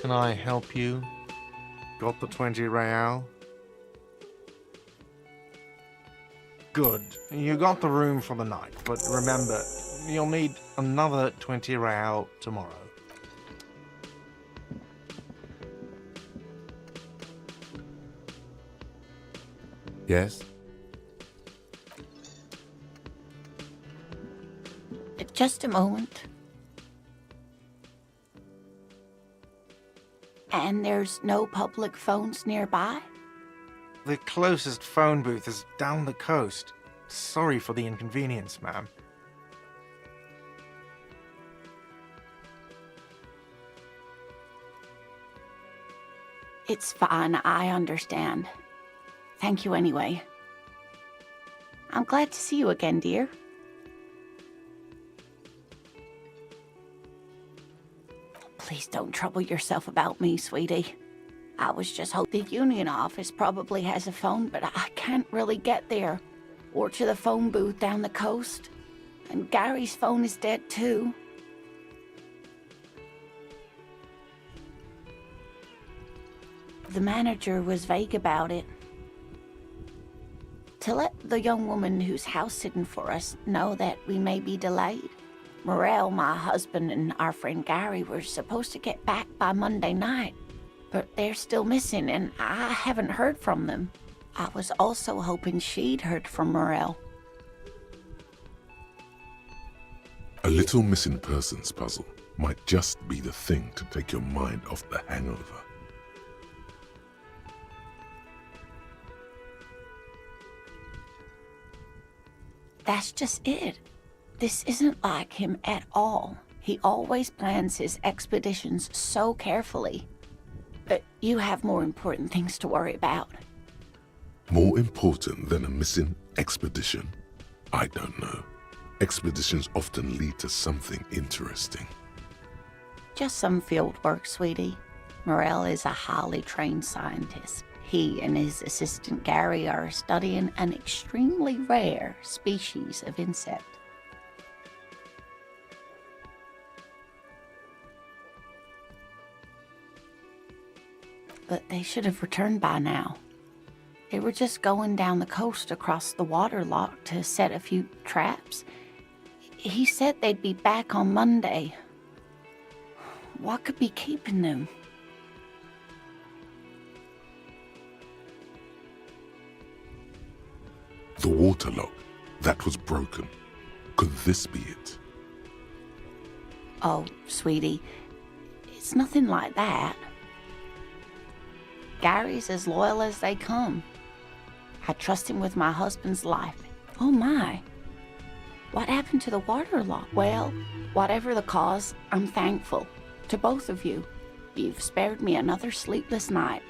Can I help you? Got the 20 real? Good. You got the room for the night, but remember, you'll need another 20 real tomorrow. Yes? Just a moment. And there's no public phones nearby? The closest phone booth is down the coast. Sorry for the inconvenience, ma'am. It's fine, I understand. Thank you anyway. I'm glad to see you again, dear. Please don't trouble yourself about me, sweetie. I was just hoping the union office probably has a phone, but I can't really get there. Or to the phone booth down the coast. And Gary's phone is dead too. The manager was vague about it. To let the young woman who's house-sitting for us know that we may be delayed. Morel, my husband, and our friend Gary were supposed to get back by Monday night, but they're still missing, and I haven't heard from them. I was also hoping she'd heard from Morel. A little missing persons puzzle might just be the thing to take your mind off the hangover. That's just it. This isn't like him at all. He always plans his expeditions so carefully. But you have more important things to worry about. More important than a missing expedition? I don't know. Expeditions often lead to something interesting. Just some field work, sweetie. Morel is a highly trained scientist. He and his assistant Gary are studying an extremely rare species of insect. But they should have returned by now. They were just going down the coast across the water lock to set a few traps. He said they'd be back on Monday. What could be keeping them? The water lock, that was broken. Could this be it? Oh, sweetie, it's nothing like that. Gary's as loyal as they come. I trust him with my husband's life. Oh my, what happened to the water lock? Well, whatever the cause, I'm thankful. To both of you. You've spared me another sleepless night.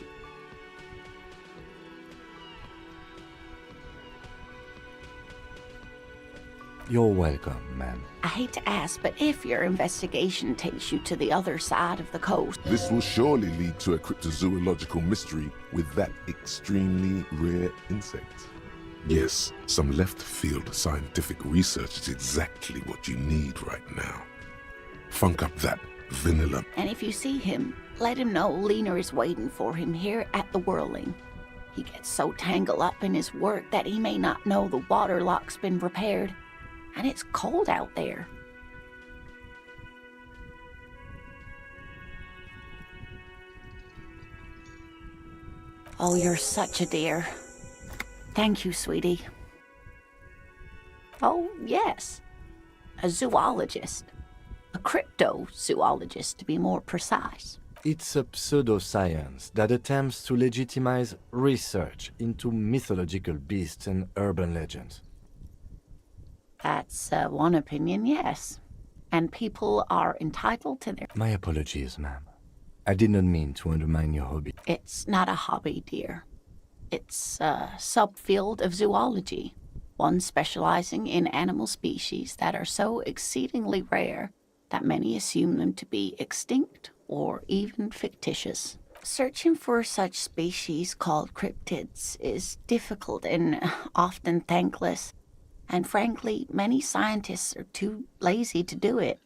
You're welcome, ma'am. I hate to ask, but if your investigation takes you to the other side of the coast... This will surely lead to a cryptozoological mystery with that extremely rare insect. Yes, some left-field scientific research is exactly what you need right now. Funk up that vanilla. And if you see him, let him know Lena is waiting for him here at the Whirling. He gets so tangled up in his work that he may not know the water lock's been repaired. And it's cold out there. Oh, you're such a dear. Thank you, sweetie. Oh, yes. A zoologist. A cryptozoologist, to be more precise. It's a pseudoscience that attempts to legitimize research into mythological beasts and urban legends. That's one opinion, yes. And people are entitled to their... My apologies, ma'am. I did not mean to undermine your hobby. It's not a hobby, dear. It's a subfield of zoology, one specializing in animal species that are so exceedingly rare that many assume them to be extinct or even fictitious. Searching for such species called cryptids is difficult and often thankless. And frankly, many scientists are too lazy to do it.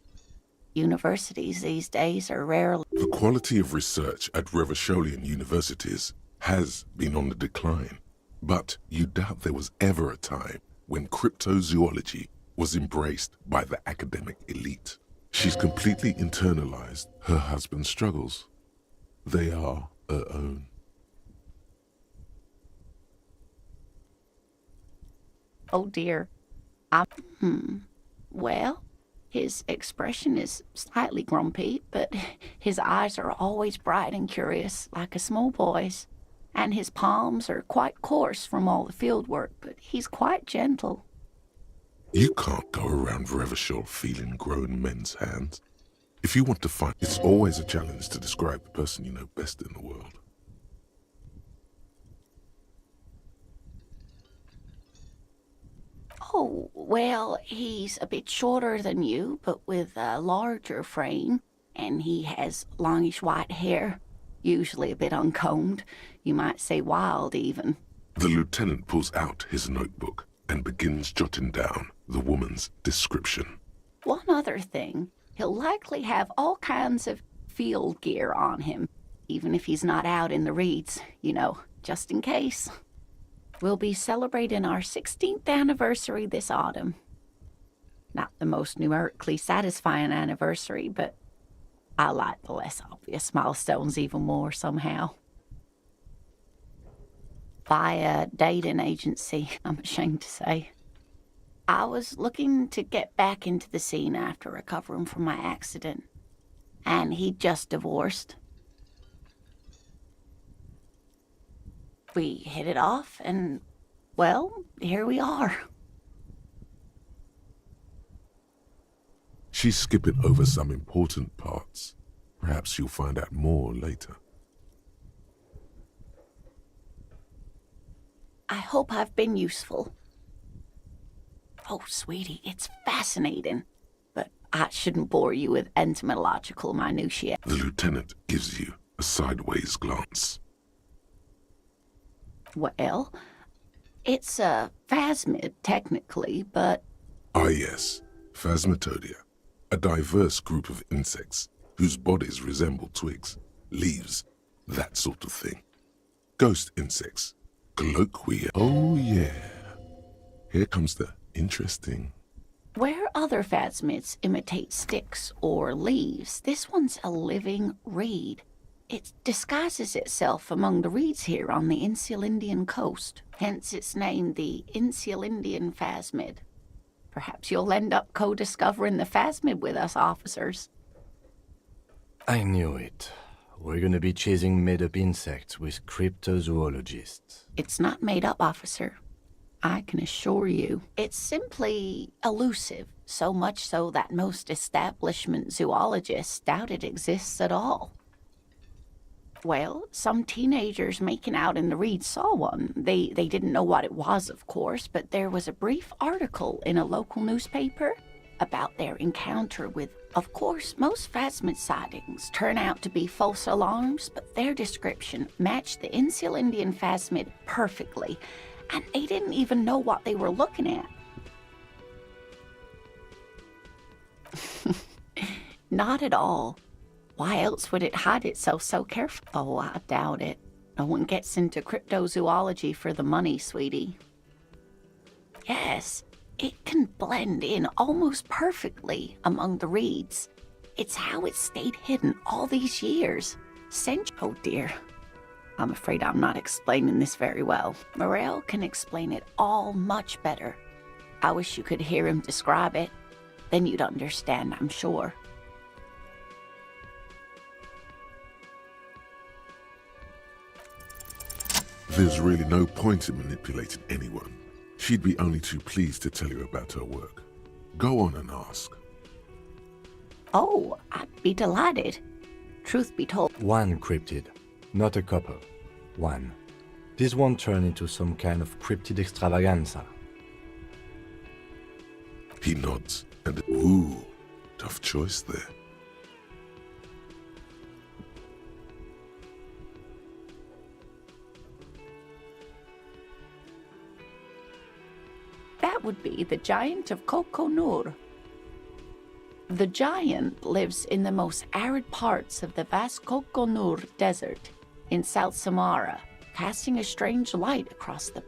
Universities these days are rarely. The quality of research at Revacholian universities has been on the decline, but you doubt there was ever a time when cryptozoology was embraced by the academic elite. She's completely internalized her husband's struggles. They are her own. Oh dear. Well, his expression is slightly grumpy, but his eyes are always bright and curious, like a small boy's. And his palms are quite coarse from all the field work, but he's quite gentle. You can't go around Revachol feeling grown men's hands. If you want to find, it's always a challenge to describe the person you know best in the world. Oh, well, he's a bit shorter than you, but with a larger frame, and he has longish white hair, usually a bit uncombed. You might say wild, even. The lieutenant pulls out his notebook and begins jotting down the woman's description. One other thing, he'll likely have all kinds of field gear on him, even if he's not out in the reeds, you know, just in case. We'll be celebrating our 16th anniversary this autumn. Not the most numerically satisfying anniversary, but I like the less obvious milestones even more somehow. By a dating agency, I'm ashamed to say. I was looking to get back into the scene after recovering from my accident, and he'd just divorced. We hit it off, and, well, here we are. She's skipping over some important parts. Perhaps you'll find out more later. I hope I've been useful. Oh, sweetie, it's fascinating, but I shouldn't bore you with entomological minutiae. The lieutenant gives you a sideways glance. Well, it's a phasmid, technically, but... Ah yes, Phasmatodia, a diverse group of insects whose bodies resemble twigs, leaves, that sort of thing. Ghost insects, colloquial. Oh yeah, here comes the interesting. Where other phasmids imitate sticks or leaves, this one's a living reed. It disguises itself among the reeds here on the Insulindian coast, hence its name, the Insulindian phasmid. Perhaps you'll end up co-discovering the phasmid with us, officers. I knew it. We're gonna be chasing made-up insects with cryptozoologists. It's not made up, officer. I can assure you. It's simply elusive, so much so that most establishment zoologists doubt it exists at all. Well, some teenagers making out in the reeds saw one. They didn't know what it was, of course, but there was a brief article in a local newspaper about their encounter with, of course, most phasmid sightings turn out to be false alarms, but their description matched the Insulindian phasmid perfectly, and they didn't even know what they were looking at. Not at all. Why else would it hide itself so carefully? Oh, I doubt it. No one gets into cryptozoology for the money, sweetie. Yes, it can blend in almost perfectly among the reeds. It's how it stayed hidden all these years. Oh dear. I'm afraid I'm not explaining this very well. Morel can explain it all much better. I wish you could hear him describe it. Then you'd understand, I'm sure. There's really no point in manipulating anyone. She'd be only too pleased to tell you about her work. Go on and ask. Oh, I'd be delighted. Truth be told, One cryptid, not a couple. One. This won't turn into some kind of cryptid extravaganza. He nods and, ooh, tough choice there. that would be the giant of Coconur. The giant lives in the most arid parts of the vast Kokonur Desert in South Samara, casting a strange light across the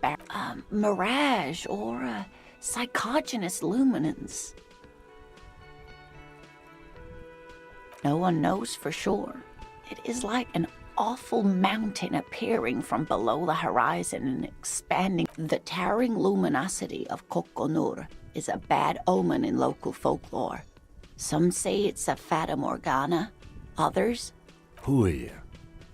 mirage or a psychogenous luminance. No one knows for sure. It is like an awful mountain appearing from below the horizon and expanding. The towering luminosity of Kokonur is a bad omen in local folklore. Some say it's a fata morgana, others... Hui.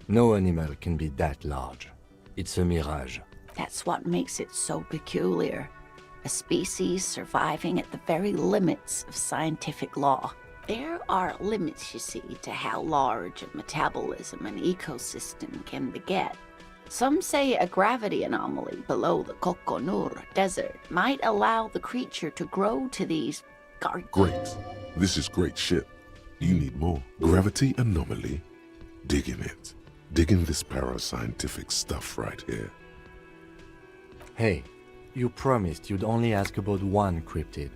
No animal can be that large. It's a mirage. That's what makes it so peculiar. A species surviving at the very limits of scientific law. There are limits, you see, to how large a metabolism an ecosystem can beget. Some say a gravity anomaly below the Kokonur Desert might allow the creature to grow to these Great. This is great shit. You need more. Gravity anomaly? Digging it. Digging this parascientific stuff right here. Hey, you promised you'd only ask about one cryptid.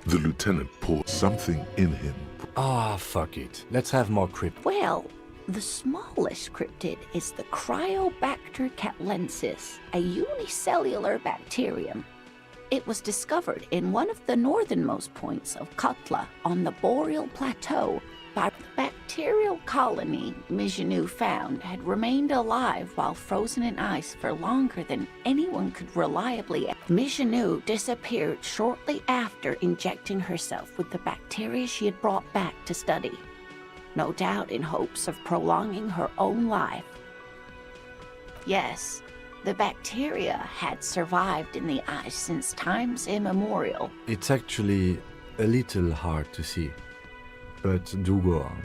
The lieutenant poured something in him. Fuck it. Let's have more crypt. Well, the smallest cryptid is the Cryobacter catlensis, a unicellular bacterium. It was discovered in one of the northernmost points of Katla on the Boreal Plateau by the bacterial colony Mijanu found had remained alive while frozen in ice for longer than anyone could reliably. Mijanu disappeared shortly after injecting herself with the bacteria she had brought back to study, no doubt in hopes of prolonging her own life. Yes, the bacteria had survived in the ice since times immemorial. It's actually a little hard to see, but do go on.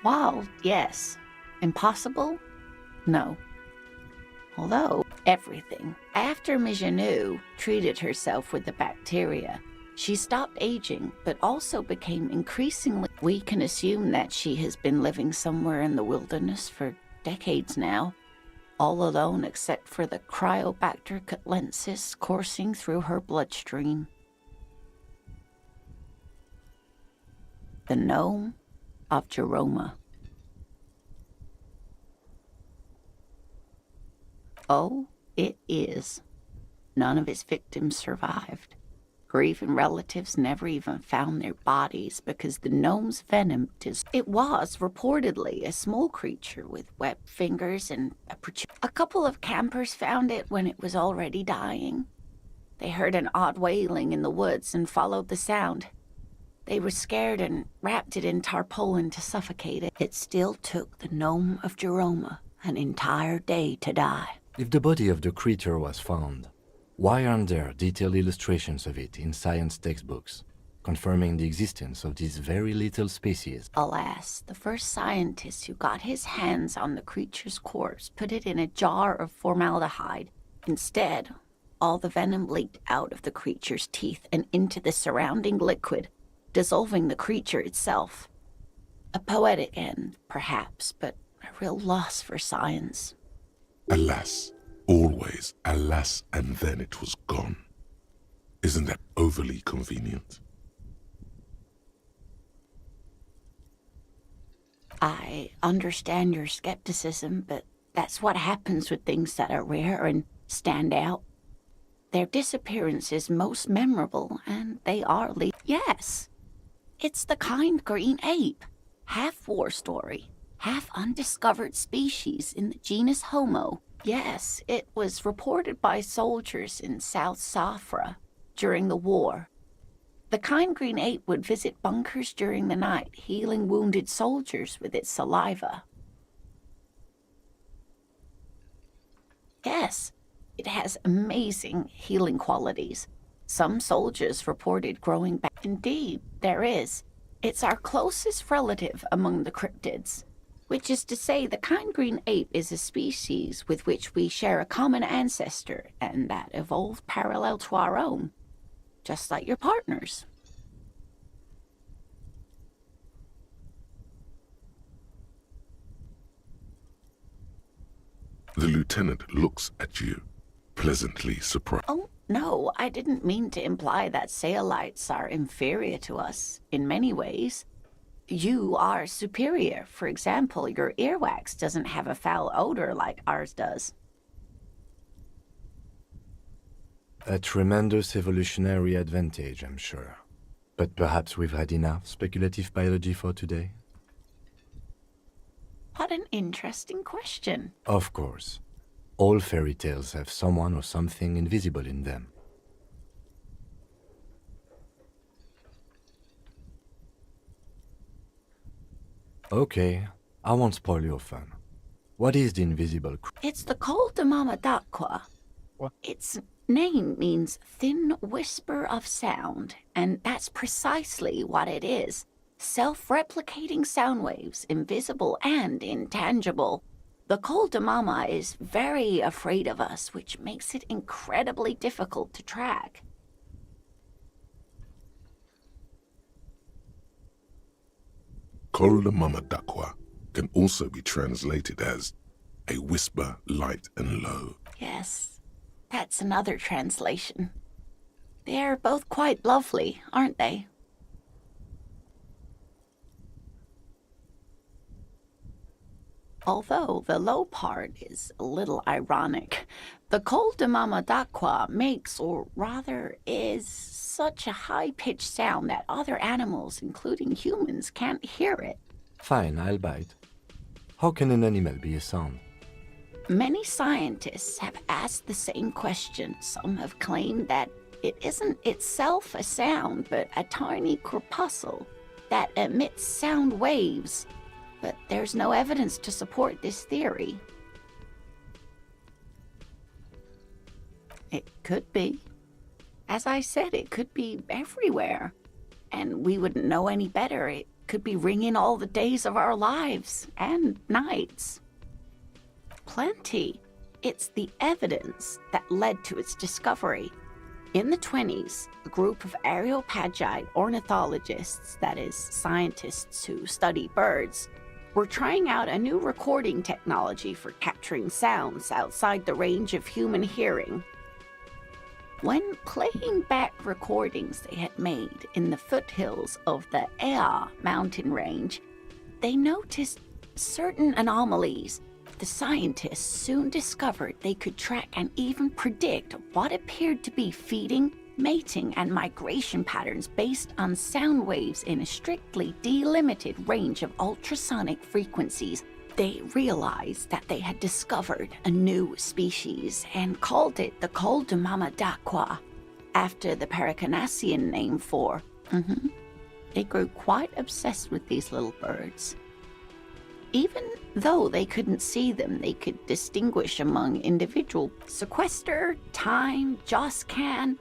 While, yes, impossible, no. Although, everything. After Mijanu treated herself with the bacteria, she stopped aging, but also became increasingly... We can assume that she has been living somewhere in the wilderness for decades now, all alone except for the Cryobacter catlensis coursing through her bloodstream. The gnome of Jeroma. Oh, it is. None of its victims survived. Grieving relatives never even found their bodies because the gnome's venom is... It was reportedly a small creature with webbed fingers and a couple of campers found it when it was already dying. They heard an odd wailing in the woods and followed the sound. They were scared and wrapped it in tarpaulin to suffocate it. It still took the gnome of Jeroma an entire day to die. If the body of the creature was found, why aren't there detailed illustrations of it in science textbooks, confirming the existence of this very little species? Alas, the first scientist who got his hands on the creature's corpse put it in a jar of formaldehyde. Instead, all the venom leaked out of the creature's teeth and into the surrounding liquid, dissolving the creature itself. A poetic end, perhaps, but a real loss for science. Alas, always alas, and then it was gone. Isn't that overly convenient? I understand your skepticism, but that's what happens with things that are rare and stand out. Their disappearance is most memorable, and they are Yes, it's the kind green ape. Half war story, half undiscovered species in the genus Homo. Yes, it was reported by soldiers in South Safra during the war. The kind green ape would visit bunkers during the night, healing wounded soldiers with its saliva. Yes, it has amazing healing qualities. Some soldiers reported growing back. Indeed, there is. It's our closest relative among the cryptids. Which is to say, the kind green ape is a species with which we share a common ancestor and that evolved parallel to our own, just like your partners. The lieutenant looks at you, pleasantly surprised. Oh, no, I didn't mean to imply that Saolites are inferior to us in many ways. You are superior. For example, your earwax doesn't have a foul odor like ours does. A tremendous evolutionary advantage, I'm sure. But perhaps we've had enough speculative biology for today? What an interesting question. Of course. All fairy tales have someone or something invisible in them. Okay, I won't spoil your fun. What is the invisible It's the Col de Mama d'Aqua. What? Its name means thin whisper of sound, and that's precisely what it is. Self-replicating sound waves, invisible and intangible. The Col de Mama is very afraid of us, which makes it incredibly difficult to track. Col de Mama d'Aqua can also be translated as a whisper light and low. Yes, that's another translation. They're both quite lovely, aren't they? Although the low part is a little ironic. The Col de Mama d'Aqua makes, or rather is, such a high-pitched sound that other animals, including humans, can't hear it. Fine, I'll bite. How can an animal be a sound? Many scientists have asked the same question. Some have claimed that it isn't itself a sound, but a tiny corpuscle that emits sound waves. But there's no evidence to support this theory. It could be. As I said, it could be everywhere. And we wouldn't know any better. It could be ringing all the days of our lives and nights. Plenty. It's the evidence that led to its discovery. In the 20s, a group of Areopagite ornithologists, that is, scientists who study birds, were trying out a new recording technology for capturing sounds outside the range of human hearing. When playing back recordings they had made in the foothills of the Ea mountain range, they noticed certain anomalies. The scientists soon discovered they could track and even predict what appeared to be feeding, mating, and migration patterns based on sound waves in a strictly delimited range of ultrasonic frequencies. They realized that they had discovered a new species and called it the Col de Mama d'Aqua, after the Paracanassian name for. They grew quite obsessed with these little birds. Even though they couldn't see them, they could distinguish among individual sequester, time, joscan.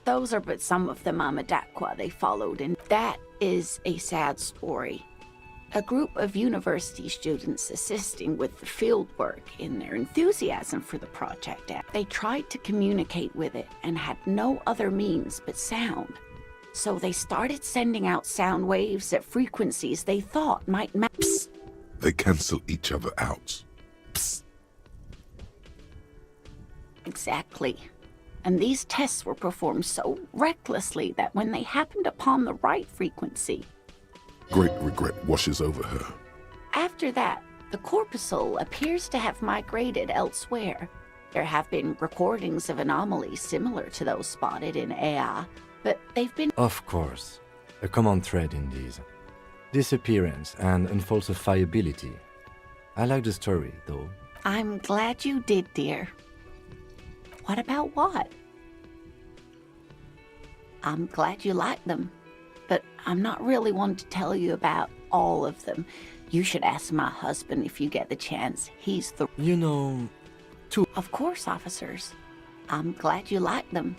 Those are but some of the Mama d'Aqua they followed, and that is a sad story. A group of university students assisting with the field work in their enthusiasm for the project, they tried to communicate with it and had no other means but sound. So they started sending out sound waves at frequencies they thought might match. They cancel each other out. Psst. Exactly. And these tests were performed so recklessly that when they happened upon the right frequency, Great regret washes over her. after that, the corpuscle appears to have migrated elsewhere. There have been recordings of anomalies similar to those spotted in Ea, but they've been... Of course. A common thread in these. Disappearance and unfalsifiability. I like the story, though. I'm glad you did, dear. What about what? I'm glad you like them, but I'm not really one to tell you about all of them. You should ask my husband if you get the chance. He's the... You know, Of course, officers. I'm glad you like them.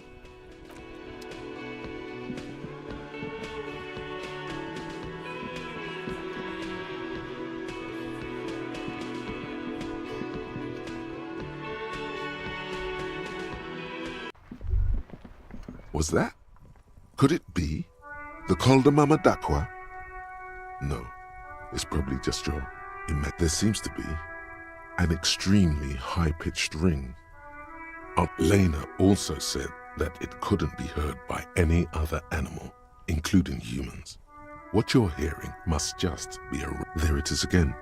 was that? Could it be the Koldamama Dakwa? No, it's probably just your There seems to be an extremely high-pitched ring. Aunt Lena also said that it couldn't be heard by any other animal, including humans. What you're hearing must just be a... There it is again.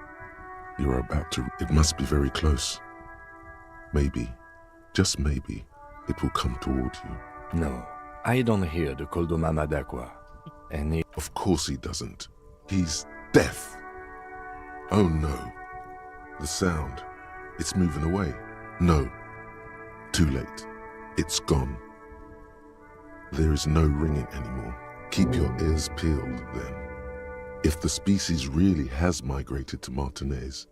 You're about to... It must be very close. Maybe, just maybe, it will come toward you. No, I don't hear the Koldomama Dakwa. And Of course he doesn't. He's deaf. Oh no. The sound. It's moving away. No. Too late. It's gone. There is no ringing anymore. Keep your ears peeled, then. If the species really has migrated to Martinez,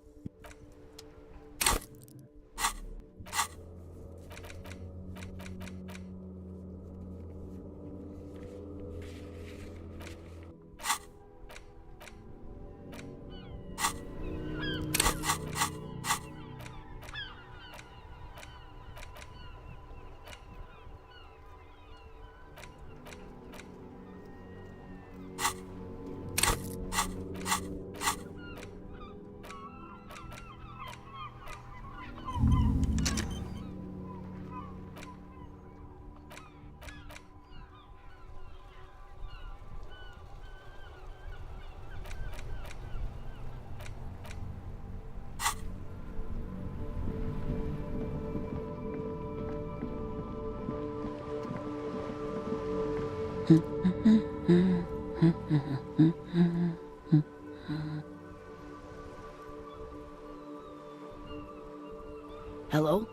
Hello?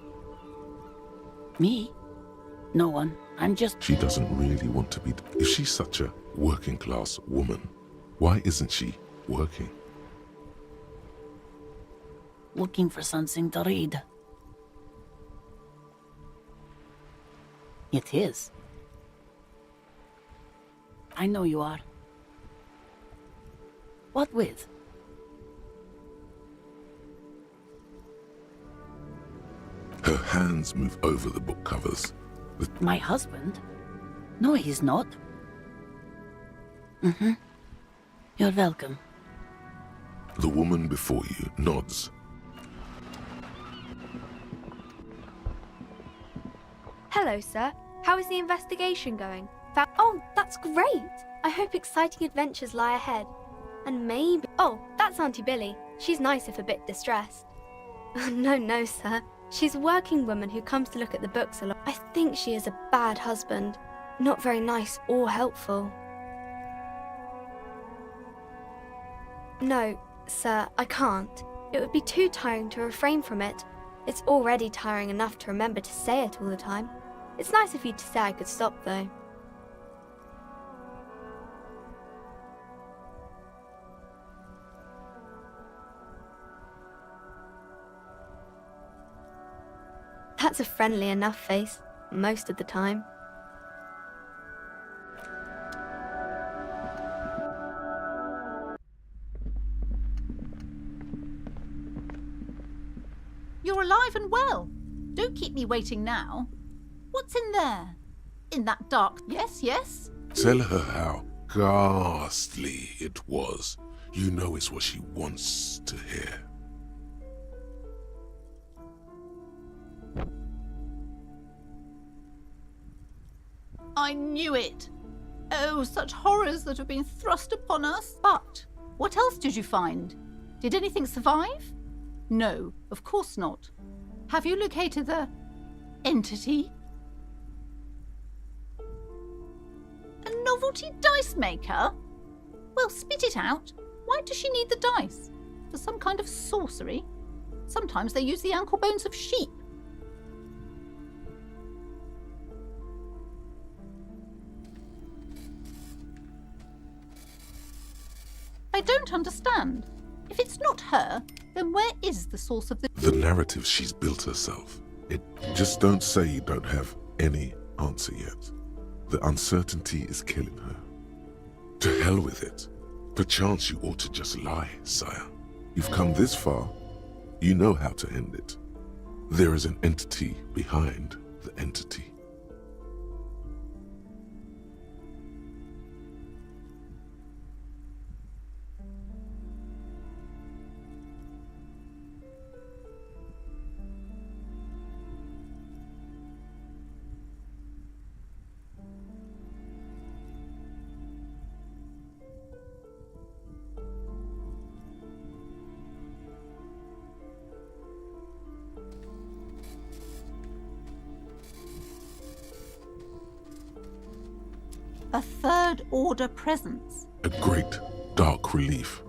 Me? No one. I'm just... she doesn't really want to be... If she's such a working-class woman, why isn't she working? looking for something to read. It is. I know you are. What with? Her hands move over the book covers. My husband? No, he's not. You're welcome. The woman before you nods. Hello, sir. How is the investigation going? Oh, that's great! I hope exciting adventures lie ahead. And maybe... Oh, that's Auntie Billy. She's nice if a bit distressed. No, sir. She's a working woman who comes to look at the books a lot. I think she is a bad husband. Not very nice or helpful. No, sir, I can't. It would be too tiring to refrain from it. It's already tiring enough to remember to say it all the time. It's nice of you to say I could stop, though. That's a friendly enough face, most of the time. You're alive and well. Don't keep me waiting now. What's in there? In that dark... Yes? Tell her how ghastly it was. You know it's what she wants to hear. I knew it. Oh, such horrors that have been thrust upon us. But what else did you find? Did anything survive? No, of course not. Have you located the entity? A novelty dice maker? Well, spit it out. Why does she need the dice? For some kind of sorcery? Sometimes they use the ankle bones of sheep. I don't understand. If it's not her, then where is the source of The narrative she's built herself. Just don't say you don't have any answer yet. The uncertainty is killing her. To hell with it. Perchance you ought to just lie, sire. You've come this far. You know how to end it. There is an entity behind the entity. A third order presence. A great dark relief.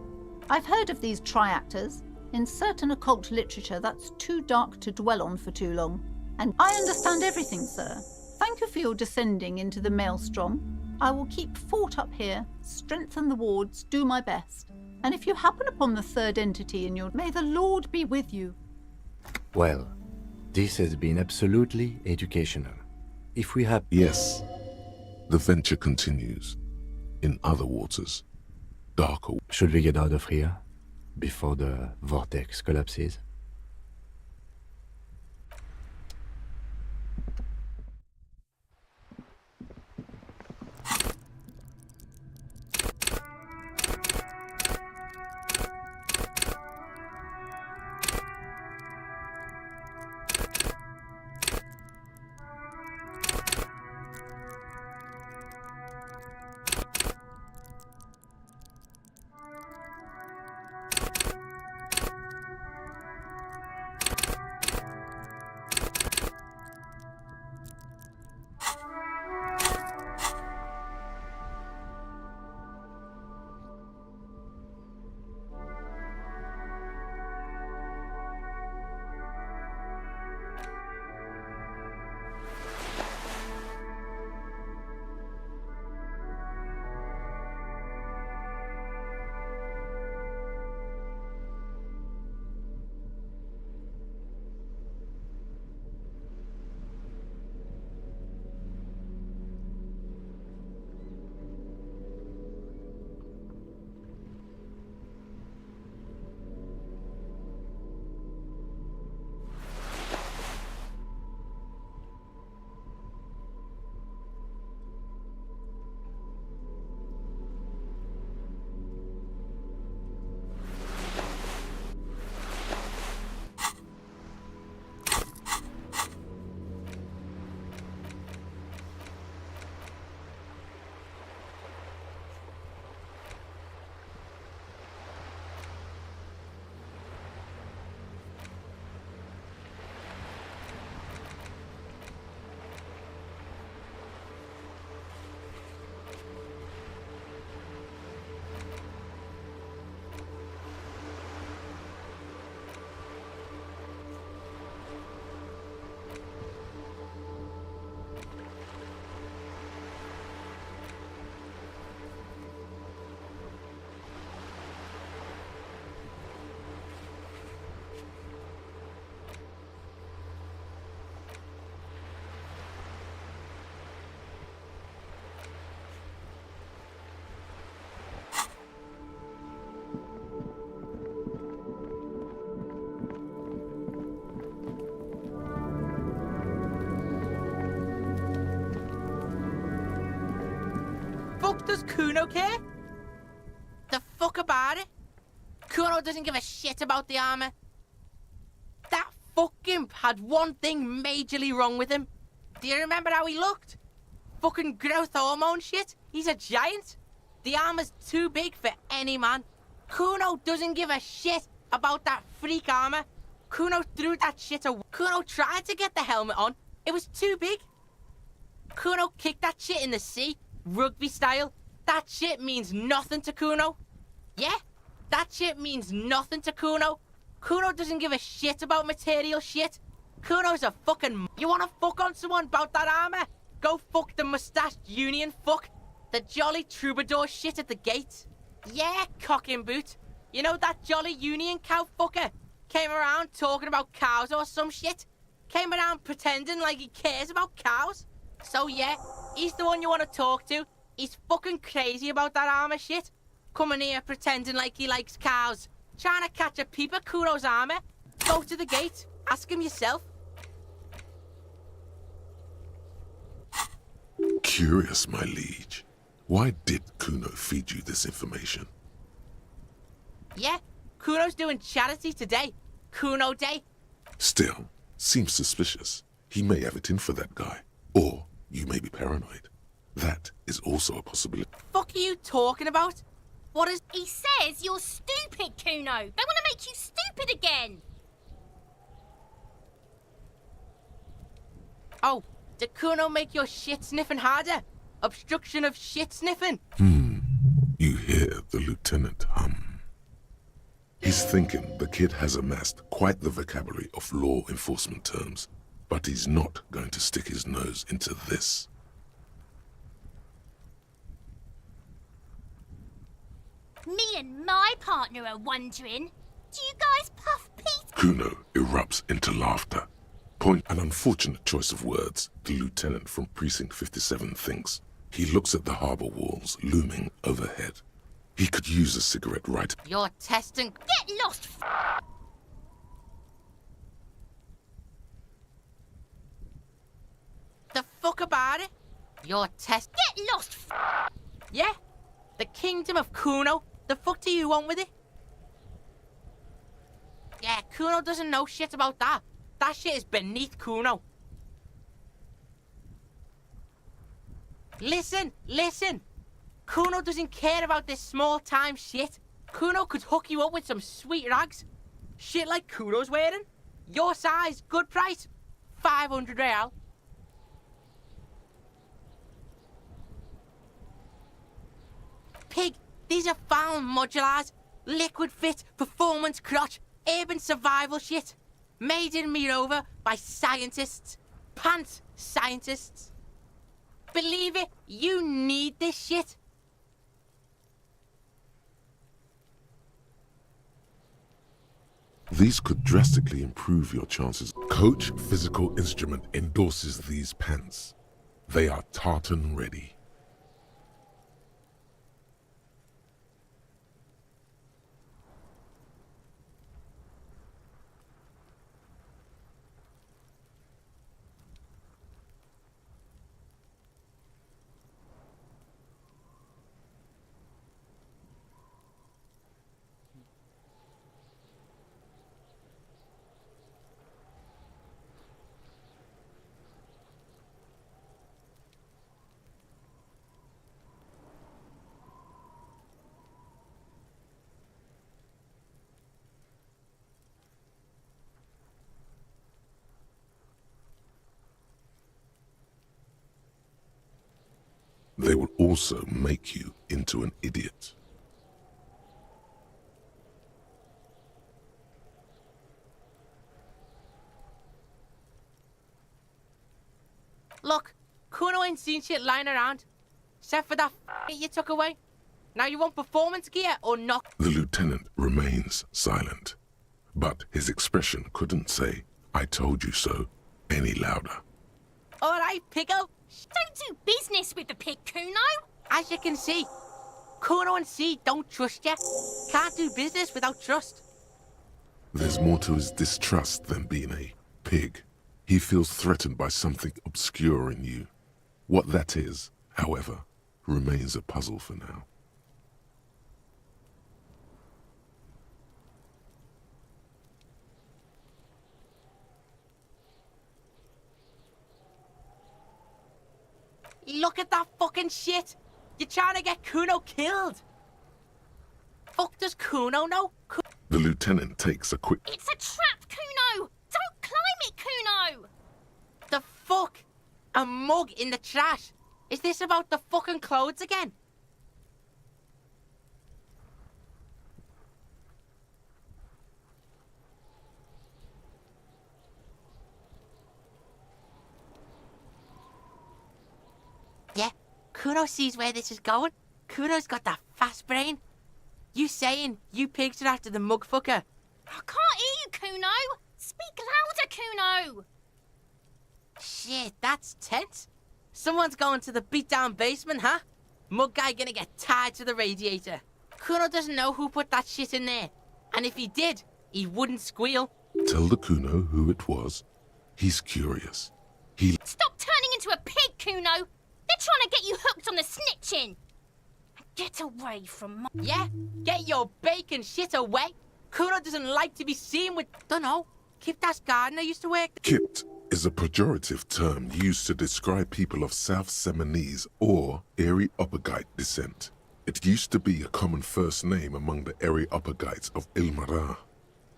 I've heard of these triactors. In certain occult literature, that's too dark to dwell on for too long. And I understand everything, sir. Thank you for your descending into the maelstrom. I will keep fort up here, strengthen the wards, do my best. And if you happen upon the third entity in your... May the Lord be with you. Well, this has been absolutely educational. If we have... Yes, the venture continues. In other waters. Darker. Should we get out of here before the vortex collapses? Fuck does Kuno care? The fuck about it? Kuno doesn't give a shit about the armor. That fucking had one thing majorly wrong with him. Do you remember how he looked? Fucking growth hormone shit. He's a giant. The armor's too big for any man. Kuno doesn't give a shit about that freak armor. Kuno threw that shit away. Kuno tried to get the helmet on. It was too big. Kuno kicked that shit in the sea, rugby style. That shit means nothing to Kuno. Yeah, that shit means nothing to Kuno. Kuno doesn't give a shit about material shit. Kuno's a fucking... You wanna fuck on someone about that armor? Go fuck the mustached union fuck. The jolly troubadour shit at the gate. Yeah, cock and boot. You know that jolly union cow fucker? Came around talking about cows or some shit. Came around pretending like he cares about cows. So yeah, he's the one you want to talk to. He's fucking crazy about that armor shit. Coming here pretending like he likes cows. Trying to catch a peep at Kuno's armor. Go to the gate. Ask him yourself. Curious, my liege. Why did Kuno feed you this information? Yeah, Kuno's doing charity today. Kuno Day. Still, seems suspicious. He may have it in for that guy. Or you may be paranoid. That is also a possibility. Fuck are you talking about? What is... He says you're stupid, Kuno. They want to make you stupid again. Oh, did Kuno make your shit sniffing harder? obstruction of shit sniffing. You hear the lieutenant hum. He's thinking the kid has amassed quite the vocabulary of law enforcement terms, but he's not going to stick his nose into this. Me and my partner are wondering, do you guys puff Pete? Kuno erupts into laughter. An unfortunate choice of words, the lieutenant from Precinct 57 thinks. He looks at the harbor walls looming overhead. He could use a cigarette right. You're testing. Get lost, The fuck about it? You're Get lost, Yeah? The kingdom of Kuno? The fuck do you want with it? Yeah, Kuno doesn't know shit about that. That shit is beneath Kuno. Listen. Kuno doesn't care about this small-time shit. Kuno could hook you up with some sweet rags. Shit like Kuno's wearing. Your size, good price. 500 real. Pig, these are found modulars. Liquid fit, performance crotch, urban survival shit. Made in Mirova by scientists. Pants scientists. Believe it, you need this shit. These could drastically improve your chances. Coach Physical Instrument endorses these pants. They are tartan ready. They will also make you into an idiot. Look, Kuno ain't seen shit lying around. Except for that you took away. Now you want performance gear or not? The lieutenant remains silent, but his expression couldn't say, "I told you so," any louder. Alright, Pico. Don't do business with the pig, Kuno. As you can see, Kuno and C don't trust you. Can't do business without trust. There's more to his distrust than being a pig. He feels threatened by something obscure in you. What that is, however, remains a puzzle for now. Look at that fucking shit. You're trying to get Kuno killed. Fuck does Kuno know? The lieutenant takes a quick... It's a trap, Kuno. Don't climb it, Kuno. The fuck? A mug in the trash? Is this about the fucking clothes again? Yeah, Kuno sees where this is going. Kuno's got that fast brain. You saying you pigs are after the mug fucker? I can't hear you, Kuno. Speak louder, Kuno. Shit, that's tense. Someone's going to the beat-down basement, huh? Mug guy gonna get tied to the radiator. Kuno doesn't know who put that shit in there. And if he did, he wouldn't squeal. Tell the Kuno who it was. He's curious. Stop turning into a pig, Kuno. They're trying to get you hooked on the snitching. Get away from my... Yeah? Get your bacon shit away. Kuno doesn't like to be seen with... Dunno. Kiptas gardener used to work... Kipt is a pejorative term used to describe people of South Seminese or Areopagite descent. It used to be a common first name among the Areopagites of Ilmara.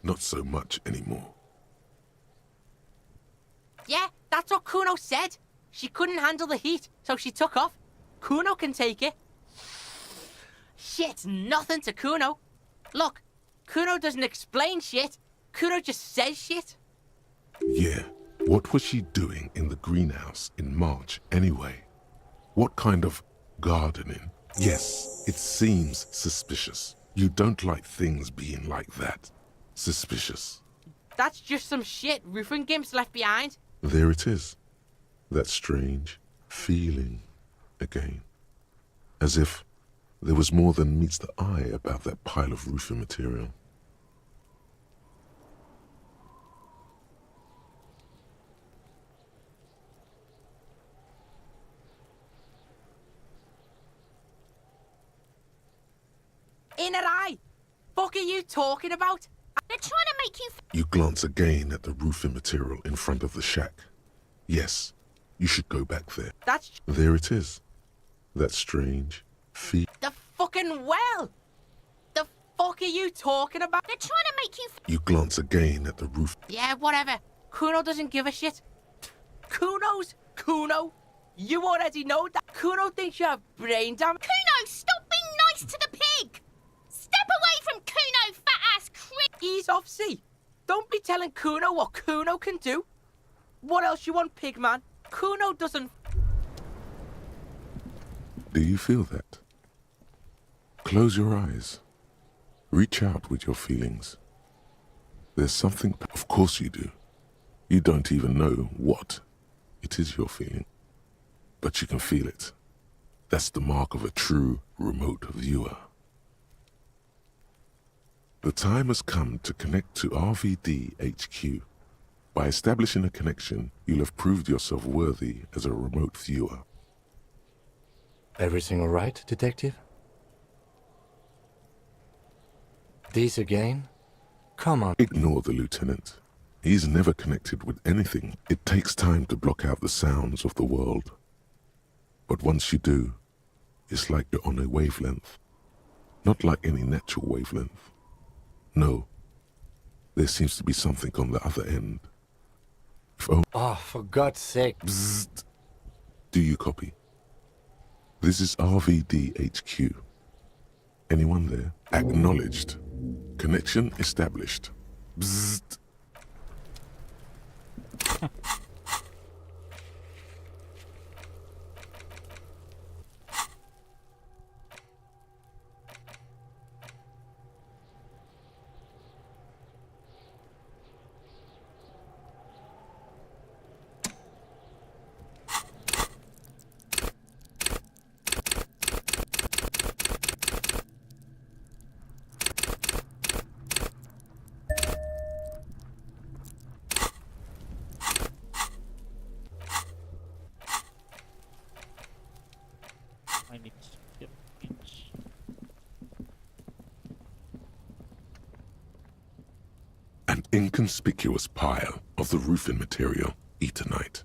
Not so much anymore. Yeah, that's what Kuno said. She couldn't handle the heat, so she took off. Kuno can take it. Shit's nothing to Kuno. Look, Kuno doesn't explain shit. Kuno just says shit. Yeah, what was she doing in the greenhouse in March anyway? What kind of gardening? Yes, it seems suspicious. You don't like things being like that. Suspicious. That's just some shit roofing gimps left behind. There it is. That strange feeling again. As if there was more than meets the eye about that pile of roofing material. Inner eye! Fuck are you talking about? They're trying to make you You glance again at the roofing material in front of the shack. Yes, you should go back there. That's There it is. That strange the fucking well! The fuck are you talking about? They're trying to make you You glance again at the roof. Yeah, whatever. Kuno doesn't give a shit. Kuno's Kuno. You already know that. Kuno thinks you have brain damage. Kuno, stop being nice to the pig! Step away from Kuno, fat-ass creep! Ease off, see. Don't be telling Kuno what Kuno can do. What else you want, pigman? Kuno doesn't... Do you feel that? Close your eyes. Reach out with your feelings. There's something... Of course you do. You don't even know what it is you're feeling. But you can feel it. That's the mark of a true remote viewer. The time has come to connect to RVD HQ. By establishing a connection, you'll have proved yourself worthy as a remote viewer. Everything all right, Detective? This again? Come on. Ignore the lieutenant. He's never connected with anything. It takes time to block out the sounds of the world. But once you do, it's like you're on a wavelength. Not like any natural wavelength. No. There seems to be something on the other end. Oh, for God's sake. Bzzzt. Do you copy? This is RVD HQ. Anyone there? Acknowledged. Connection established. Bzzzt. I need to get inch. An inconspicuous pile of the roofing material, Eternite.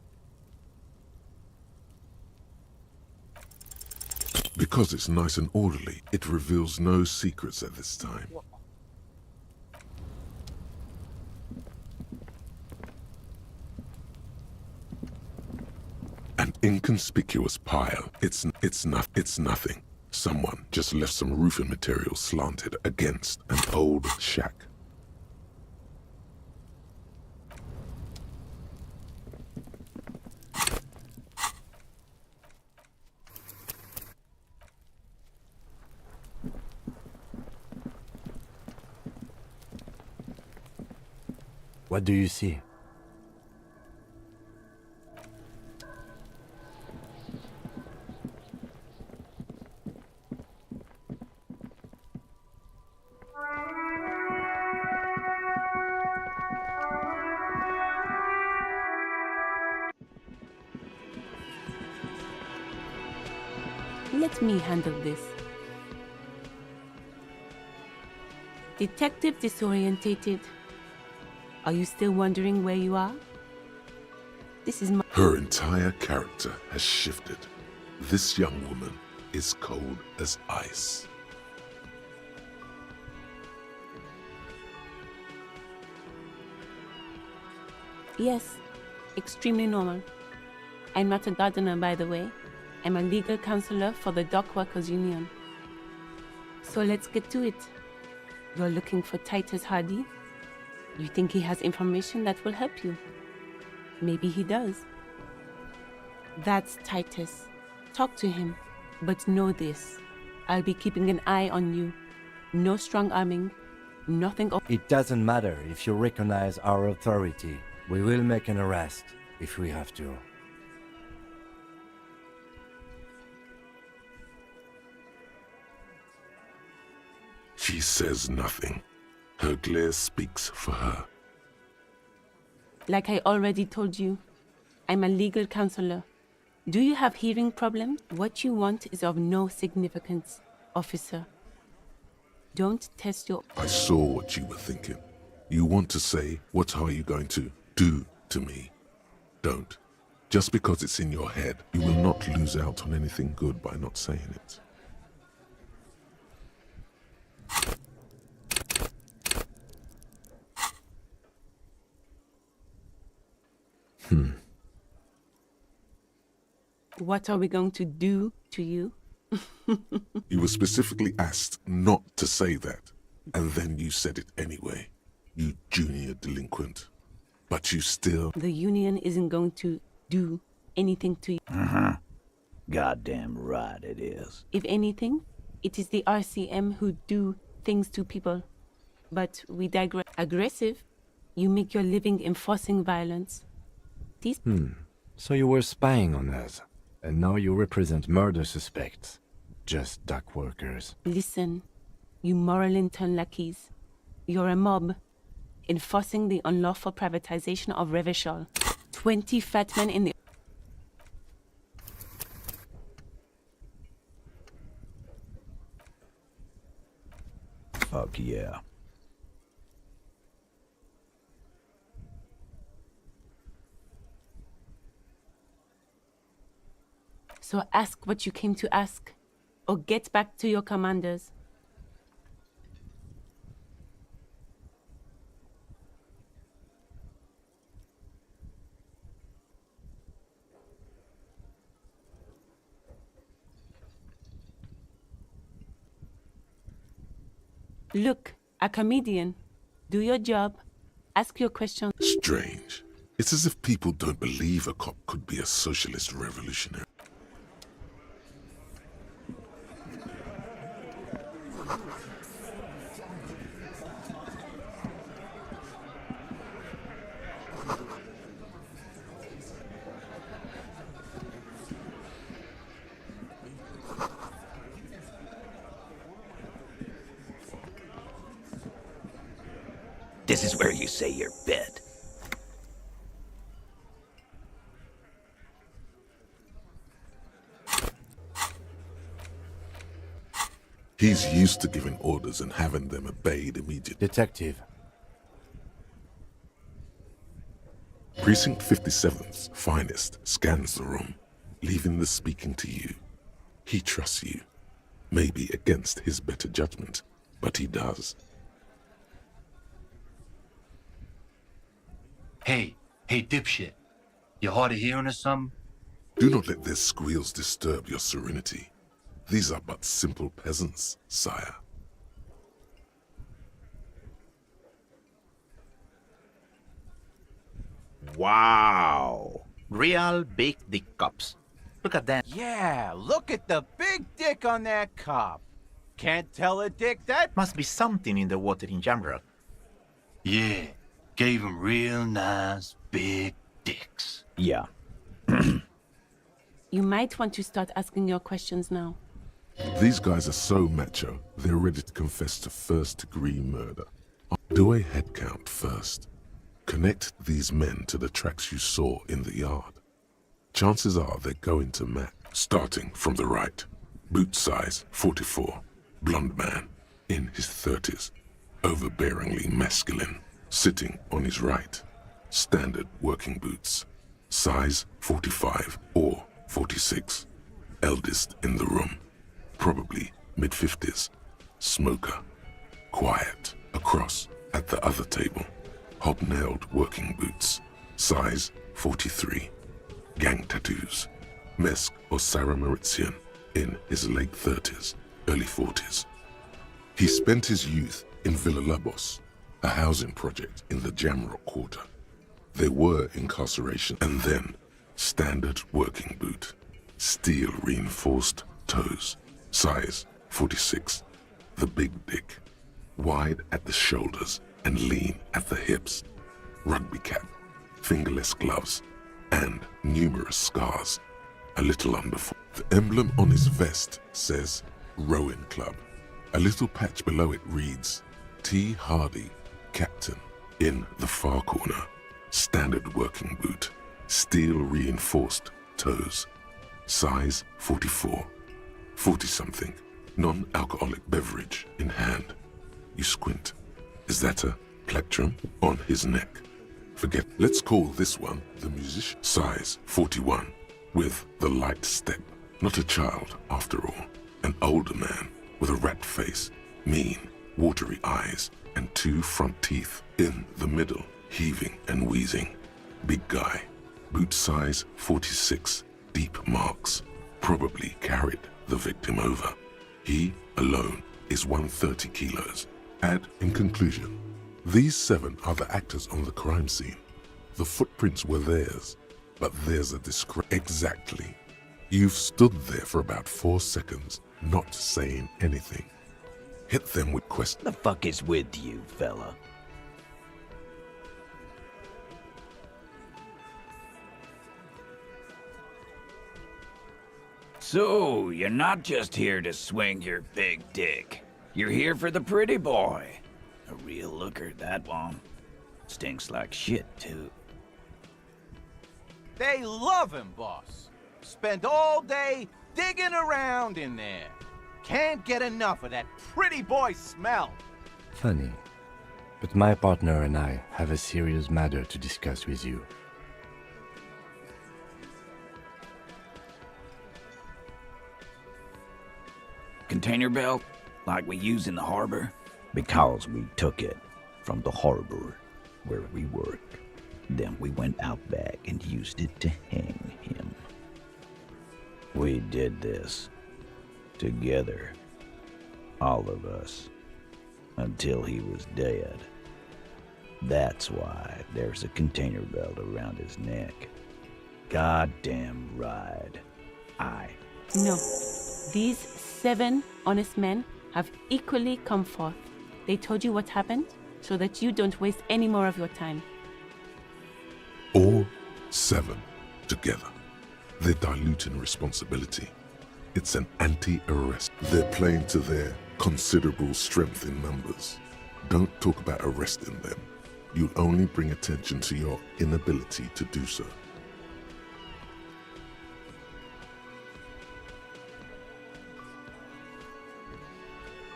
Because it's nice and orderly, it reveals no secrets at this time. An inconspicuous pile. It's nothing. Someone just left some roofing material slanted against an old shack. What do you see? Let me handle this. Detective disorientated. Are you still wondering where you are? This is my... Her entire character has shifted. This young woman is cold as ice. Yes, extremely normal. I'm not a gardener, by the way. I'm a legal counselor for the Dock Workers Union. So let's get to it. You're looking for Titus Hardy? You think he has information that will help you? Maybe he does. That's Titus. Talk to him. But know this. I'll be keeping an eye on you. No strong arming. Nothing. It doesn't matter if you recognize our authority. We will make an arrest if we have to. She says nothing. Her glare speaks for her. Like I already told you, I'm a legal counselor. Do you have hearing problems? What you want is of no significance, officer. Don't test your... I saw what you were thinking. You want to say, what are you going to do to me? Don't. Just because it's in your head, you will not lose out on anything good by not saying it. What are we going to do to you? You were specifically asked not to say that, and then you said it anyway. You junior delinquent. But you still... The union isn't going to do anything to you. Goddamn right it is. If anything, it is the RCM who do things to people. But we digress. Aggressive? You make your living enforcing violence. These... So you were spying on us, and now you represent murder suspects. Just dock workers. Listen, you moral intern lackeys. You're a mob, enforcing the unlawful privatization of Revachol. 20 fat men in the... Fuck yeah. So ask what you came to ask, or get back to your commanders. Look, a comedian. Do your job. Ask your questions. Strange. It's as if people don't believe a cop could be a socialist revolutionary. This is where you say your bid. He's used to giving orders and having them obeyed immediately. Detective. Precinct 57's finest scans the room, leaving the speaking to you. He trusts you. Maybe against his better judgment, but he does. Hey, dipshit. You hard of hearing or something? Do not let their squeals disturb your serenity. These are but simple peasants, sire. Wow. Real big dick cops. Look at that. Yeah, look at the big dick on that cop. Can't tell a dick that... Must be something in the water in general. Yeah, gave him real nice big dicks. Yeah. You might want to start asking your questions now. These guys are so macho, they're ready to confess to first-degree murder. Do a head count first. Connect these men to the tracks you saw in the yard. Chances are they're going to match. Starting from the right. Boot size 44. Blonde man, in his 30s. Overbearingly masculine. Sitting on his right. Standard working boots. Size 45 or 46. Eldest in the room. Probably mid-50s. Smoker. Quiet. Across at the other table. Hobnailed working boots. Size 43. Gang tattoos. Mesk or Sarah Maritzian, in his late 30s, early 40s. He spent his youth in Villa Labos, a housing project in the Jamrock Quarter. There were incarceration and then standard working boot, steel reinforced toes, size 46, the big dick, wide at the shoulders and lean at the hips, rugby cap, fingerless gloves, and numerous scars, a little under four. The emblem on his vest says Rowing Club. A little patch below it reads T. Hardy, Captain. In the far corner, standard working boot, steel reinforced toes, size 44, 40-something, non-alcoholic beverage in hand. You squint. Is that a plectrum on his neck? Forget, let's call this one the musician. Size 41, with the light step. Not a child, after all. An older man with a rat face, mean, watery eyes, and 2 front teeth in the middle, heaving and wheezing. Big guy, boot size 46, deep marks, probably carried the victim over. He alone is 130 kilos. And in conclusion, these 7 are the actors on the crime scene. The footprints were theirs, but there's a discrepancy. Exactly. You've stood there for about 4 seconds, not saying anything. Hit them with questions. The fuck is with you, fella? So, you're not just here to swing your big dick. You're here for the pretty boy. A real looker, that one. Stinks like shit, too. They love him, boss. Spend all day digging around in there. Can't get enough of that pretty boy smell. Funny, but my partner and I have a serious matter to discuss with you. Container belt, like we use in the harbor? Because we took it from the harbor where we work. Then we went out back and used it to hang him. We did this together, all of us, until he was dead. That's why there's a container belt around his neck. Goddamn right. No. These 7 honest men have equally come forth. They told you what happened so that you don't waste any more of your time. All 7 together. They're diluting responsibility. It's an anti-arrest. They're playing to their considerable strength in numbers. Don't talk about arresting them. You'll only bring attention to your inability to do so.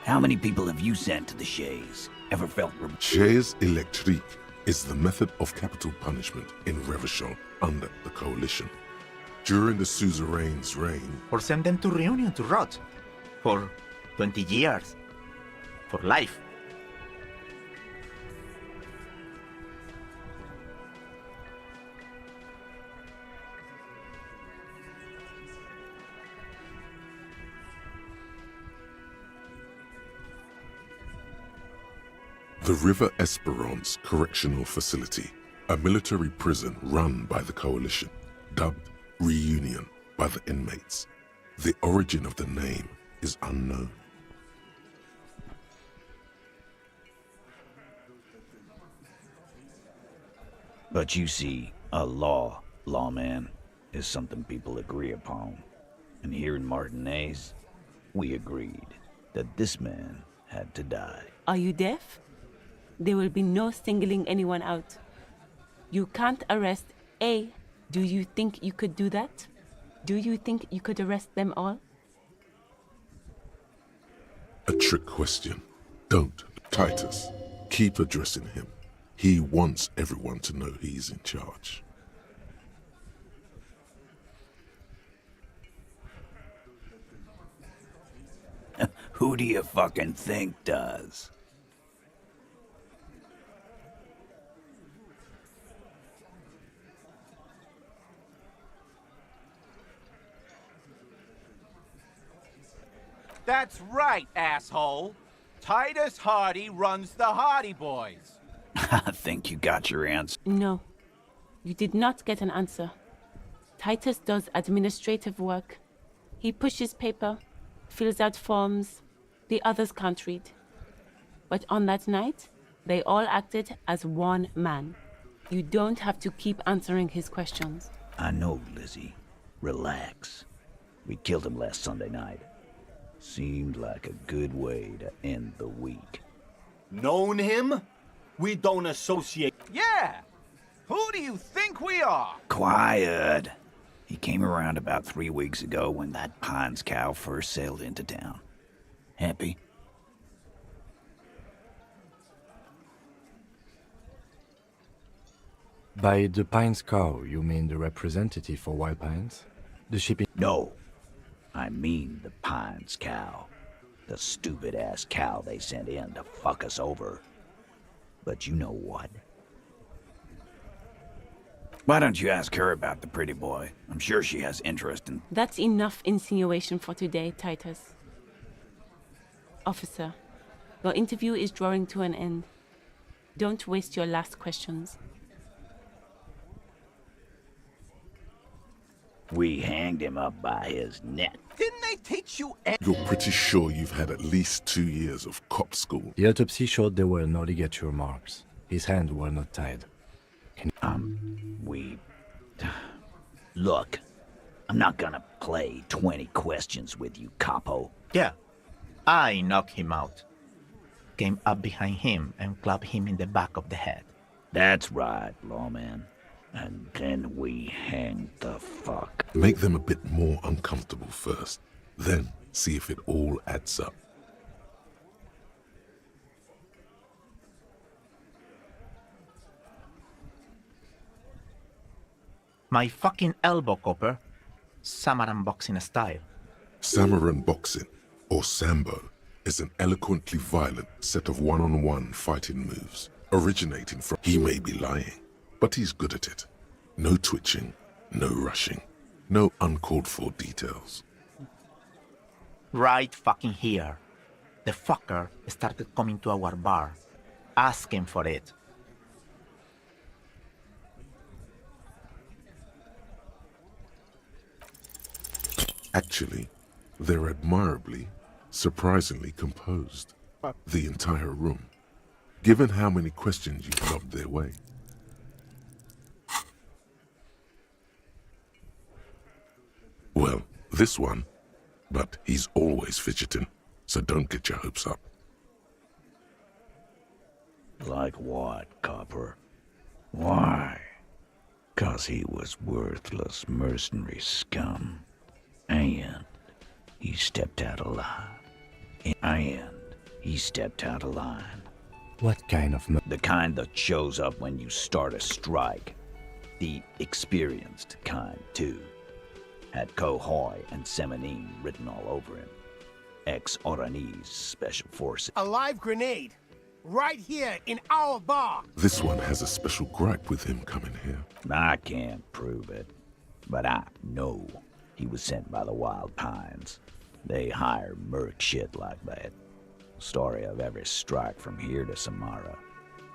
How many people have you sent to the Shays? Ever felt... Chaise électrique is the method of capital punishment in Revachol under the Coalition. During the suzerain's reign... Or send them to Reunion to rot. For 20 years. For life. The River Esperance Correctional Facility, a military prison run by the Coalition, dubbed Reunion by the inmates. The origin of the name is unknown. But you see, a lawman, is something people agree upon. And here in Martinez, we agreed that this man had to die. Are you deaf? There will be no singling anyone out. You can't arrest A. Do you think you could do that? Do you think you could arrest them all? A trick question. Don't, Titus. Keep addressing him. He wants everyone to know he's in charge. Who do you fucking think does? That's right, asshole. Titus Hardy runs the Hardy Boys. I think you got your answer. No, you did not get an answer. Titus does administrative work. He pushes paper, fills out forms. The others can't read. But on that night, they all acted as one man. You don't have to keep answering his questions. I know, Lizzie. Relax. We killed him last Sunday night. Seemed like a good way to end the week. Known him? We don't associate. Yeah! Who do you think we are? Quiet. He came around about 3 weeks ago when that Pines cow first sailed into town. Happy? By the Pines cow, you mean the representative for Wild Pines? The shipping... No. I mean the Pines cow. The stupid-ass cow they sent in to fuck us over. But you know what? Why don't you ask her about the pretty boy? I'm sure she has interest in... That's enough insinuation for today, Titus. Officer, your interview is drawing to an end. Don't waste your last questions. We hanged him up by his neck. Didn't they teach you... You're pretty sure you've had at least 2 years of cop school. The autopsy showed there were no ligature marks. His hands were not tied. Look, I'm not gonna play 20 questions with you, capo. Yeah, I knocked him out. Came up behind him and clubbed him in the back of the head. That's right, lawman. And then we hanged the fuck. Make them a bit more uncomfortable first. Then see if it all adds up. My fucking elbow, Copper. Samaran boxing style. Samaran boxing, or Sambo, is an eloquently violent set of one-on-one fighting moves, originating from... He may be lying, but he's good at it. No twitching, no rushing, no uncalled for details. Right fucking here. The fucker started coming to our bar, asking for it. Actually, they're admirably, surprisingly composed. The entire room, given how many questions you've lobbed their way. Well, this one, but he's always fidgeting, so don't get your hopes up. Like what, Copper? Why? 'Cause he was worthless mercenary scum. And he stepped out of line. And he stepped out of line. What kind of... The kind that shows up when you start a strike. The experienced kind, too. Had Cohoy and Semenine written all over him. Ex-Oranese Special Forces. A live grenade. Right here in our bar. This one has a special gripe with him coming here. I can't prove it, but I know he was sent by the Wild Pines. They hire merc shit like that. Story of every strike from here to Samara.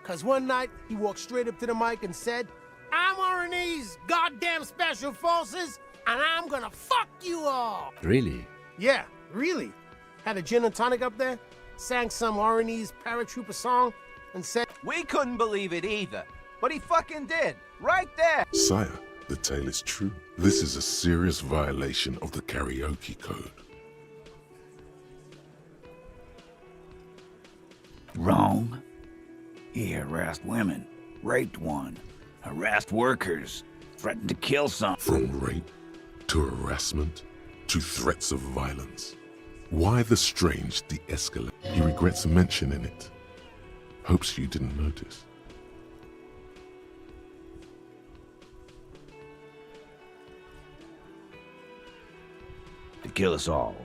'Cause one night, he walked straight up to the mic and said, I'm Oranese goddamn Special Forces, and I'm gonna fuck you all. Really? Yeah, really. Had a gin and tonic up there, sang some Oranese paratrooper song, and said... We couldn't believe it either, but he fucking did. Right there. Sire, the tale is true. This is a serious violation of the karaoke code. Wrong. He harassed women, raped one, harassed workers, threatened to kill some. From rape to harassment to threats of violence. Why the strange de-escalate? He regrets mentioning it. Hopes you didn't notice. To kill us all,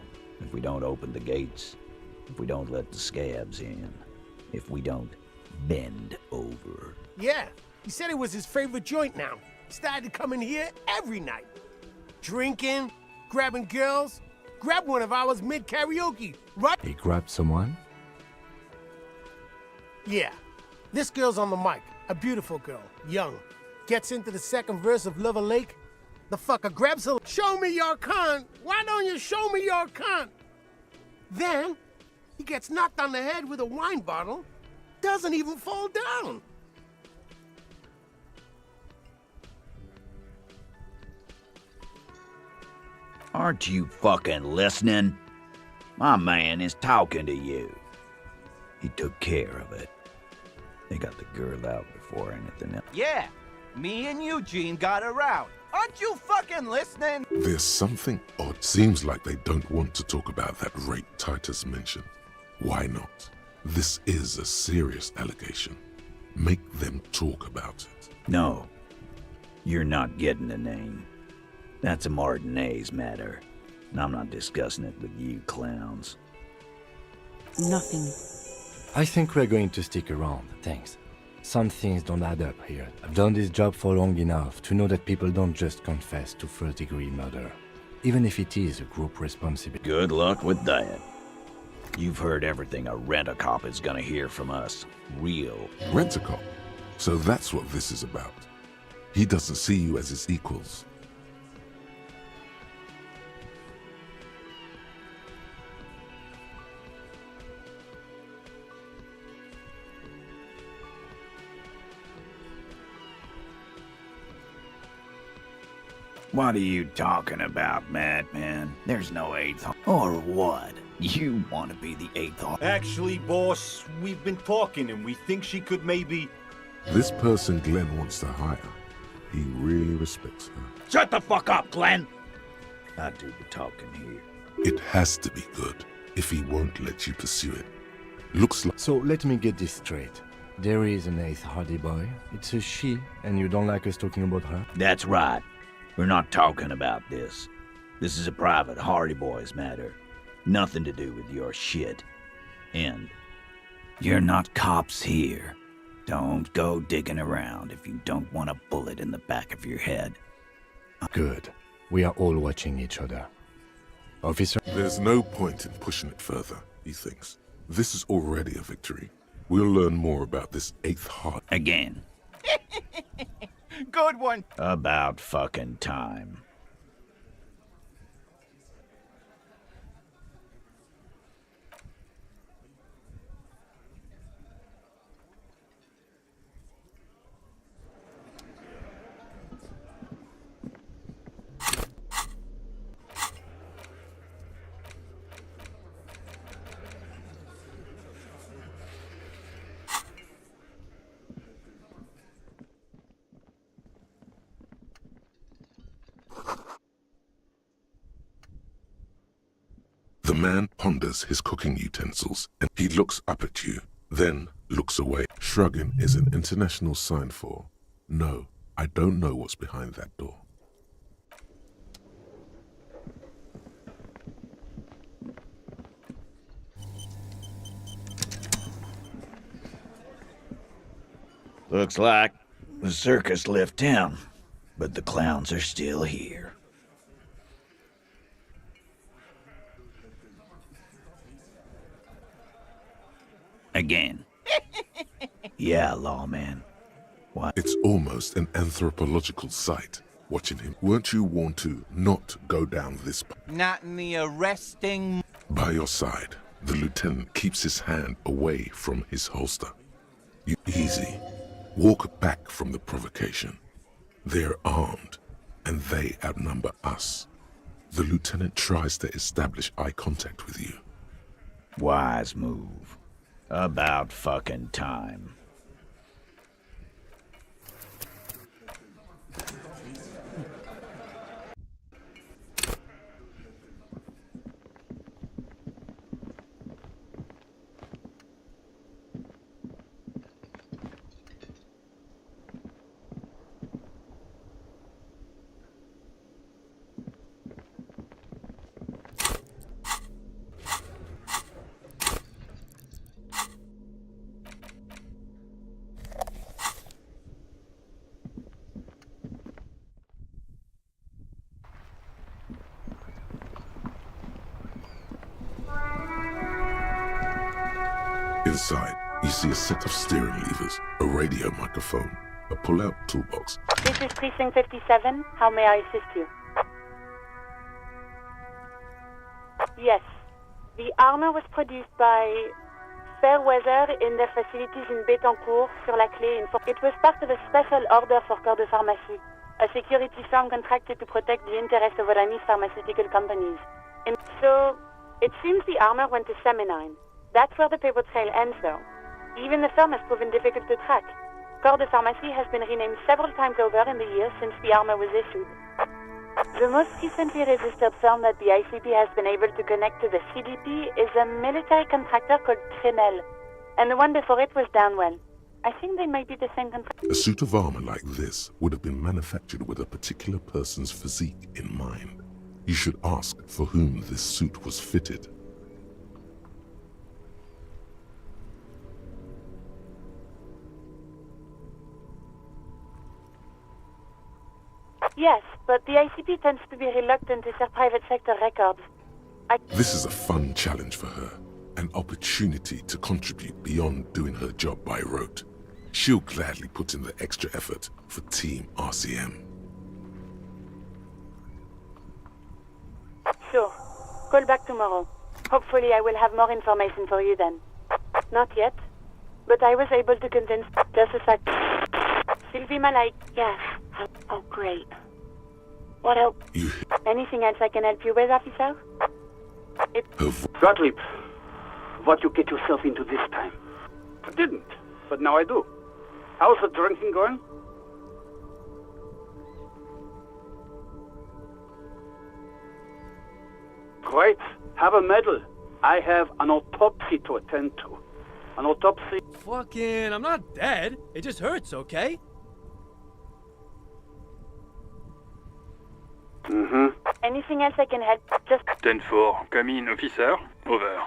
if we don't open the gates, if we don't let the scabs in, if we don't bend over. Yeah, he said it was his favorite joint now. Started to come in here every night. Drinking, grabbing girls, Grab one of ours mid-karaoke, right? He grabbed someone? Yeah. This girl's on the mic. A beautiful girl. Young. Gets into the second verse of Lover Lake. The fucker grabs her. Show me your cunt! Why don't you show me your cunt? Then, he gets knocked on the head with a wine bottle. Doesn't even fall down. Aren't you fucking listening? My man is talking to you. He took care of it. They got the girl out before anything else. Yeah, me and Eugene got her out. Aren't you fucking listening? There's something odd. Seems like they don't want to talk about that rape Titus mentioned. Why not? This is a serious allegation. Make them talk about it. No, you're not getting the name. That's a Martinez matter, and I'm not discussing it with you clowns. Nothing. I think we're going to stick around, thanks. Some things don't add up here. I've done this job for long enough to know that people don't just confess to first-degree murder, even if it is a group responsibility. Good luck with that. You've heard everything a rent-a-cop is gonna hear from us. Real. Rent-a-cop? So that's what this is about. He doesn't see you as his equals. What are you talking about, madman? There's no eighth. Or what? You want to be the eighth. Actually, boss, we've been talking and we think she could maybe... This person Glenn wants to hire, he really respects her. Shut the fuck up, Glenn! I do the talking here. It has to be good if he won't let you pursue it. Looks like... So let me get this straight. There is an eighth Hardy boy. It's a she, and you don't like us talking about her? That's right. We're not talking about this. This is a private Hardy Boys matter. Nothing to do with your shit. And you're not cops here. Don't go digging around if you don't want a bullet in the back of your head. Good. We are all watching each other. Officer? There's no point in pushing it further, he thinks. This is already a victory. We'll learn more about this eighth heart. Again. Good one. About fucking time. The man ponders his cooking utensils, and he looks up at you, then looks away. Shrugging is an international sign for, no, I don't know what's behind that door. Looks like the circus left town, but the clowns are still here. Again. Yeah, lawman. What? It's almost an anthropological sight, watching him. Weren't you warned to not go down this path? Not in the arresting... By your side, the lieutenant keeps his hand away from his holster. You easy. Walk back from the provocation. They're armed, and they outnumber us. The lieutenant tries to establish eye contact with you. Wise move. About fucking time. Inside, you see a set of steering levers, a radio microphone, a pull-out toolbox. This is Precinct 57. How may I assist you? Yes. The armor was produced by Fairweather in their facilities in Bétancourt, sur la Clé. It was part of a special order for Corps de Pharmacie, a security firm contracted to protect the interests of Oranese pharmaceutical companies. And so, it seems the armor went to Seminine. That's where the paper trail ends, though. Even the firm has proven difficult to track. Corps de Pharmacie has been renamed several times over in the years since the armor was issued. The most recently registered firm that the ICP has been able to connect to the CDP is a military contractor called Trinell, and the one before it was Downwell. I think they might be the same contractor. A suit of armor like this would have been manufactured with a particular person's physique in mind. You should ask for whom this suit was fitted. Yes, but the ICP tends to be reluctant to share private sector records. This is a fun challenge for her, an opportunity to contribute beyond doing her job by rote. She'll gladly put in the extra effort for Team RCM. Sure. Call back tomorrow. Hopefully I will have more information for you then. Not yet, but I was able to convince... Just a sec. Sylvie Malike. Yes. Oh, great. What else? Anything else I can help you with, officer? Gottlieb, what you get yourself into this time? I didn't, but now I do. How's the drinking going? Great. Have a medal. I have an autopsy to attend to. An autopsy... Fucking, I'm not dead. It just hurts, okay? Mm-hmm. Anything else I can help? Just... 10-4, come in, officer. Over.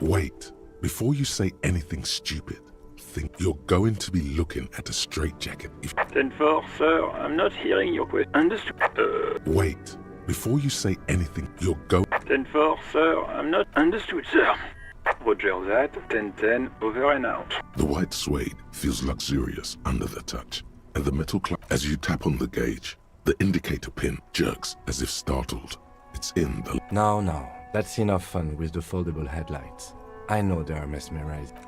Wait. Before you say anything stupid, think you're going to be looking at a straitjacket if... 10-4, sir, I'm not hearing your question. Understood. Wait. Before you say anything, you're going... 10-4, sir, I'm not... Understood, sir. Roger that. 10-10, over and out. The white suede feels luxurious under the touch, and the metal as you tap on the gauge, the indicator pin jerks as if startled. It's in the... No, that's enough fun with the foldable headlights. I know they are mesmerizing.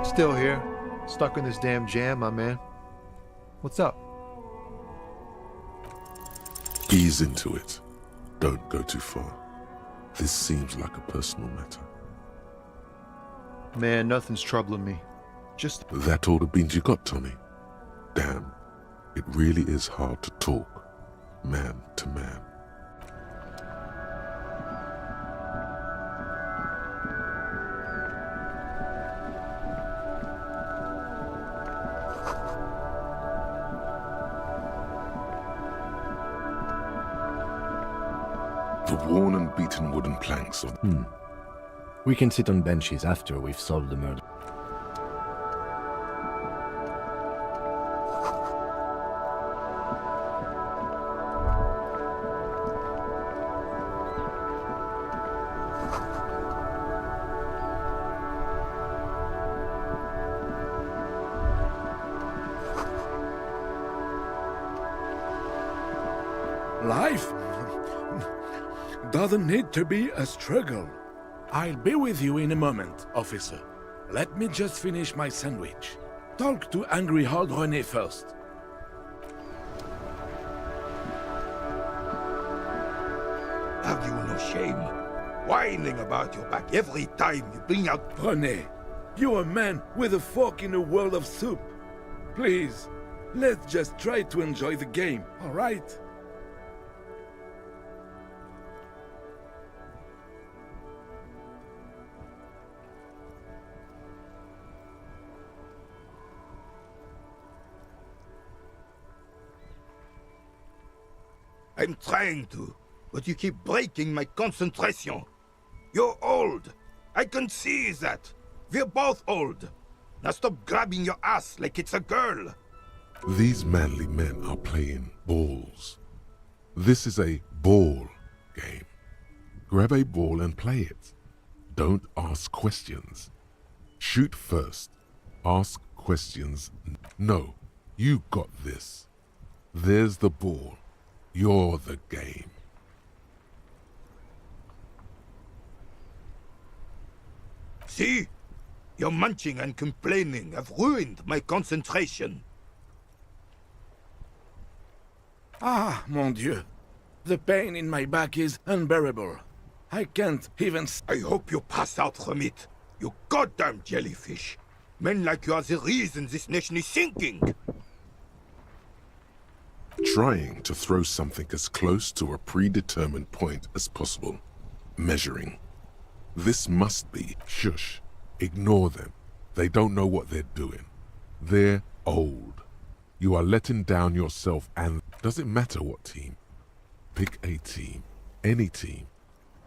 Still here, stuck in this damn jam, my man. What's up? Ease into it. Don't go too far. This seems like a personal matter. Man, nothing's troubling me. Just... That all the beans you got, Tommy? Damn, it really is hard to talk, man to man. The worn and beaten wooden planks of... We can sit on benches after we've solved the murder. Life doesn't need to be a struggle. I'll be with you in a moment, officer. Let me just finish my sandwich. Talk to angry old René first. Have you no shame? Whining about your back every time you bring out... René, you're a man with a fork in a world of soup. Please, let's just try to enjoy the game, all right? I'm trying to, but you keep breaking my concentration. You're old. I can see that. We're both old. Now stop grabbing your ass like it's a girl. These manly men are playing balls. This is a ball game. Grab a ball and play it. Don't ask questions. Shoot first. Ask questions. No, you got this. There's the ball. You're the game. See? Your munching and complaining have ruined my concentration. Ah, mon Dieu. The pain in my back is unbearable. I can't even... I hope you pass out from it, you goddamn jellyfish. Men like you are the reason this nation is sinking. Trying to throw something as close to a predetermined point as possible. Measuring. This must be. Shush. Ignore them. They don't know what they're doing. They're old. You are letting down yourself and... Doesn't matter what team. Pick a team. Any team.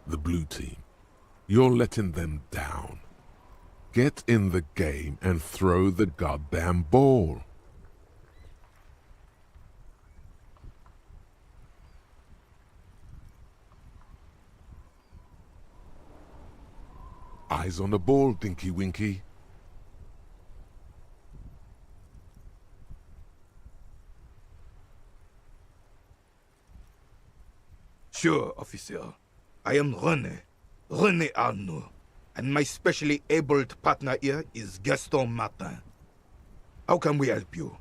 The blue team. You're letting them down. Get in the game and throw the goddamn ball. Eyes on the ball, Dinky Winky. Sure, officer. I am René Arnaud, and my specially abled partner here is Gaston Martin. How can we help you?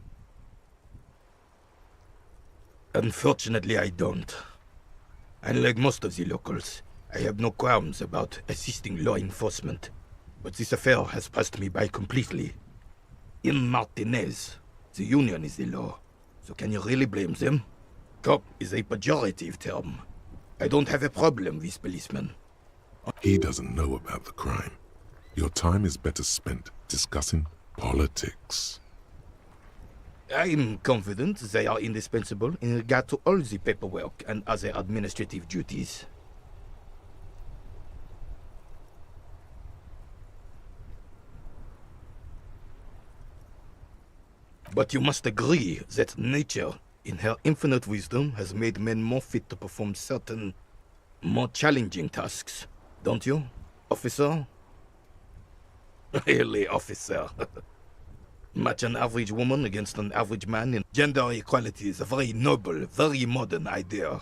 Unfortunately, I don't. Unlike most of the locals, I have no qualms about assisting law enforcement, but this affair has passed me by completely. In Martinez, the union is the law, so can you really blame them? Cop is a pejorative term. I don't have a problem with policemen. He doesn't know about the crime. Your time is better spent discussing politics. I'm confident they are indispensable in regard to all the paperwork and other administrative duties. But you must agree that nature, in her infinite wisdom, has made men more fit to perform certain, more challenging tasks. Don't you, officer? Really, officer. Match an average woman against an average man in gender equality is a very noble, very modern idea.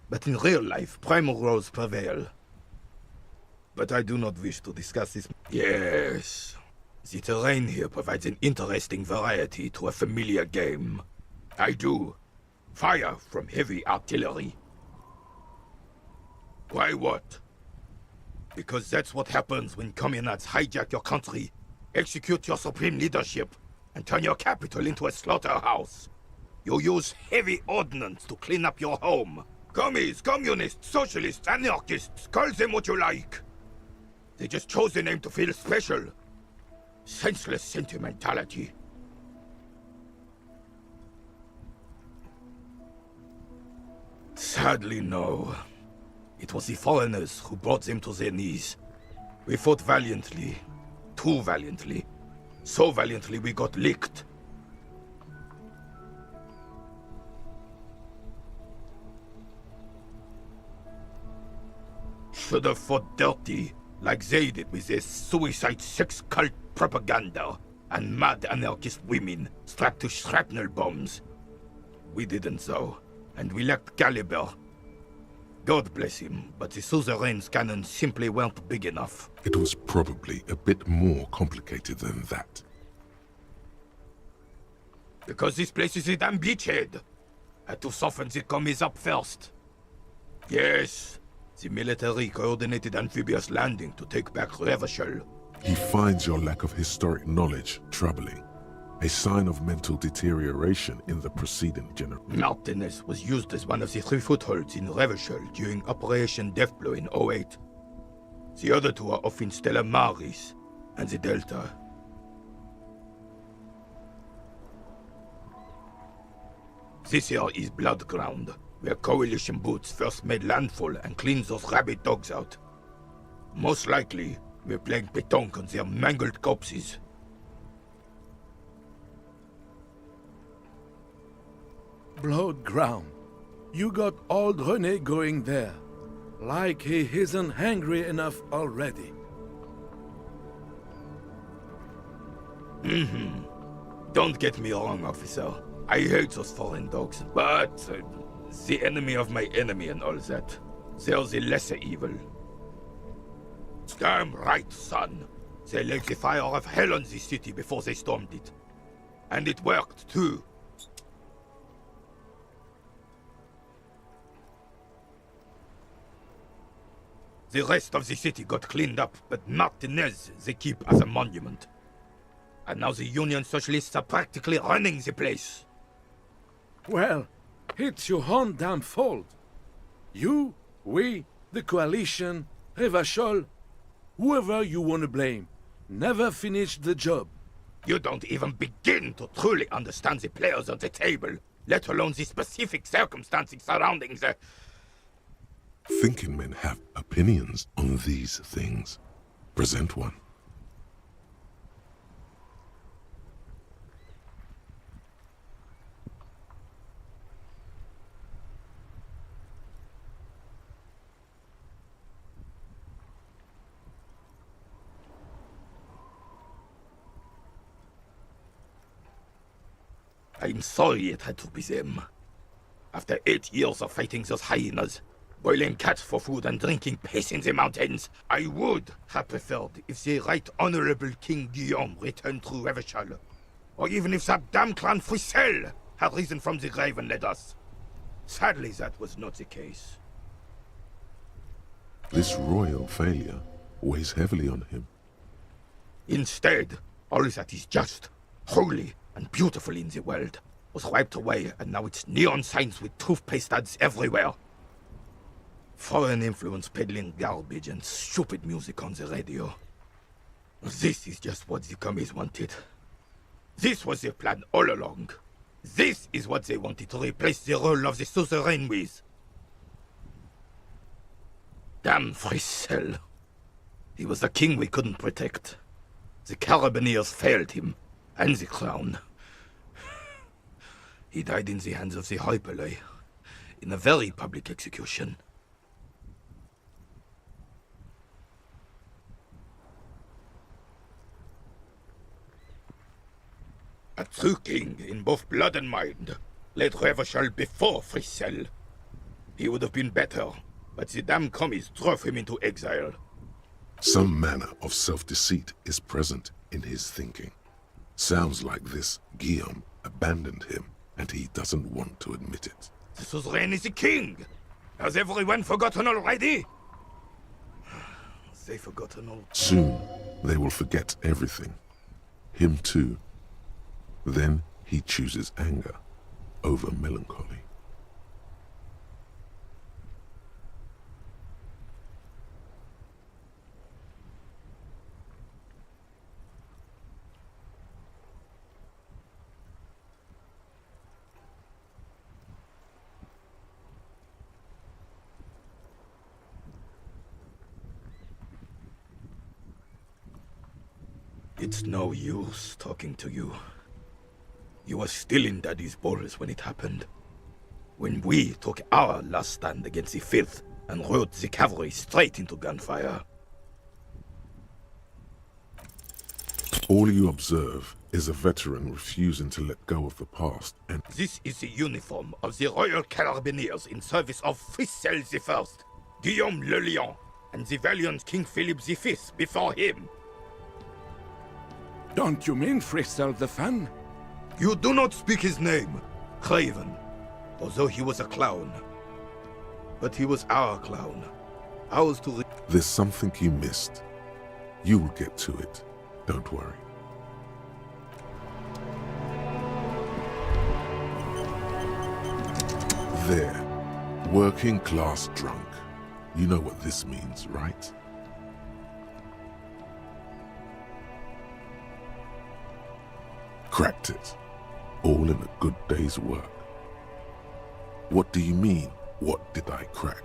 But in real life, primal roles prevail. But I do not wish to discuss this. Yes. The terrain here provides an interesting variety to a familiar game. I do. Fire from heavy artillery. Why what? Because that's what happens when communards hijack your country, execute your supreme leadership, and turn your capital into a slaughterhouse. You use heavy ordnance to clean up your home. Commies, communists, socialists, anarchists, call them what you like. They just chose the name to feel special. Senseless sentimentality. Sadly, no. It was the foreigners who brought them to their knees. We fought valiantly. Too valiantly. So valiantly we got licked. Should have fought dirty, like they did with their suicide sex cult propaganda and mad anarchist women strapped to shrapnel bombs. We didn't though, and we lacked caliber. God bless him, but the suzerain's cannons simply weren't big enough. It was probably a bit more complicated than that. Because this place is a damn beachhead. Had to soften the commies up first. Yes, the military coordinated amphibious landing to take back Revachol. He finds your lack of historic knowledge troubling. A sign of mental deterioration in the preceding generation. Martinez was used as one of the 3 footholds in Revachol during Operation Deathblow in 08. The other 2 are off in Stella Maris and the Delta. This here is Blood Ground, where Coalition boots first made landfall and cleaned those rabid dogs out. Most likely, we're playing pétanque on their mangled corpses. Blood ground. You got old René going there. Like he isn't hungry enough already. Don't get me wrong, officer. I hate those foreign dogs, but the enemy of my enemy and all that. They're the lesser evil. Damn right, son. They let the fire of hell on the city before they stormed it. And it worked, too. The rest of the city got cleaned up, but Martinez they keep as a monument. And now the Union Socialists are practically running the place. Well, it's your own damn fault. You, we, the coalition, Revachol, whoever you want to blame, never finished the job. You don't even begin to truly understand the players on the table, let alone the specific circumstances surrounding the... Thinking men have opinions on these things. Present one. I'm sorry it had to be them. After 8 years of fighting those hyenas, boiling cats for food and drinking piss in the mountains, I would have preferred if the Right Honorable King Guillaume returned through Revachol, or even if that damn clan Frissel had risen from the grave and led us. Sadly, that was not the case. This royal failure weighs heavily on him. Instead, all that is just, holy, and beautiful in the world was wiped away, and now it's neon signs with toothpaste ads everywhere. Foreign influence peddling garbage and stupid music on the radio. This is just what the commies wanted. This was their plan all along. This is what they wanted to replace the role of the suzerain with. Damn Frissel. He was the king we couldn't protect. The Carabineers failed him, and the crown. He died in the hands of the Hyperlay, in a very public execution. A true king in both blood and mind led Revachol before Frissel. He would have been better, but the damn commies drove him into exile. Some manner of self-deceit is present in his thinking. Sounds like this Guillaume abandoned him, and he doesn't want to admit it. The suzerain is the king! Has everyone forgotten already? They forgotten all. Soon, they will forget everything. Him too. Then he chooses anger over melancholy. It's no use talking to you. You were still in Daddy's balls when it happened. When we took our last stand against the filth and rode the cavalry straight into gunfire. All you observe is a veteran refusing to let go of the past, and This is the uniform of the Royal Carabineers in service of Frissel I, Guillaume le Lion, and the valiant King Philip V before him. Don't you mean Frissel the Fan? You do not speak his name, Craven, although he was a clown. But he was our clown. Ours to... there's something you missed. You will get to it. Don't worry. There. Working class drunk. You know what this means, right? Cracked it. All in a good day's work. What do you mean, what did I crack?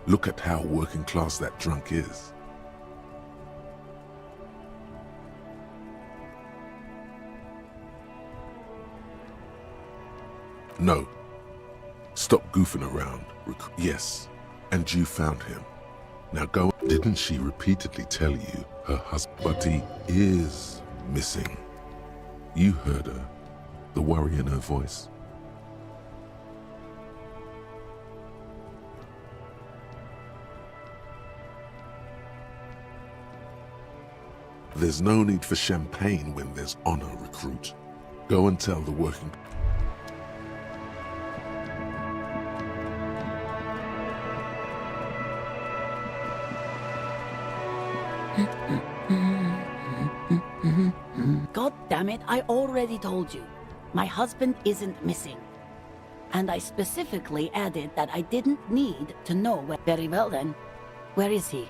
Look at how working class that drunk is. No, Stop goofing around. Yes, and you found him. Now go. Didn't she repeatedly tell you her husband? But he is missing. You heard her. The worry in her voice. There's no need for champagne when there's honor, recruit. Go and tell the working... God damn it, I already told you. My husband isn't missing. And I specifically added that I didn't need to know where... Very well then. Where is he?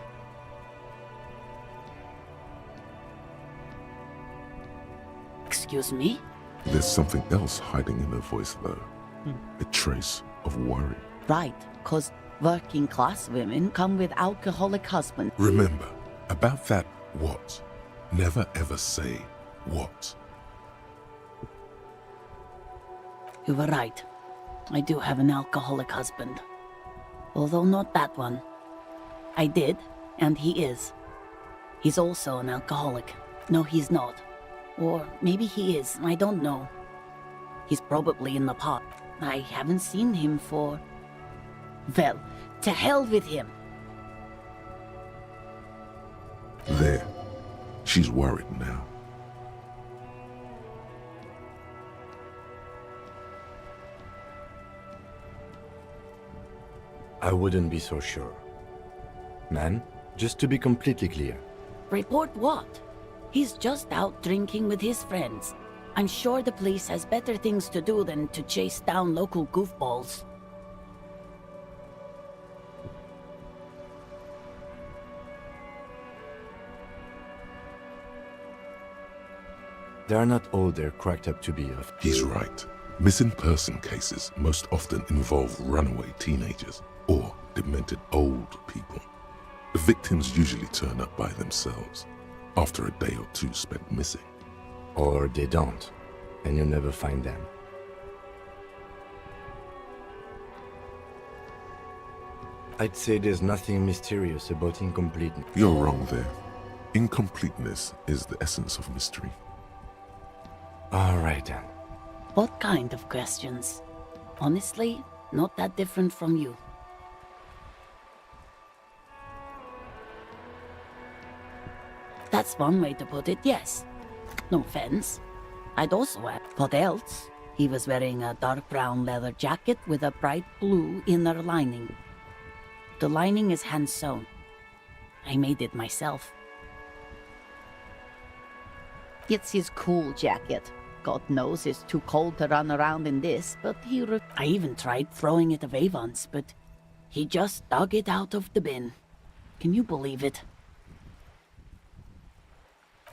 Excuse me? There's something else hiding in her voice, though. A trace of worry. Right, cause working class women come with alcoholic husbands. Remember, about that what. Never ever say what. You were right. I do have an alcoholic husband. Although not that one. I did, and he is. He's also an alcoholic. No, he's not. Or maybe he is, I don't know. He's probably in the pot. I haven't seen him for... Well, to hell with him. There. She's worried now. I wouldn't be so sure. Man, just to be completely clear. Report what? He's just out drinking with his friends. I'm sure the police has better things to do than to chase down local goofballs. They're not all they're cracked up to be of. He's right. Missing person cases most often involve runaway teenagers or demented old people. The victims usually turn up by themselves after a day or two spent missing. Or they don't, and you never find them. I'd say there's nothing mysterious about incompleteness. You're wrong there. Incompleteness is the essence of mystery. All right then. What kind of questions? Honestly, not that different from you. That's one way to put it, yes. No offense. I'd also add, what else? He was wearing a dark brown leather jacket with a bright blue inner lining. The lining is hand-sewn. I made it myself. It's his cool jacket. God knows it's too cold to run around in this, but I even tried throwing it away once, but he just dug it out of the bin. Can you believe it?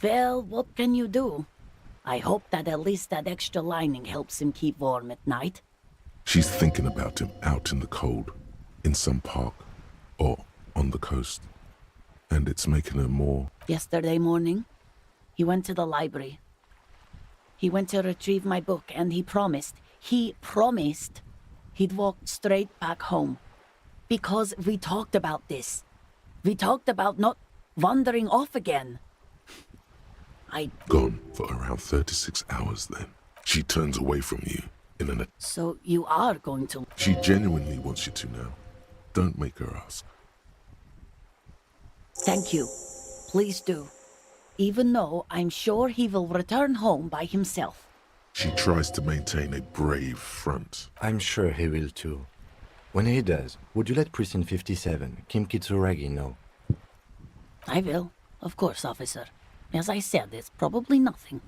Well, what can you do? I hope that at least that extra lining helps him keep warm at night. She's thinking about him out in the cold, in some park, or on the coast. And it's making her more... Yesterday morning, he went to the library. He went to retrieve my book, and he promised he'd walk straight back home. Because we talked about this. We talked about not wandering off again. Gone for around 36 hours then. She turns away from you in an... So you are going to... She genuinely wants you to now. Don't make her ask. Thank you. Please do. Even though I'm sure he will return home by himself. She tries to maintain a brave front. I'm sure he will too. When he does, would you let Precinct 57, Kim Kitsuragi, know? I will. Of course, officer. As I said, it's probably nothing.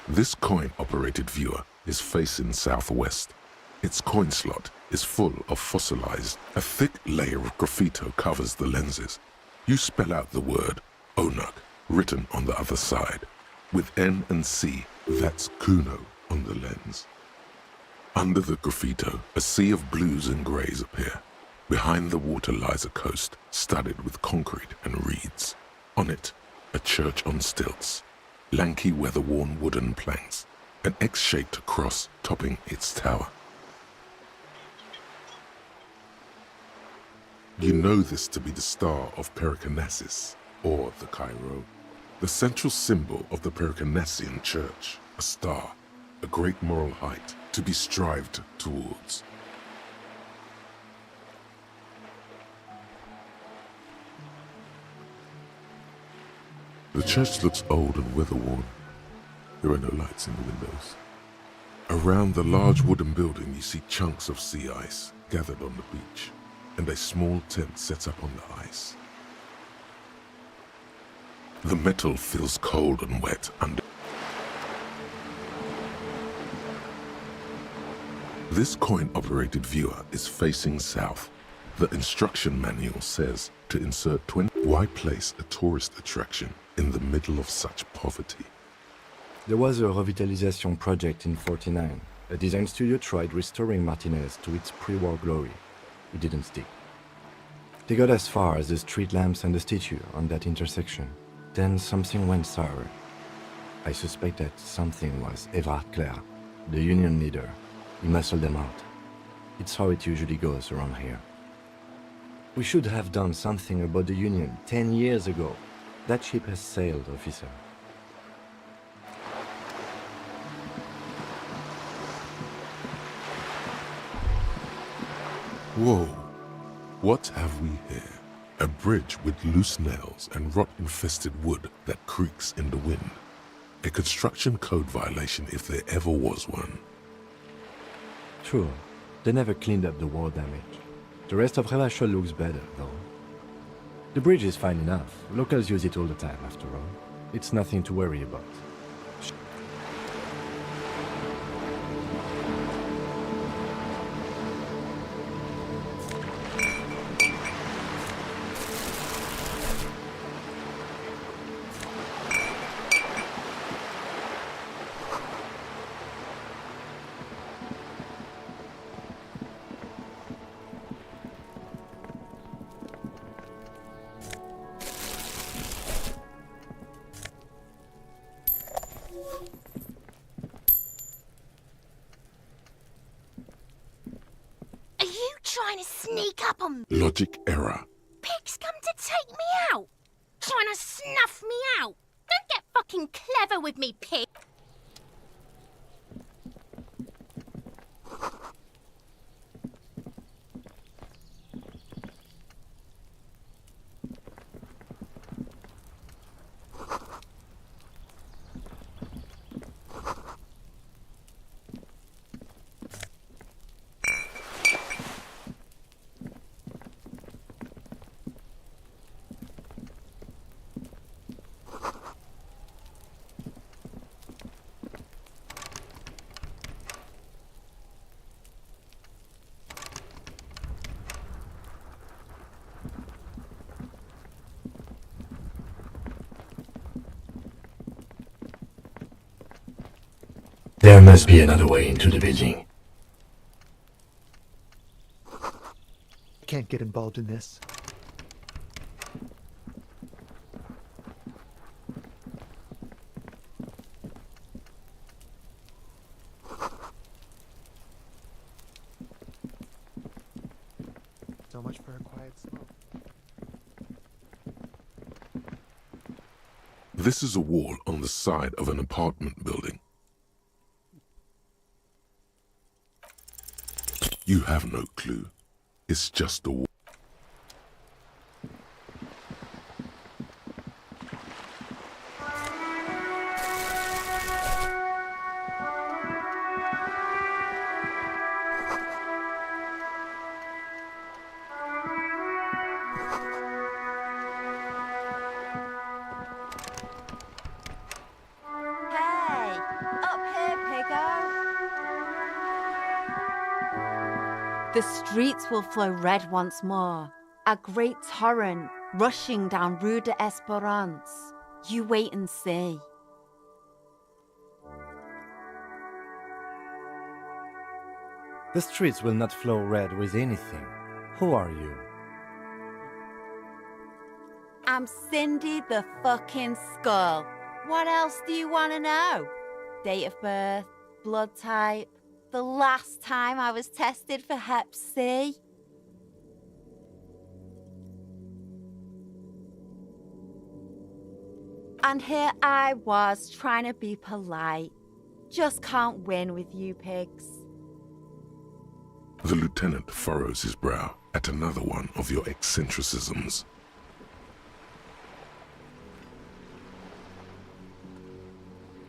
This coin-operated viewer is facing southwest. Its coin slot is full of fossilized. A thick layer of graffito covers the lenses. You spell out the word Onuk written on the other side. With N and C, that's Kuno on the lens. Under the graffito, a sea of blues and greys appear. Behind the water lies a coast studded with concrete and reeds. On it, a church on stilts, lanky weather-worn wooden planks, an X-shaped cross topping its tower. You know this to be the star of Pericarnassus, or the Cairo, the central symbol of the Pericarnassian church, a star, a great moral height to be strived towards. The church looks old and weather-worn. There are no lights in the windows. Around the large wooden building you see chunks of sea ice gathered on the beach, and a small tent set up on the ice. The metal feels cold and wet under. This coin-operated viewer is facing south. The instruction manual says to insert 20. Why place a tourist attraction in the middle of such poverty? There was a revitalization project in '49. A design studio tried restoring Martinez to its pre-war glory. It didn't stick. They got as far as the street lamps and the statue on that intersection. Then something went sour. I suspect that something was Everard Clare, the union leader. He muscled them out. It's how it usually goes around here. We should have done something about the union 10 years ago. That ship has sailed, officer. Whoa, what have we here? A bridge with loose nails and rot-infested wood that creaks in the wind. A construction code violation if there ever was one. True, they never cleaned up the war damage. The rest of Revachol looks better, though. The bridge is fine enough. Locals use it all the time, after all. It's nothing to worry about. Trying to sneak up on me. Logic error. Pig's come to take me out. Trying to snuff me out. Don't get fucking clever with me, pig. There must be another way into the building. Can't get involved in this. So much for a quiet smoke. This is a wall on the side of an apartment building. You have no clue. It's just a wall. Hey, The streets will flow red once more, a great torrent rushing down Rue de Esperance. You wait and see. The streets will not flow red with anything. Who are you? I'm Cindy the fucking Skull. What else do you want to know? Date of birth, blood type, the last time I was tested for Hep C. And here I was trying to be polite. Just can't win with you pigs. The lieutenant furrows his brow at another one of your eccentricisms.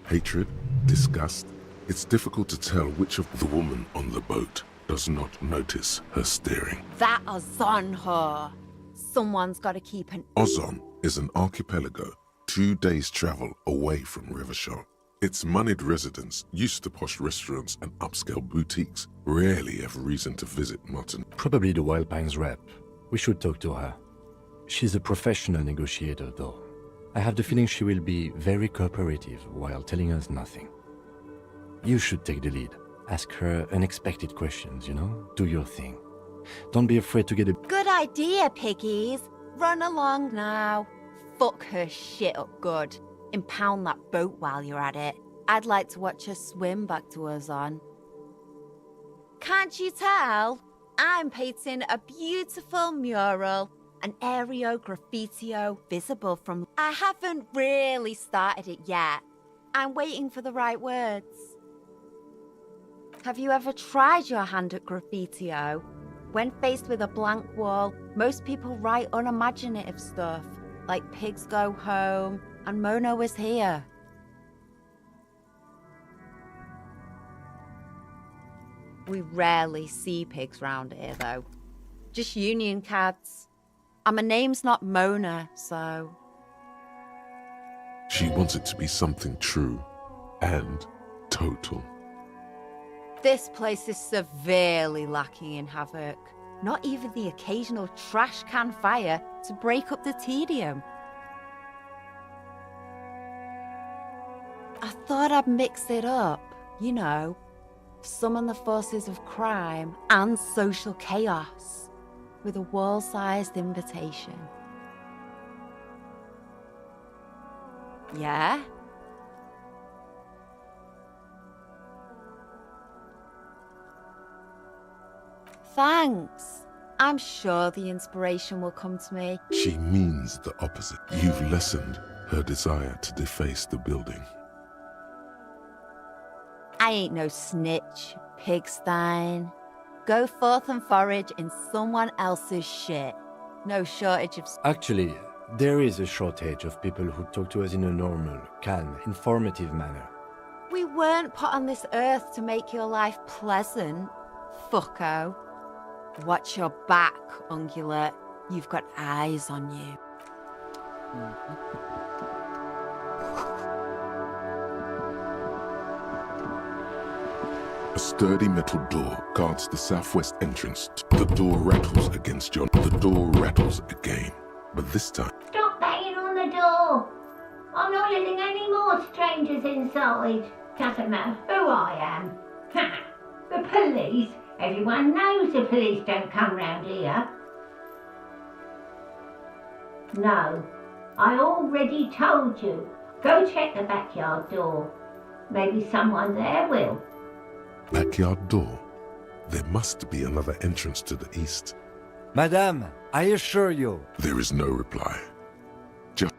Hatred, disgust. It's difficult to tell which of the woman on the boat does not notice her staring. That Ozon whore. Someone's got to keep an... Ozon is an archipelago 2 days' travel away from Revachol. Its moneyed residents, used to posh restaurants and upscale boutiques, rarely have reason to visit Martin. Probably the Wild Pines rep. We should talk to her. She's a professional negotiator, though. I have the feeling she will be very cooperative while telling us nothing. You should take the lead. Ask her unexpected questions, you know? Do your thing. Don't be afraid to get a... Good idea, piggies. Run along now. Fuck her shit up good. Impound that boat while you're at it. I'd like to watch her swim back to Ozon. Can't you tell? I'm painting a beautiful mural, an aereo graffitio visible from... I haven't really started it yet. I'm waiting for the right words. Have you ever tried your hand at graffitio? When faced with a blank wall, most people write unimaginative stuff, like pigs go home, and Mona was here. We rarely see pigs round here, though. Just union cats. And my name's not Mona, so... She wants it to be something true and total. This place is severely lacking in havoc. Not even the occasional trash can fire to break up the tedium. I thought I'd mix it up, you know, summon the forces of crime and social chaos with a wall-sized invitation. Yeah? Thanks. I'm sure the inspiration will come to me. She means the opposite. You've lessened her desire to deface the building. I ain't no snitch, pigstein. Go forth and forage in someone else's shit. No shortage of... Actually, there is a shortage of people who talk to us in a normal, calm, informative manner. We weren't put on this earth to make your life pleasant, fucko. Watch your back, ungulate. You've got eyes on you. A sturdy metal door guards the southwest entrance. The door rattles against John. The door rattles again, but this time... Stop banging on the door! I'm not letting any more strangers inside. Doesn't matter who I am. The police? Everyone knows the police don't come round here. No, I already told you. Go check the backyard door. Maybe someone there will. Backyard door? There must be another entrance to the east. Madame, I assure you. There is no reply. Just...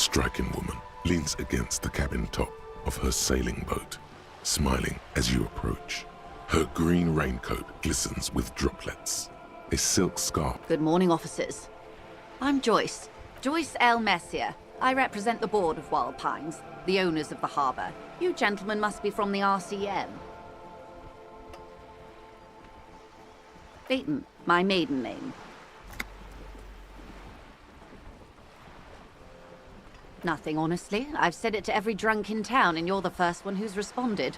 striking woman leans against the cabin top of her sailing boat, smiling as you approach. Her green raincoat glistens with droplets. A silk scarf. Good morning, officers. I'm Joyce. Joyce L. Messier. I represent the board of Wild Pines, the owners of the harbour. You gentlemen must be from the RCM. Beaton, my maiden name. Nothing, honestly. I've said it to every drunk in town, and you're the first one who's responded.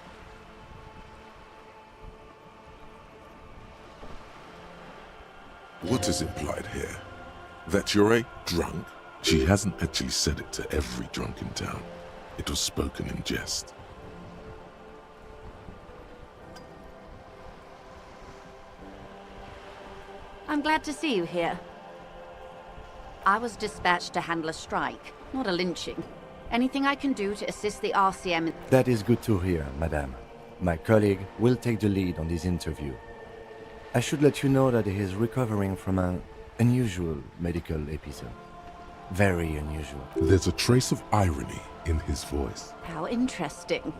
What is implied here? That you're a drunk? She hasn't actually said it to every drunk in town. It was spoken in jest. I'm glad to see you here. I was dispatched to handle a strike, not a lynching. Anything I can do to assist the RCM... That is good to hear, madame. My colleague will take the lead on this interview. I should let you know that he is recovering from an unusual medical episode. Very unusual. There's a trace of irony in his voice. How interesting.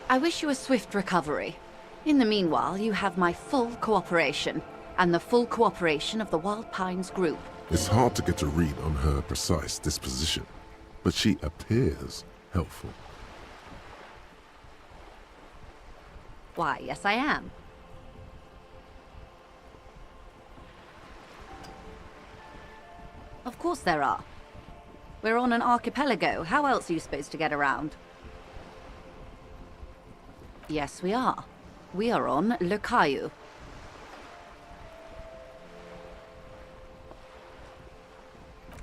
I wish you a swift recovery. In the meanwhile, you have my full cooperation, and the full cooperation of the Wild Pines group. It's hard to get a read on her precise disposition, but she appears helpful. Why, yes I am. Of course there are. We're on an archipelago. How else are you supposed to get around? Yes, we are. We are on Le Caillou.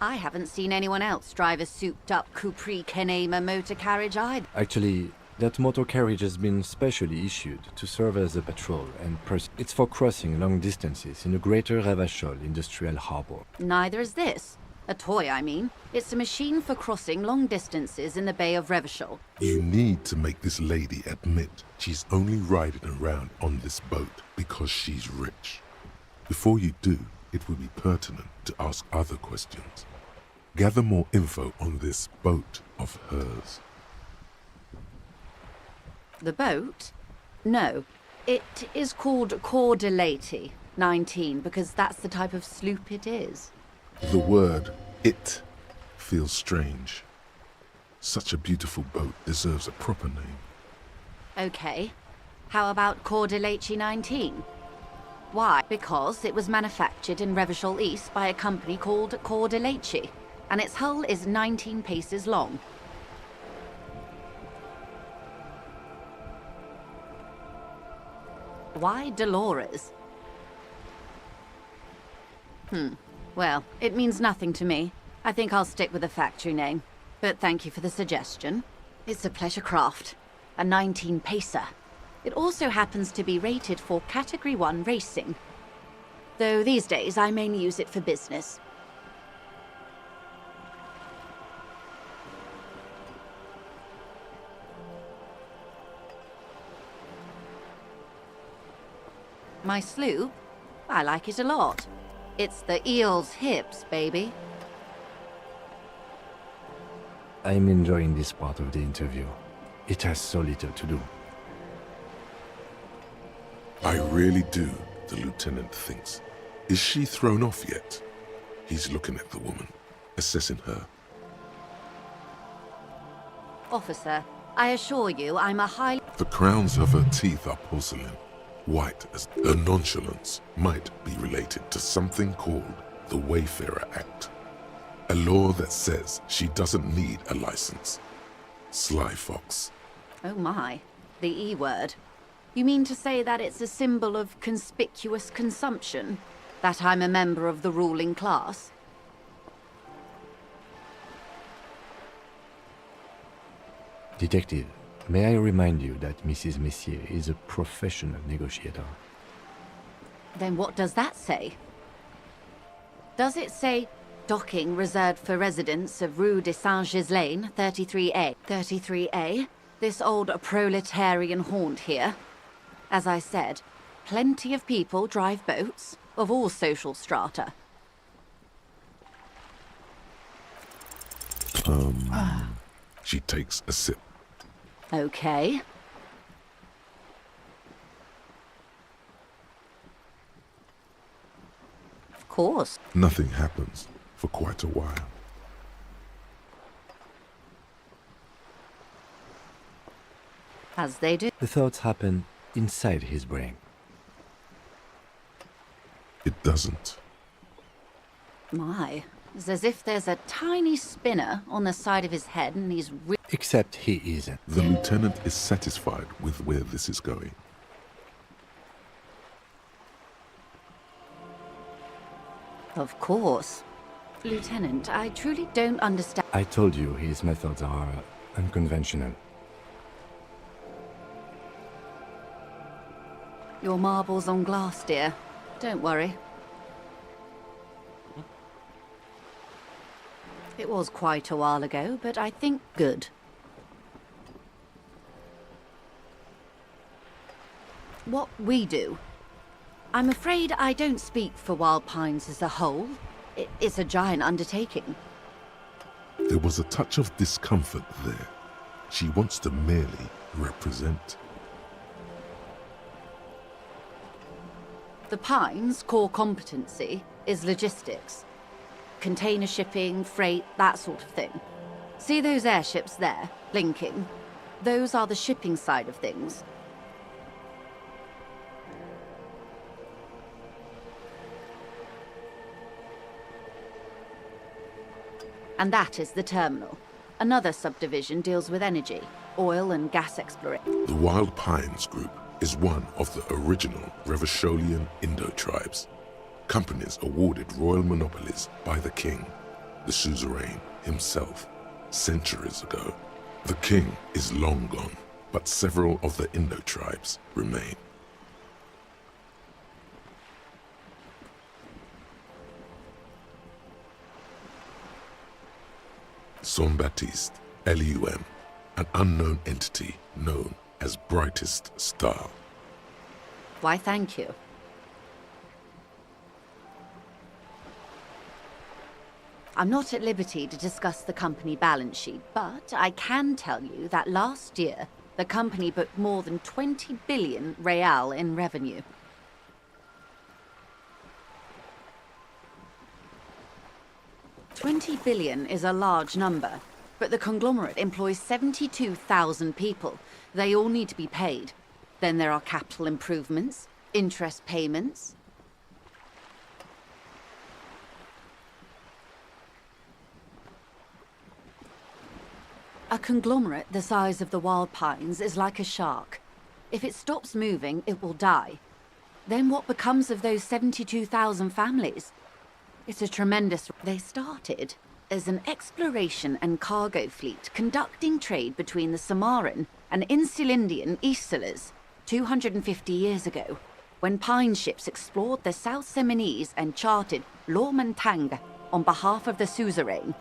I haven't seen anyone else drive a souped-up Capri Kenema motor carriage either. Actually, that motor carriage has been specially issued to serve as a patrol and it's for crossing long distances in the greater Revachol industrial harbor. Neither is this. A toy, I mean. It's a machine for crossing long distances in the Bay of Revachol. You need to make this lady admit she's only riding around on this boat because she's rich. Before you do, it would be pertinent to ask other questions. Gather more info on this boat of hers. The boat? No. It is called Cor de Leyte 19 because that's the type of sloop it is. The word "it" feels strange. Such a beautiful boat deserves a proper name. Okay. How about Cor de Leyte 19? Why? Because it was manufactured in Revachol East by a company called Cor de Leyte, and its hull is 19 paces long. Why Dolores? Well, it means nothing to me. I think I'll stick with the factory name. But thank you for the suggestion. It's a pleasure craft. A 19-pacer. It also happens to be rated for Category 1 racing. Though these days I mainly use it for business. My sloop? I like it a lot. It's the eel's hips, baby. I'm enjoying this part of the interview. It has so little to do. I really do, the lieutenant thinks. Is she thrown off yet? He's looking at the woman, assessing her. Officer, I assure you I'm a highly... The crowns of her teeth are porcelain, white as her nonchalance might be related to something called the Wayfarer Act. A law that says she doesn't need a license. Sly fox. Oh my, the E word. You mean to say that it's a symbol of conspicuous consumption? That I'm a member of the ruling class? Detective, may I remind you that Mrs. Messier is a professional negotiator? Then what does that say? Does it say docking reserved for residents of Rue de Saint-Ghislain, 33A? 33A? This old proletarian haunt here? As I said, plenty of people drive boats, of all social strata. She takes a sip. Okay. Of course. Nothing happens for quite a while. As they do. The thoughts happen inside his brain. It doesn't. My. It's as if there's a tiny spinner on the side of his head and he's Except he isn't. The lieutenant is satisfied with where this is going. Of course. Lieutenant, I truly don't understand. I told you his methods are unconventional. Your marbles on glass, dear. Don't worry. It was quite a while ago, but I think good. What we do. I'm afraid I don't speak for Wild Pines as a whole. It's a giant undertaking. There was a touch of discomfort there. She wants to merely represent. The Pines' core competency is logistics. Container shipping, freight, that sort of thing. See those airships there, blinking? Those are the shipping side of things. And that is the terminal. Another subdivision deals with energy, oil and gas exploration. The Wild Pines Group is one of the original Revacholian Indo-tribes. Companies awarded royal monopolies by the king, the suzerain himself, centuries ago. The king is long gone, but several of the Indo-tribes remain. Saint-Baptiste, Elysium, an unknown entity known as Brightest Star. Why, thank you. I'm not at liberty to discuss the company balance sheet, but I can tell you that last year, the company booked more than 20 billion real in revenue. $20 billion is a large number, but the conglomerate employs 72,000 people. They all need to be paid. Then there are capital improvements, interest payments. A conglomerate the size of the Wild Pines is like a shark. If it stops moving, it will die. Then what becomes of those 72,000 families? It's a tremendous... They started as an exploration and cargo fleet conducting trade between the Samaran and Insulindian Isolas 250 years ago, when pine ships explored the South Seminese and charted Lomantang on behalf of the suzerain.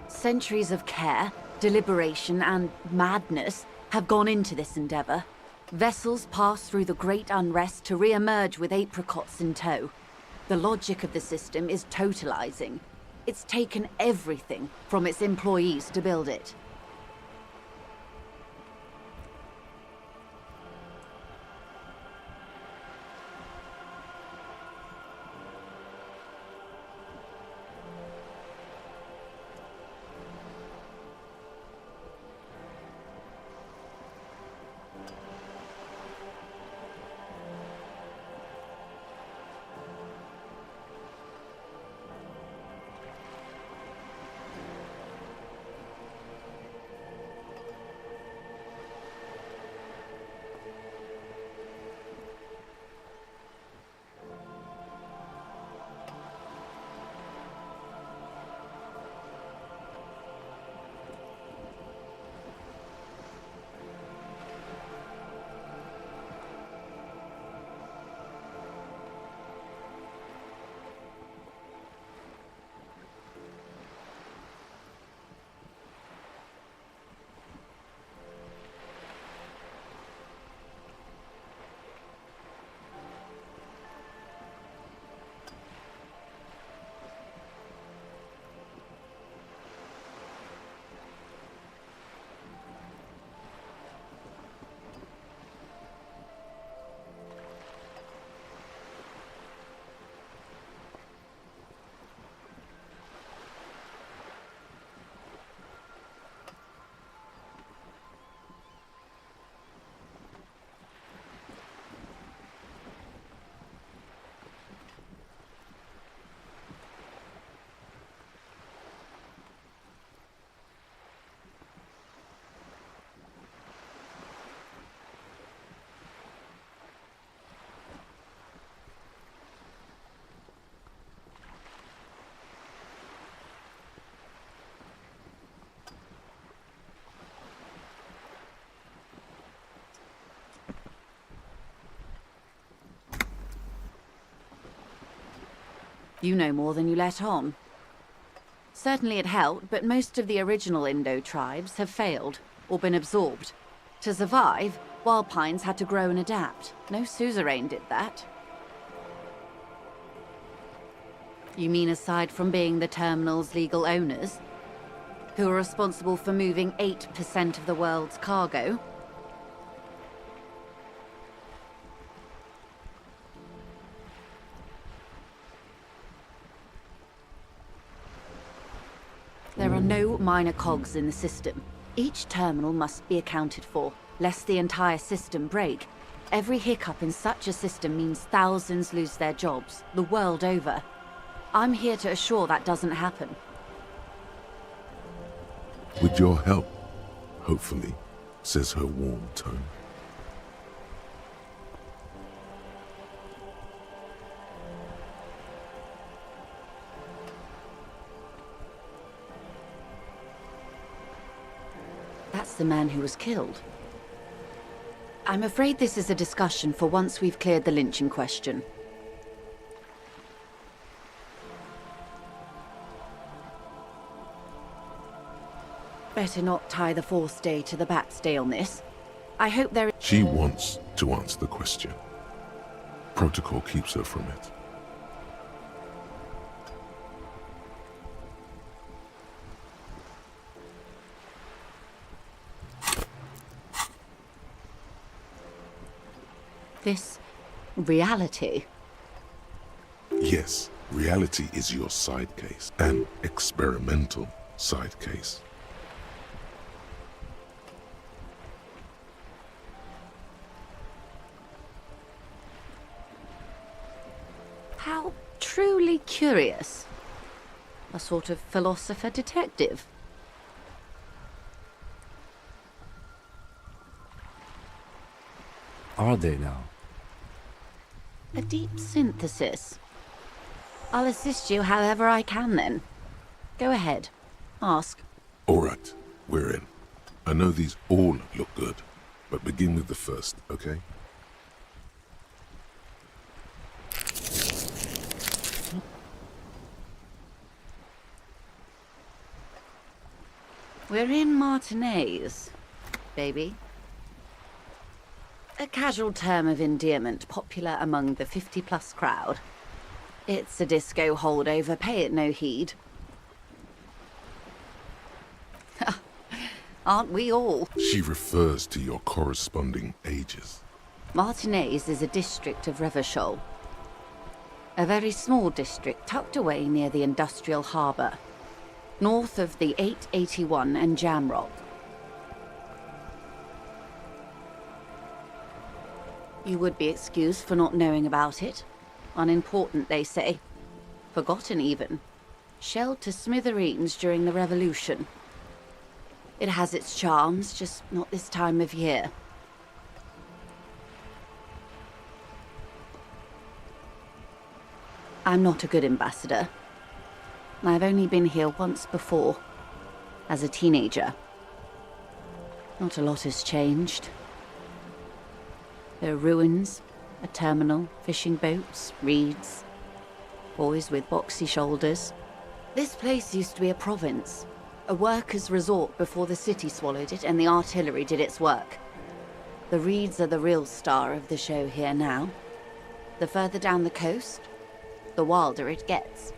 Centuries of care, deliberation, and madness have gone into this endeavor. Vessels pass through the Great Unrest to re-emerge with apricots in tow. The logic of the system is totalizing. It's taken everything from its employees to build it. You know more than you let on. Certainly it helped, but most of the original Indo tribes have failed, or been absorbed. To survive, wild pines had to grow and adapt. No suzerain did that. You mean aside from being the terminal's legal owners, who are responsible for moving 8% of the world's cargo? There are no minor cogs in the system. Each terminal must be accounted for, lest the entire system break. Every hiccup in such a system means thousands lose their jobs, the world over. I'm here to assure that doesn't happen. With your help, hopefully, says her warm tone. That's the man who was killed. I'm afraid this is a discussion for once we've cleared the lynching question. Better not tie the force day to the bat's day on this. I hope there is... She wants to answer the question. Protocol keeps her from it. This reality. Yes, reality is your side case, an experimental side case. How truly curious. A sort of philosopher detective. Are they now? A deep synthesis. I'll assist you however I can then. Go ahead. Ask. All right, we're in. I know these all look good, but begin with the first, okay? We're in Martinez, baby. A casual term of endearment popular among the 50-plus crowd. It's a disco holdover, pay it no heed. Aren't we all? She refers to your corresponding ages. Martinez is a district of Revachol. A very small district tucked away near the industrial harbour, north of the 881 and Jamrock. You would be excused for not knowing about it. Unimportant, they say. Forgotten, even. Shelled to smithereens during the Revolution. It has its charms, just not this time of year. I'm not a good ambassador. I've only been here once before, as a teenager. Not a lot has changed. There are ruins, a terminal, fishing boats, reeds, boys with boxy shoulders. This place used to be a province, a workers' resort before the city swallowed it and the artillery did its work. The reeds are the real star of the show here now. The further down the coast, the wilder it gets.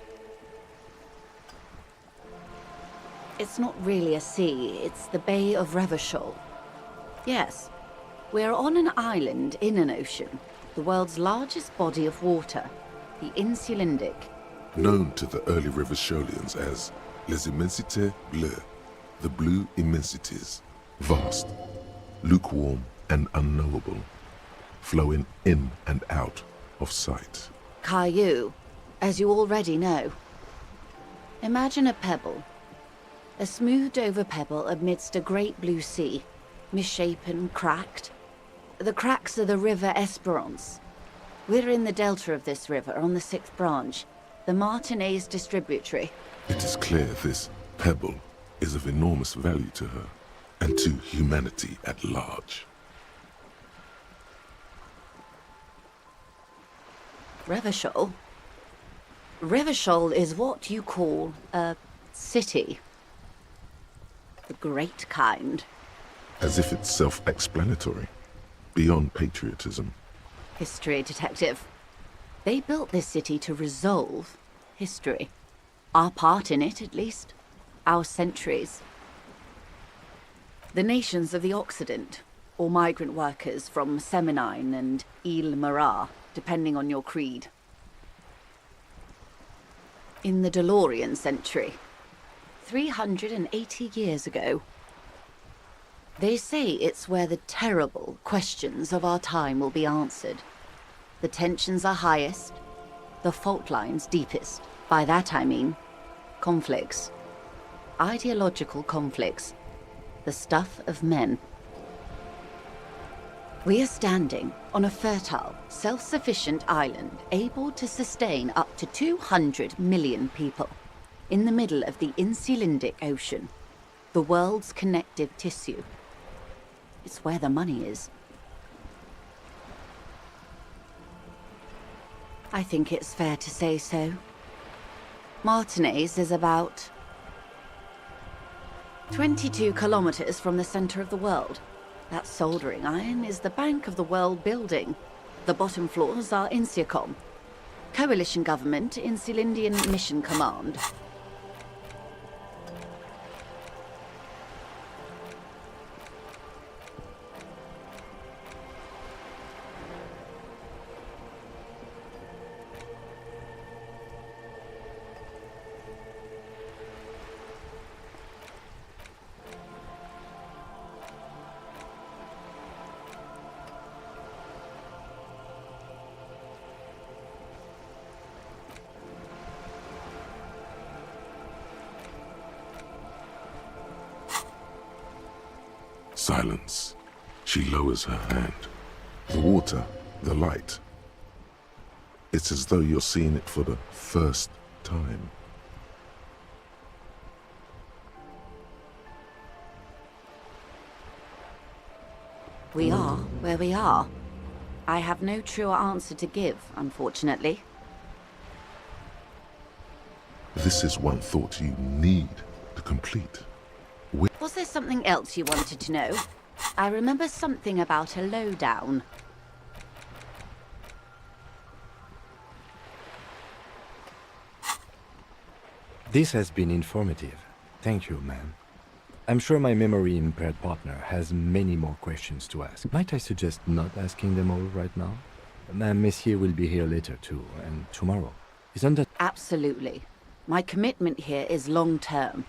It's not really a sea, it's the Bay of Revachol. Yes. We're on an island in an ocean, the world's largest body of water, the Insulindic. Known to the early Revacholians as Les Immensités Bleues, the blue immensities, vast, lukewarm and unknowable, flowing in and out of sight. Caillou, as you already know. Imagine a pebble. A smoothed-over pebble amidst a great blue sea, misshapen, cracked. The cracks are the River Esperance. We're in the delta of this river, on the 6th branch, the Martinez distributary. It is clear this pebble is of enormous value to her, and to humanity at large. Revachol? Revachol is what you call a city. The great kind. As if it's self-explanatory, beyond patriotism. History, detective. They built this city to resolve history. Our part in it, at least. Our centuries. The nations of the Occident, or migrant workers from Semenine and Ile Marat, depending on your creed. In the DeLorean century, 380 years ago. They say it's where the terrible questions of our time will be answered. The tensions are highest, the fault lines deepest. By that I mean conflicts. Ideological conflicts. The stuff of men. We are standing on a fertile, self-sufficient island able to sustain up to 200 million people in the middle of the Insulindic Ocean, the world's connective tissue. It's where the money is. I think it's fair to say so. Martinez is about 22 kilometers from the center of the world. That soldering iron is the bank of the world building. The bottom floors are Insiacom, coalition government, Insulindian Mission Command. Silence. She lowers her hand. The water, the light. It's as though you're seeing it for the first time. We are where we are. I have no truer answer to give, unfortunately. This is one thought you need to complete. Was there something else you wanted to know? I remember something about a lowdown. This has been informative. Thank you, ma'am. I'm sure my memory-impaired partner has many more questions to ask. Might I suggest not asking them all right now? Ma'am, Messier will be here later too, and tomorrow. Isn't that... Absolutely. My commitment here is long-term.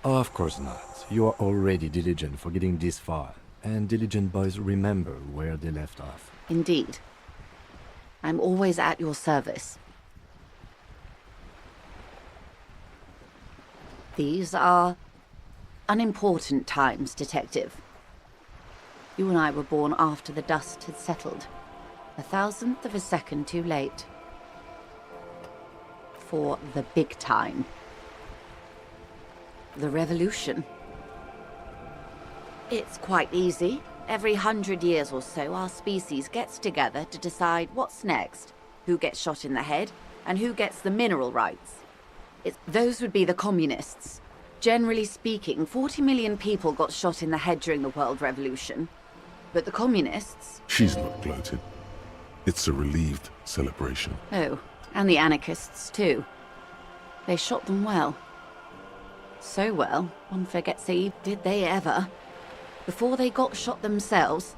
Of course not. You are already diligent for getting this far, and diligent boys remember where they left off. Indeed. I'm always at your service. These are unimportant times, Detective. You and I were born after the dust had settled. 1,000th of a second too late. For the big time. The revolution. It's quite easy. Every 100 years or so, our species gets together to decide what's next, who gets shot in the head, and who gets the mineral rights. Those would be the communists. Generally speaking, 40 million people got shot in the head during the World Revolution. But the communists... She's not gloated. It's a relieved celebration. Oh, and the anarchists too. They shot them well. So well, one forgets did they ever. Before they got shot themselves,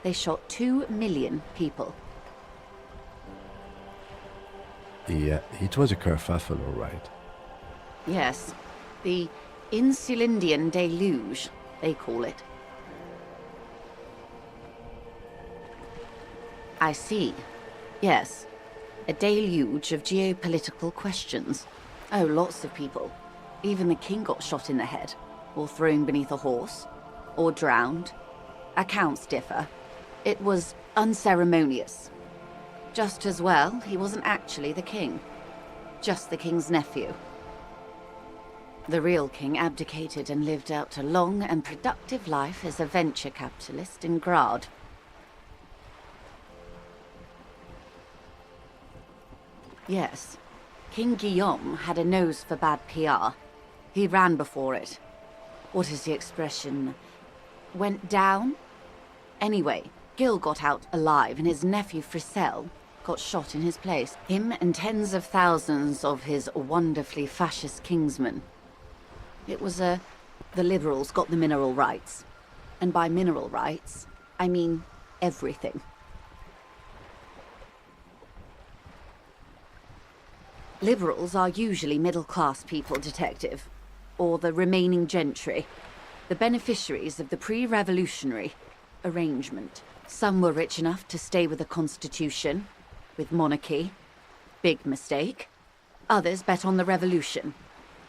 they shot 2 million people. Yeah, it was a kerfuffle, all right. Yes, the Insulindian deluge, they call it. I see. Yes, a deluge of geopolitical questions. Oh, lots of people. Even the king got shot in the head, or thrown beneath a horse, or drowned. Accounts differ. It was unceremonious. Just as well, he wasn't actually the king. Just the king's nephew. The real king abdicated and lived out a long and productive life as a venture capitalist in Grad. Yes. King Guillaume had a nose for bad PR. He ran before it. What is the expression? Went down? Anyway, Gil got out alive and his nephew Frisell got shot in his place. Him and tens of thousands of his wonderfully fascist kingsmen. It was the liberals got the mineral rights. And by mineral rights, I mean everything. Liberals are usually middle-class people, Detective. Or the remaining gentry. The beneficiaries of the pre-revolutionary arrangement. Some were rich enough to stay with the Constitution, with monarchy. Big mistake. Others bet on the revolution.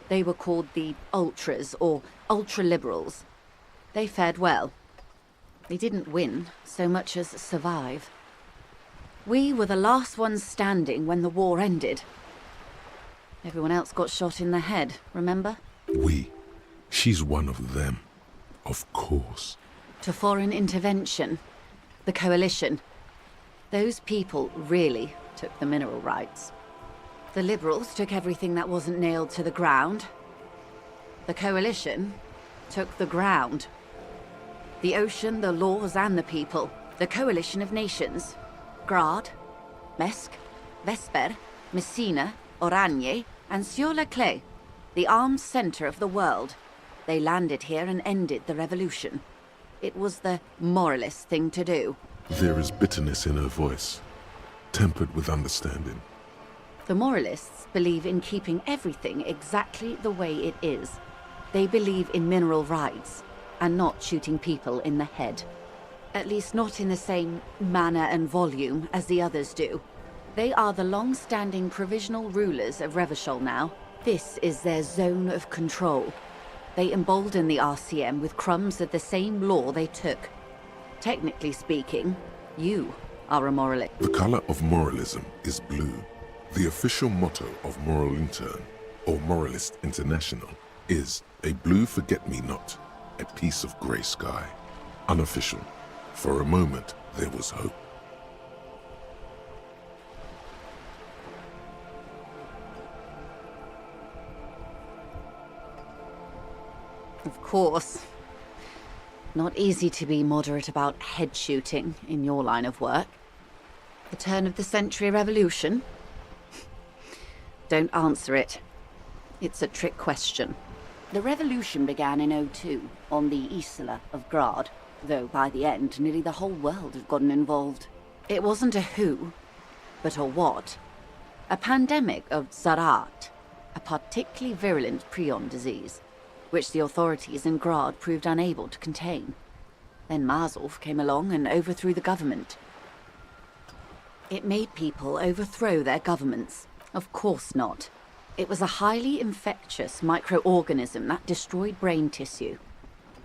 They were called the ultras, or ultra-liberals. They fared well. They didn't win so much as survive. We were the last ones standing when the war ended. Everyone else got shot in the head, remember? We. She's one of them. Of course. To foreign intervention. The coalition. Those people really took the mineral rights. The liberals took everything that wasn't nailed to the ground. The coalition took the ground. The ocean, the laws, and the people. The coalition of nations. Grad, Mesk, Vesper, Messina, Oranje, and Sur-le-Clay, the arms center of the world. They landed here and ended the revolution. It was the moralist thing to do. There is bitterness in her voice, tempered with understanding. The moralists believe in keeping everything exactly the way it is. They believe in mineral rights, and not shooting people in the head. At least not in the same manner and volume as the others do. They are the long-standing provisional rulers of Revachol now. This is their zone of control. They embolden the RCM with crumbs of the same law they took. Technically speaking, you are a moralist. The color of moralism is blue. The official motto of Moral Intern, or Moralist International, is a blue forget-me-not, a piece of grey sky. Unofficial. For a moment, there was hope. Of course. Not easy to be moderate about head shooting in your line of work. The turn of the century revolution? Don't answer it. It's a trick question. The revolution began in '02 on the Isla of Grad, though by the end nearly the whole world had gotten involved. It wasn't a who, but a what. A pandemic of Zarat, a particularly virulent prion disease, which the authorities in Grad proved unable to contain. Then Marzolf came along and overthrew the government. It made people overthrow their governments. Of course not. It was a highly infectious microorganism that destroyed brain tissue.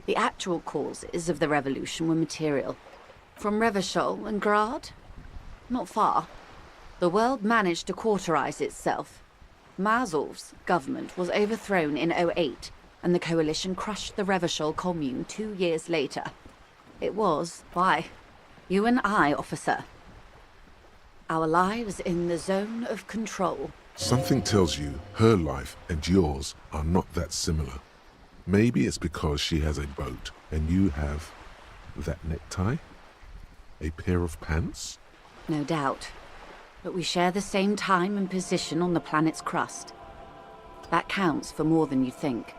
The actual causes of the revolution were material. From Revachol and Grad? Not far. The world managed to cauterize itself. Marzolf's government was overthrown in '08, and the coalition crushed the Revachol commune 2 years later. It was, why, you and I, officer. Our lives in the zone of control. Something tells you her life and yours are not that similar. Maybe it's because she has a boat and you have that necktie? A pair of pants? No doubt. But we share the same time and position on the planet's crust. That counts for more than you think.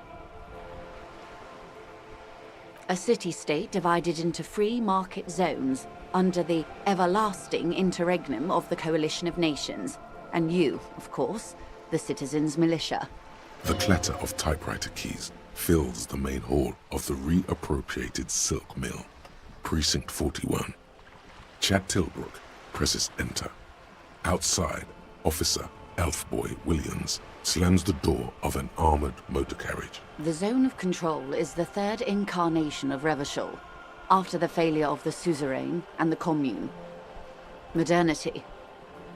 A city-state divided into free market zones under the everlasting interregnum of the Coalition of Nations. And you, of course, the citizens' militia. The clatter of typewriter keys fills the main hall of the reappropriated silk mill. Precinct 41. Chad Tilbrook presses enter. Outside, Officer Elfboy Williams slams the door of an armored motor carriage. The zone of control is the third incarnation of Revachol, after the failure of the suzerain and the commune. Modernity.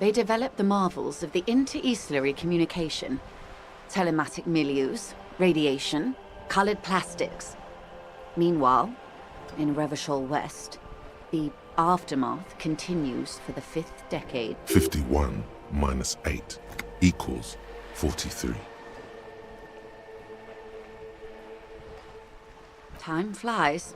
They developed the marvels of the inter-eastlery communication, telematic milieus, radiation, colored plastics. Meanwhile, in Revachol West, the aftermath continues for the 5th decade. 51 minus 8. equals 43. Time flies.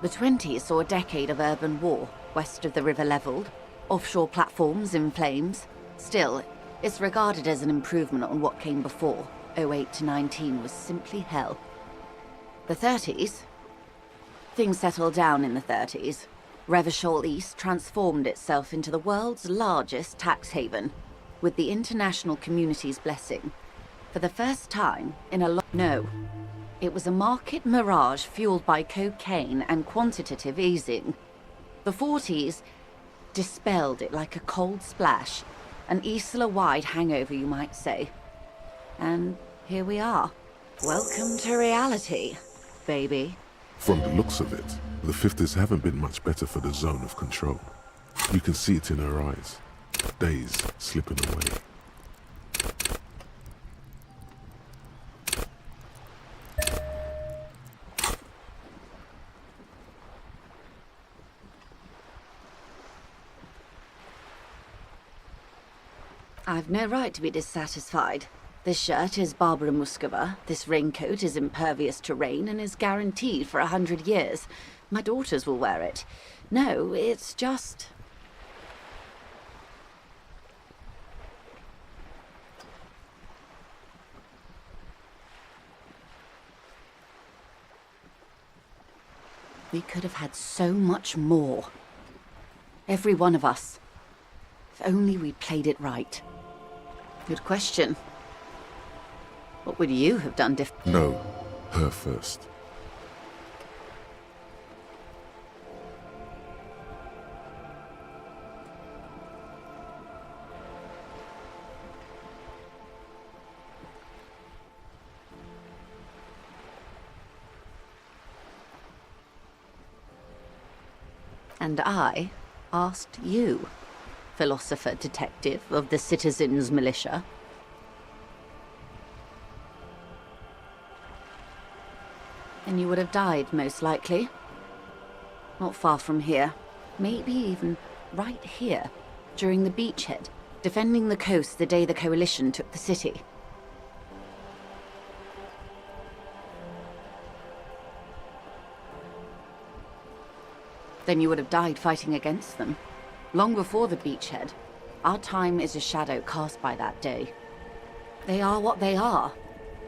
The 20s saw a decade of urban war, west of the river leveled, offshore platforms in flames. Still, it's regarded as an improvement on what came before. 08 to 19 was simply hell. The 30s? Things settled down in the 30s. Revachol East transformed itself into the world's largest tax haven, with the international community's blessing. For the first time in a No. It was a market mirage fueled by cocaine and quantitative easing. The 40s dispelled it like a cold splash, an Isla-wide hangover, you might say. And here we are. Welcome to reality, baby. From the looks of it, the 50s haven't been much better for the zone of control. You can see it in her eyes. Days slipping away. I've no right to be dissatisfied. This shirt is Barbara Muscova, this raincoat is impervious to rain and is guaranteed for 100 years. My daughters will wear it. No, it's just... We could have had so much more. Every one of us. If only we played it right. Good question. What would you have done differently? No, her first. And I asked you, philosopher detective of the Citizens Militia. And you would have died, most likely. Not far from here. Maybe even right here, during the beachhead, defending the coast the day the Coalition took the city. Then you would have died fighting against them. Long before the beachhead. Our time is a shadow cast by that day. They are what they are.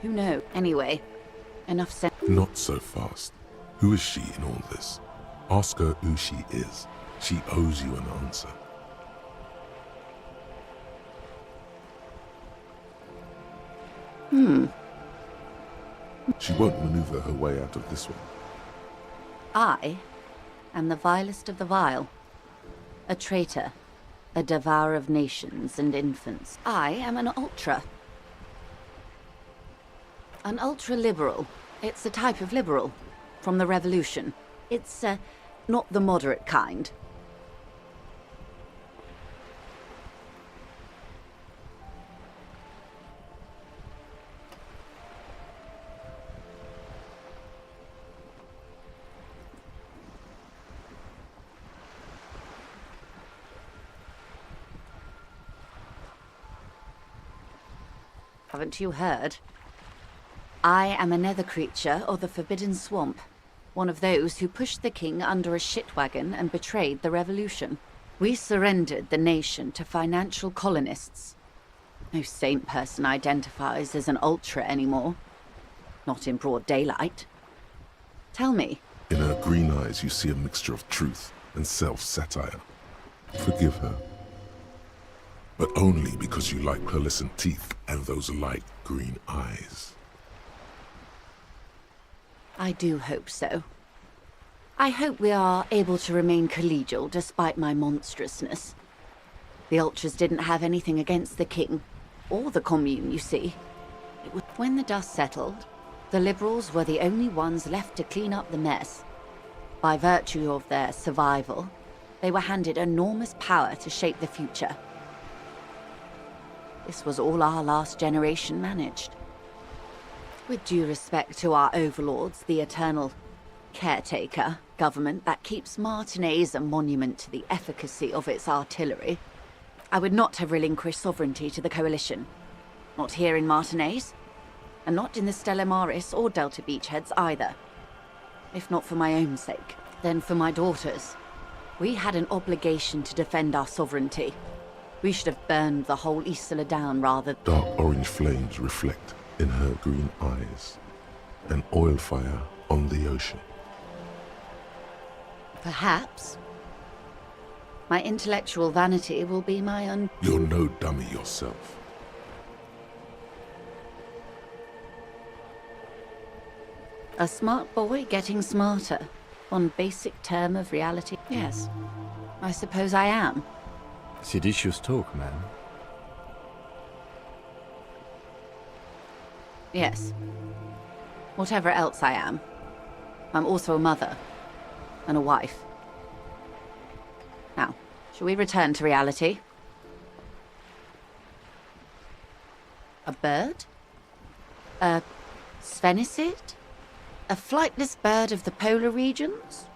Who knows? Anyway, enough said. Not so fast. Who is she in all this? Ask her who she is. She owes you an answer. She won't maneuver her way out of this one. I am the vilest of the vile. A traitor. A devourer of nations and infants. I am an ultra. An ultra-liberal. It's a type of liberal. From the revolution. It's, not the moderate kind. Haven't you heard? I am a nether creature of the Forbidden Swamp. One of those who pushed the king under a shit wagon and betrayed the revolution. We surrendered the nation to financial colonists. No saint person identifies as an ultra anymore. Not in broad daylight. Tell me. In her green eyes you see a mixture of truth and self-satire. Forgive her. But only because you like pearlescent teeth and those light green eyes. I do hope so. I hope we are able to remain collegial despite my monstrousness. The Ultras didn't have anything against the king, or the commune, you see. It was when the dust settled, the Liberals were the only ones left to clean up the mess. By virtue of their survival, they were handed enormous power to shape the future. This was all our last generation managed. With due respect to our overlords, the eternal caretaker government that keeps Martinaise a monument to the efficacy of its artillery, I would not have relinquished sovereignty to the Coalition. Not here in Martinez, and not in the Stella Maris or Delta Beachheads either. If not for my own sake, then for my daughters. We had an obligation to defend our sovereignty. We should have burned the whole Isola down rather. Dark orange flames reflect in her green eyes. An oil fire on the ocean. Perhaps. My intellectual vanity will be my You're no dummy yourself. A smart boy getting smarter. One basic term of reality. Yes, I suppose I am. Seditious talk, man. Yes. Whatever else I am, I'm also a mother. And a wife. Now, shall we return to reality? A bird? A Svenicid? A flightless bird of the polar regions?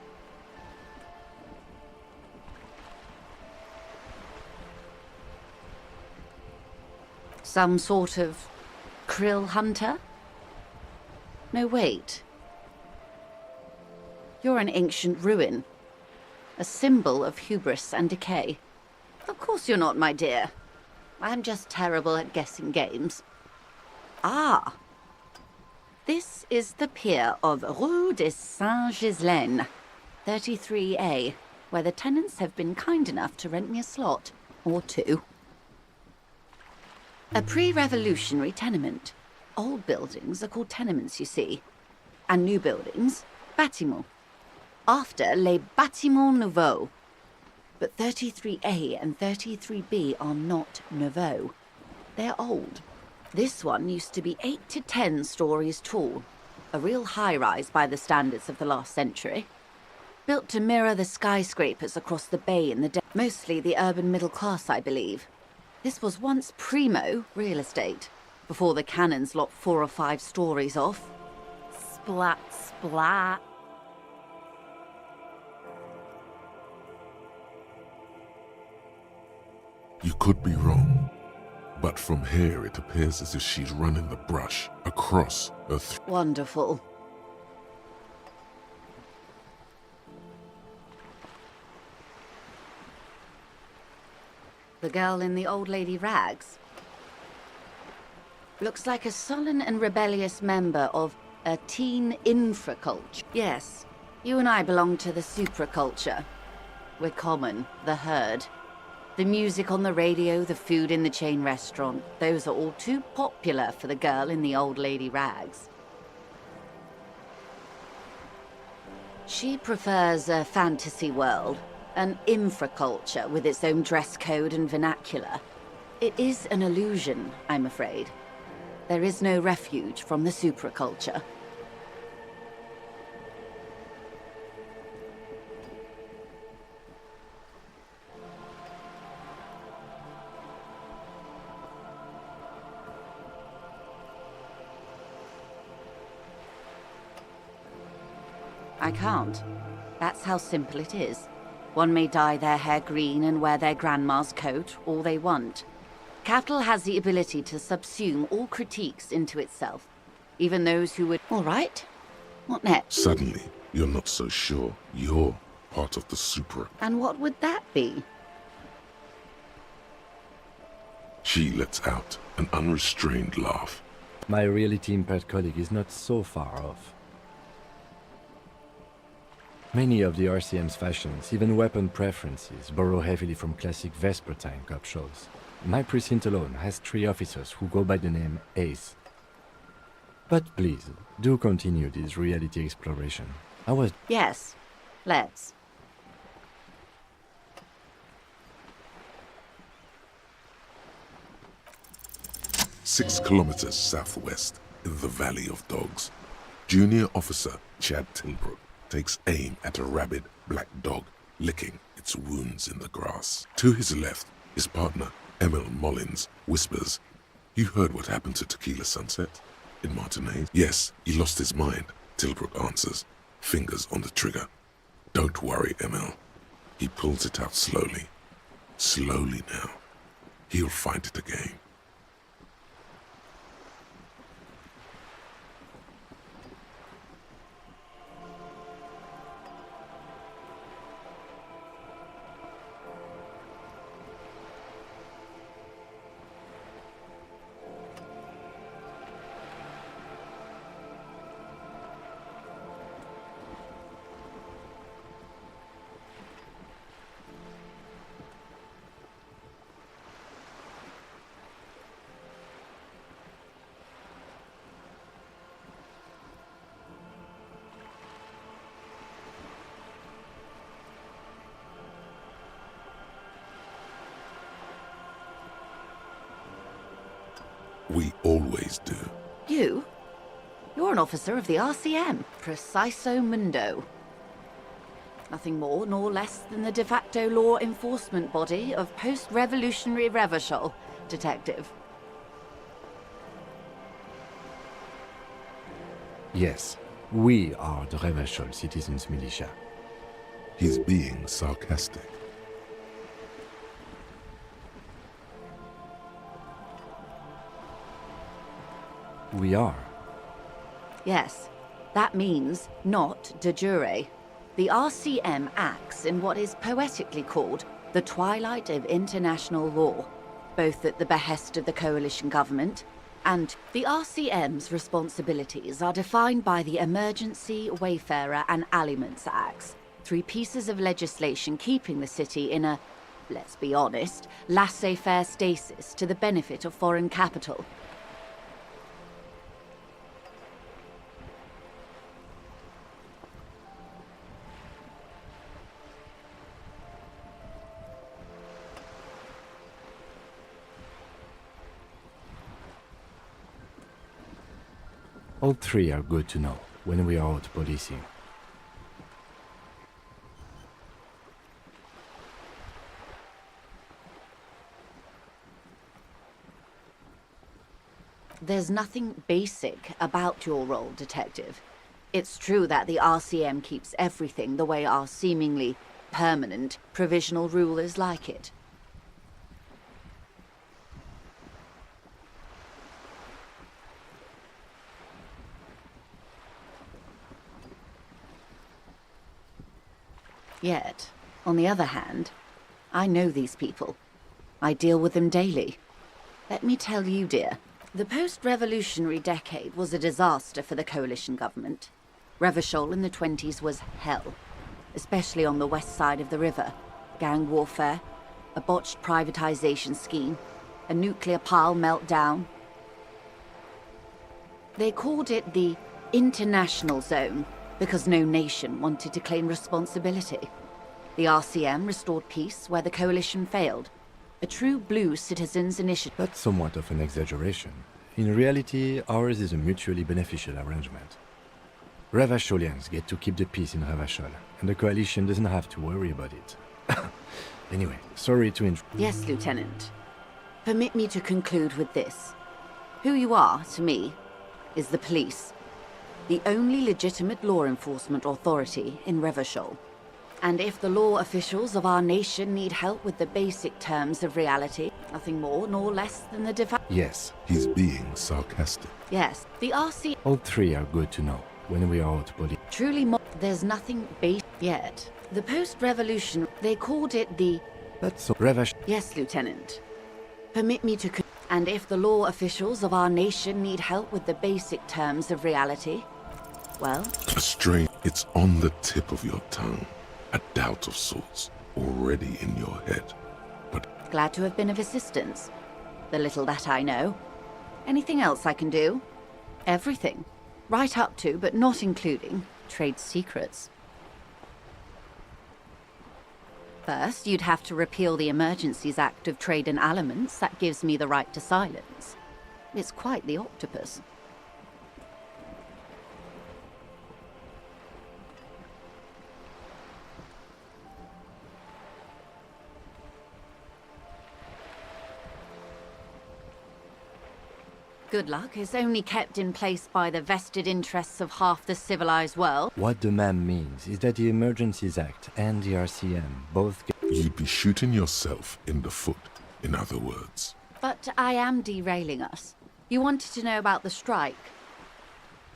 Some sort of krill hunter? No, wait. You're an ancient ruin. A symbol of hubris and decay. Of course you're not, my dear. I'm just terrible at guessing games. Ah! This is the pier of Rue de Saint-Ghislain, 33A, where the tenants have been kind enough to rent me a slot. Or two. A pre-revolutionary tenement. Old buildings are called tenements, you see. And new buildings, bâtiments. After les bâtiments nouveaux. But 33A and 33B are not nouveaux. They're old. This one used to be 8 to 10 stories tall. A real high-rise by the standards of the last century. Built to mirror the skyscrapers across the bay in the day. Mostly the urban middle class, I believe. This was once primo real estate, before the cannons lopped 4 or 5 stories off. Splat, splat. You could be wrong. But from here it appears as if she's running the brush across her Wonderful. The girl in the old lady rags. Looks like a sullen and rebellious member of a teen infraculture. Yes, you and I belong to the supraculture. We're common, the herd. The music on the radio, the food in the chain restaurant, those are all too popular for the girl in the old lady rags. She prefers a fantasy world, an infraculture with its own dress code and vernacular. It is an illusion, I'm afraid. There is no refuge from the supraculture. I can't. That's how simple it is. One may dye their hair green and wear their grandma's coat all they want. Capital has the ability to subsume all critiques into itself, even those who would... All right. What next? Suddenly, you're not so sure you're part of the supra. And what would that be? She lets out an unrestrained laugh. My reality impaired colleague is not so far off. Many of the RCM's fashions, even weapon preferences, borrow heavily from classic Vespertine cop shows. My precinct alone has 3 officers who go by the name Ace. But please, do continue this reality exploration. I was... Yes, let's. Six kilometers southwest, in the Valley of Dogs, Junior Officer Chad Tilbrook takes aim at a rabid black dog licking its wounds in the grass. To his left, his partner, Emil Mullins, whispers, "You heard what happened to Tequila Sunset in Martinez?" "Yes, he lost his mind," Tilbrook answers, fingers on the trigger. "Don't worry, Emil." He pulls it out slowly. Slowly now. He'll find it again. We always do. You? You're an officer of the RCM. Preciso Mundo. Nothing more nor less than the de facto law enforcement body of post-revolutionary Revachol, Detective. Yes, we are the Revachol Citizens Militia. He's being sarcastic. We are. Yes, that means not de jure. The RCM acts in what is poetically called the twilight of international law, both at the behest of the coalition government and the RCM's responsibilities are defined by the Emergency, Wayfarer and Aliments Acts, 3 pieces of legislation keeping the city in a, let's be honest, laissez-faire stasis to the benefit of foreign capital. All 3 are good to know when we are out policing. There's nothing basic about your role, Detective. It's true that the RCM keeps everything the way our seemingly permanent provisional rulers like it. Yet, on the other hand, I know these people. I deal with them daily. Let me tell you, dear, the post-revolutionary decade was a disaster for the coalition government. Revachol in the 20s was hell, especially on the west side of the river. Gang warfare, a botched privatization scheme, a nuclear pile meltdown. They called it the international zone because no nation wanted to claim responsibility. The RCM restored peace where the coalition failed. A true blue citizens' initiative. That's somewhat of an exaggeration. In reality, ours is a mutually beneficial arrangement. Revacholians get to keep the peace in Revachol, and the coalition doesn't have to worry about it. Anyway, sorry to Yes, Lieutenant. Permit me to conclude with this. Who you are, to me, is the police. The only legitimate law enforcement authority in Revachol. And if the law officials of our nation need help with the basic terms of reality, nothing more nor less than the Yes. He's being sarcastic. Yes, the RC... All 3 are good to know when we are out policing. Truly there's nothing base yet. The post-revolution, they called it the... That's so... Revachol... Yes, Lieutenant. Permit me to... And if the law officials of our nation need help with the basic terms of reality, well... A strain. It's on the tip of your tongue. A doubt of sorts, already in your head. But glad to have been of assistance. The little that I know. Anything else I can do? Everything. Right up to, but not including, trade secrets. First, you'd have to repeal the Emergencies Act of Trade and Aliments that gives me the right to silence. It's quite the octopus. Good luck is only kept in place by the vested interests of half the civilized world. What the ma'am means is that the Emergencies Act and the RCM both get... You'd be shooting yourself in the foot. in other words. But I am derailing us. You wanted to know about the strike.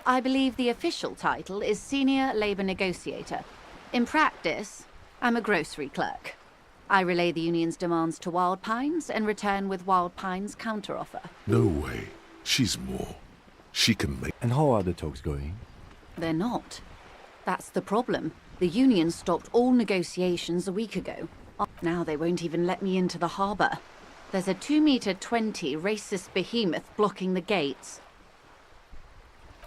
I believe the official title is Senior Labor Negotiator. In practice, I'm a grocery clerk. I relay the union's demands to Wild Pines and return with Wild Pines' counteroffer. No way. She's more. She can make... And how are the talks going? They're not. That's the problem. The union stopped all negotiations a week ago. Now they won't even let me into the harbor. There's a 2-meter-20 racist behemoth blocking the gates.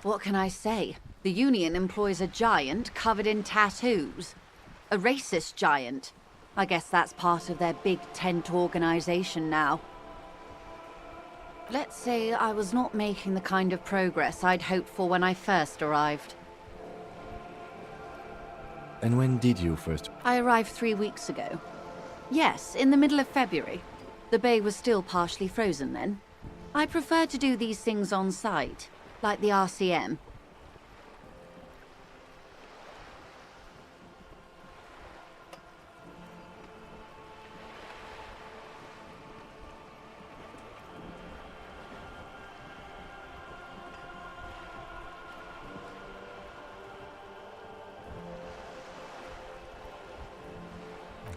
What can I say? The union employs a giant covered in tattoos. A racist giant. I guess that's part of their big tent organization now. Let's say I was not making the kind of progress I'd hoped for when I first arrived. And when did you first? I arrived 3 weeks ago. Yes, in the middle of February. The bay was still partially frozen then. I prefer to do these things on site, like the RCM.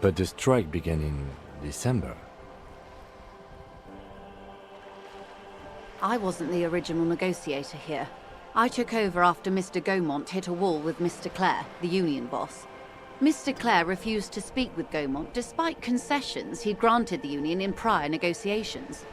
But the strike began in December. I wasn't the original negotiator here. I took over after Mr. Gaumont hit a wall with Mr. Clare, the union boss. Mr. Clare refused to speak with Gaumont despite concessions he'd granted the union in prior negotiations.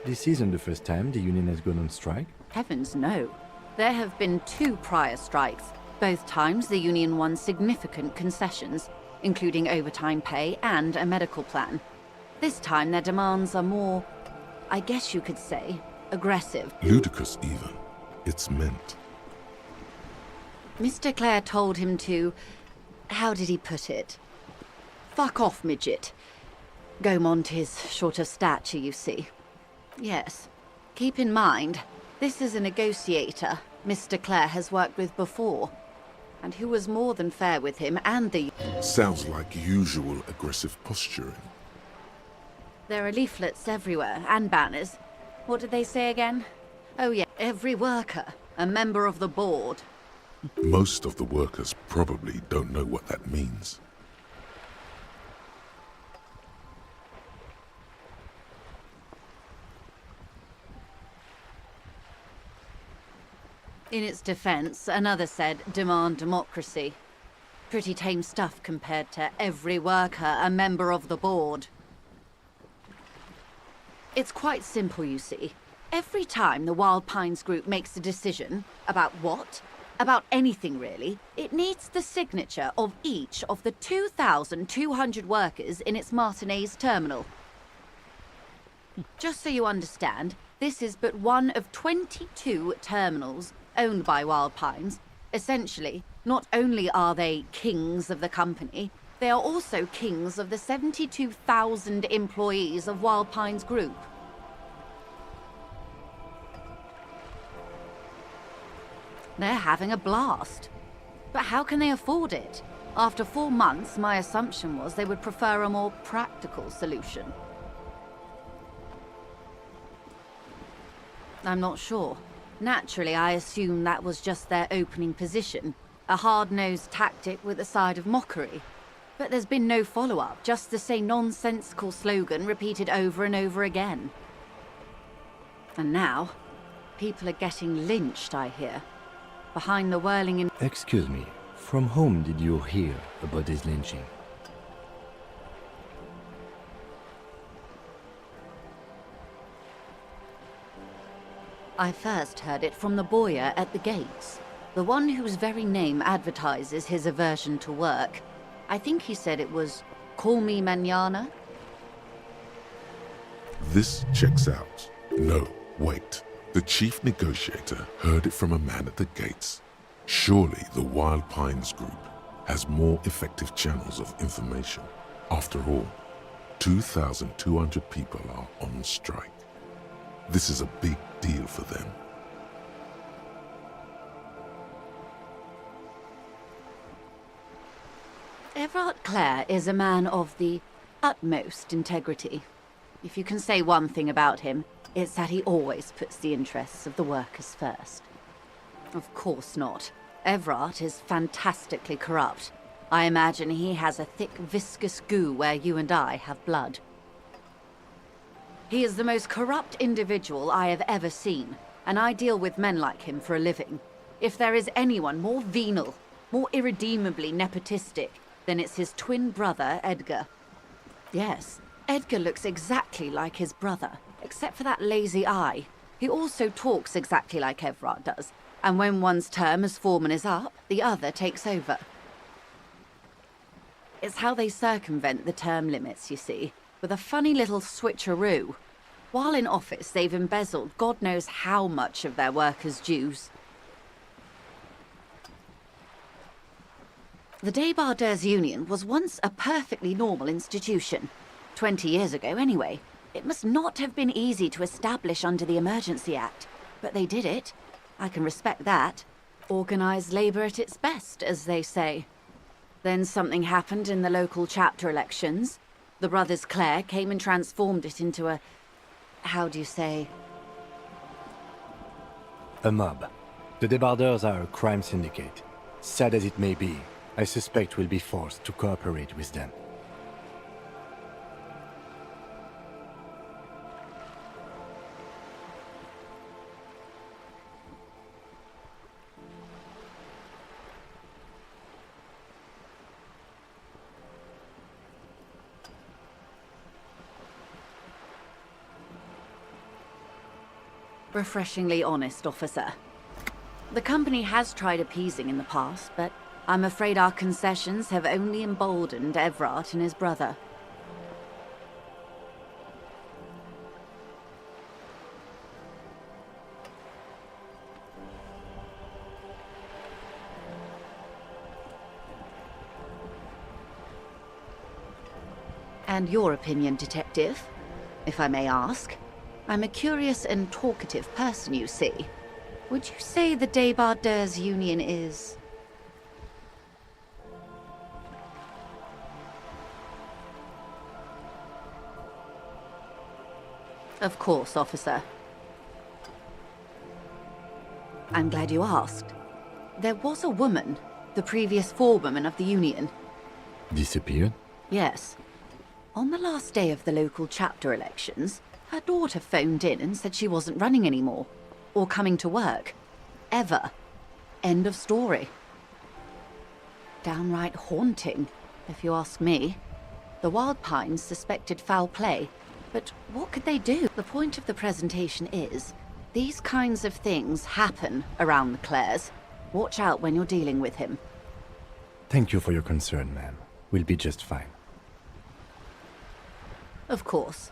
This isn't the first time the union has gone on strike? Heavens no. There have been 2 prior strikes. Both times the union won significant concessions, including overtime pay and a medical plan. This time their demands are more, I guess you could say, aggressive. Ludicrous even. It's meant. Mr. Clare told him to... how did he put it? Fuck off, midget. Gaumont is short of stature, you see. Yes. Keep in mind, this is a negotiator Mr. Clare has worked with before, and who was more than fair with him and the... Sounds like usual aggressive posturing. There are leaflets everywhere, and banners. What did they say again? Oh yeah, every worker, a member of the board. Most of the workers probably don't know what that means. In its defense, another said, demand democracy. Pretty tame stuff compared to every worker, a member of the board. It's quite simple, you see. Every time the Wild Pines group makes a decision, about what? About anything really, it needs the signature of each of the 2,200 workers in its Martinez terminal. Just so you understand, this is but one of 22 terminals owned by Wild Pines. Essentially, not only are they kings of the company, they are also kings of the 72,000 employees of Wild Pines Group. They're having a blast. But how can they afford it? After 4 months, my assumption was they would prefer a more practical solution. I'm not sure. Naturally, I assume that was just their opening position, a hard-nosed tactic with a side of mockery. But there's been no follow-up, just the same nonsensical slogan repeated over and over again. And now, people are getting lynched, I hear. Behind the whirling in... Excuse me, from whom did you hear about this lynching? I first heard it from the bowyer at the gates, the one whose very name advertises his aversion to work. I think he said it was, "Call me mañana." This checks out. No, wait. The chief negotiator heard it from a man at the gates. Surely the Wild Pines Group has more effective channels of information. After all, 2,200 people are on strike. This is a big deal for them. Everard Clare is a man of the utmost integrity. If you can say one thing about him, it's that he always puts the interests of the workers first. Of course not. Evrart is fantastically corrupt. I imagine he has a thick, viscous goo where you and I have blood. He is the most corrupt individual I have ever seen, and I deal with men like him for a living. If there is anyone more venal, more irredeemably nepotistic, then it's his twin brother, Edgar. Yes, Edgar looks exactly like his brother, except for that lazy eye. He also talks exactly like Evrart does, and when one's term as foreman is up, the other takes over. It's how they circumvent the term limits, you see, with a funny little switcheroo. While in office, they've embezzled God knows how much of their workers' dues. The Débardeurs Union was once a perfectly normal institution. 20 years ago, anyway. It must not have been easy to establish under the Emergency Act, but they did it. I can respect that. Organised labour at its best, as they say. Then something happened in the local chapter elections. The brothers Clare came and transformed it into a... how do you say? A mob. The Débardeurs are a crime syndicate. Sad as it may be, I suspect we'll be forced to cooperate with them. Refreshingly honest, officer. The company has tried appeasing in the past, but I'm afraid our concessions have only emboldened Evrart and his brother. And your opinion, detective, if I may ask? I'm a curious and talkative person, you see. Would you say the Débardeurs Union is... Of course, officer. I'm glad you asked. There was a woman, the previous forewoman of the Union. Disappeared? Yes. On the last day of the local chapter elections, her daughter phoned in and said she wasn't running anymore. Or coming to work. Ever. End of story. Downright haunting, if you ask me. The Wild Pines suspected foul play, but what could they do? The point of the presentation is, these kinds of things happen around the Clares. Watch out when you're dealing with him. Thank you for your concern, ma'am. We'll be just fine. Of course.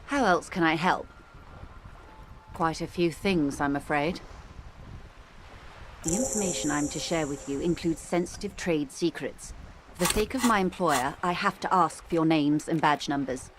How else can I help? Quite a few things, I'm afraid. The information I'm to share with you includes sensitive trade secrets. For the sake of my employer, I have to ask for your names and badge numbers.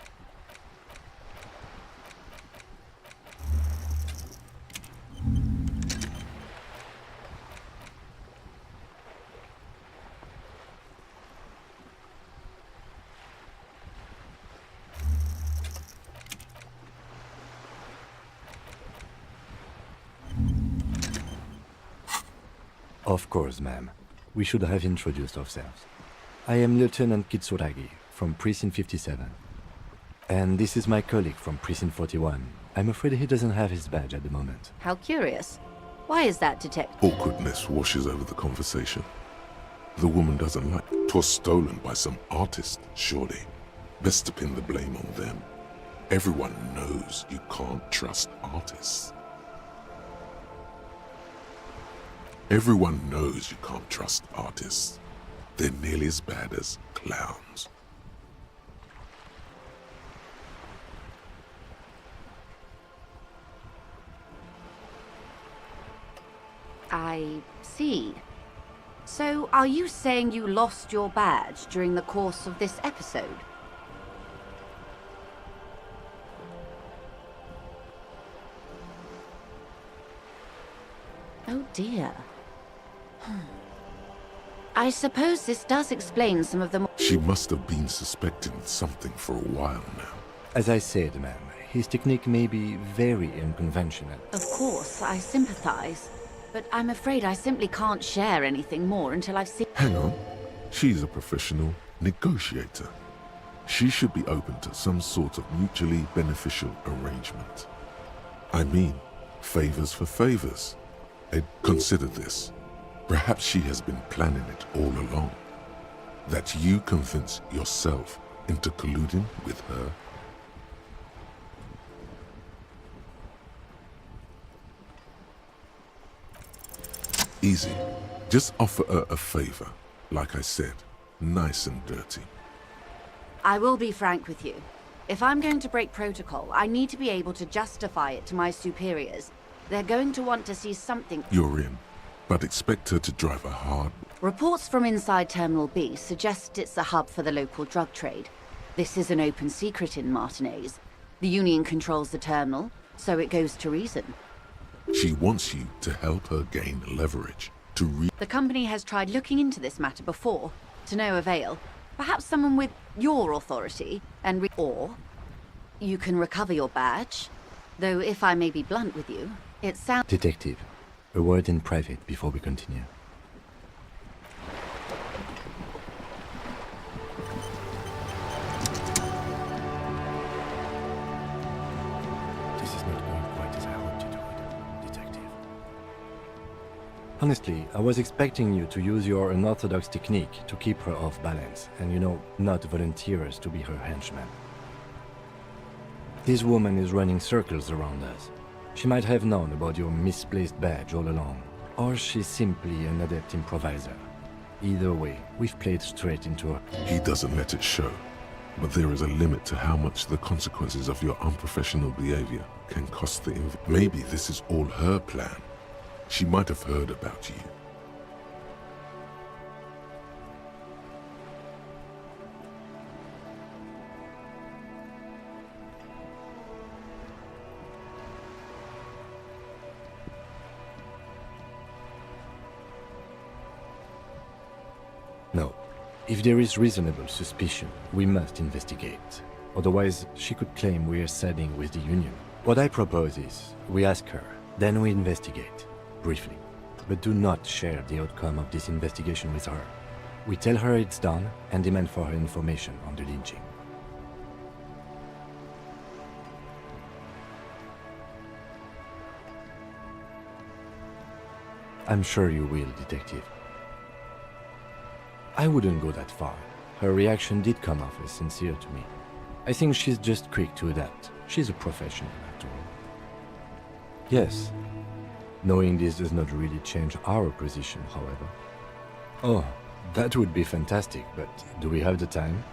Of course, ma'am. We should have introduced ourselves. I am Lieutenant Kitsuragi, from Precinct 57. And this is my colleague from Precinct 41. I'm afraid he doesn't have his badge at the moment. How curious. Why is that, Detective? Awkwardness washes over the conversation. The woman doesn't like it. 'Twas stolen by some artist, surely. Best to pin the blame on them. Everyone knows you can't trust artists. Everyone knows you can't trust artists. They're nearly as bad as clowns. I see. So, are you saying you lost your badge during the course of this episode? Oh dear. I suppose this does explain some of the... She must have been suspecting something for a while now. As I said, ma'am, his technique may be very unconventional. Of course, I sympathize. But I'm afraid I simply can't share anything more until I've seen... Hang on. She's a professional negotiator. She should be open to some sort of mutually beneficial arrangement. I mean, favors for favors. Ed, consider this. Perhaps she has been planning it all along. That you convince yourself into colluding with her. Easy. Just offer her a favor. Like I said, nice and dirty. I will be frank with you. If I'm going to break protocol, I need to be able to justify it to my superiors. They're going to want to see something... You're in, but expect her to drive a hard... Reports from inside Terminal B suggest it's a hub for the local drug trade. This is an open secret in Martinez. The Union controls the terminal, so it goes to reason. She wants you to help her gain leverage, The company has tried looking into this matter before, to no avail. Perhaps someone with your authority, and or you can recover your badge. Though if I may be blunt with you, it sounds... Detective, a word in private before we continue. This is not going quite as I hoped it would, Detective. Honestly, I was expecting you to use your unorthodox technique to keep her off balance, and not volunteer us to be her henchman. This woman is running circles around us. She might have known about your misplaced badge all along, or she's simply an adept improviser. Either way, we've played straight into her. He doesn't let it show, but there is a limit to how much the consequences of your unprofessional behavior can cost the Maybe this is all her plan. She might have heard about you. No. If there is reasonable suspicion, we must investigate. Otherwise, she could claim we are siding with the Union. What I propose is, we ask her, then we investigate, briefly. But do not share the outcome of this investigation with her. We tell her it's done and demand for her information on the lynching. I'm sure you will, Detective. I wouldn't go that far. Her reaction did come off as sincere to me. I think she's just quick to adapt. She's a professional, after all. Yes. Knowing this does not really change our position, however. Oh, that would be fantastic, but do we have the time?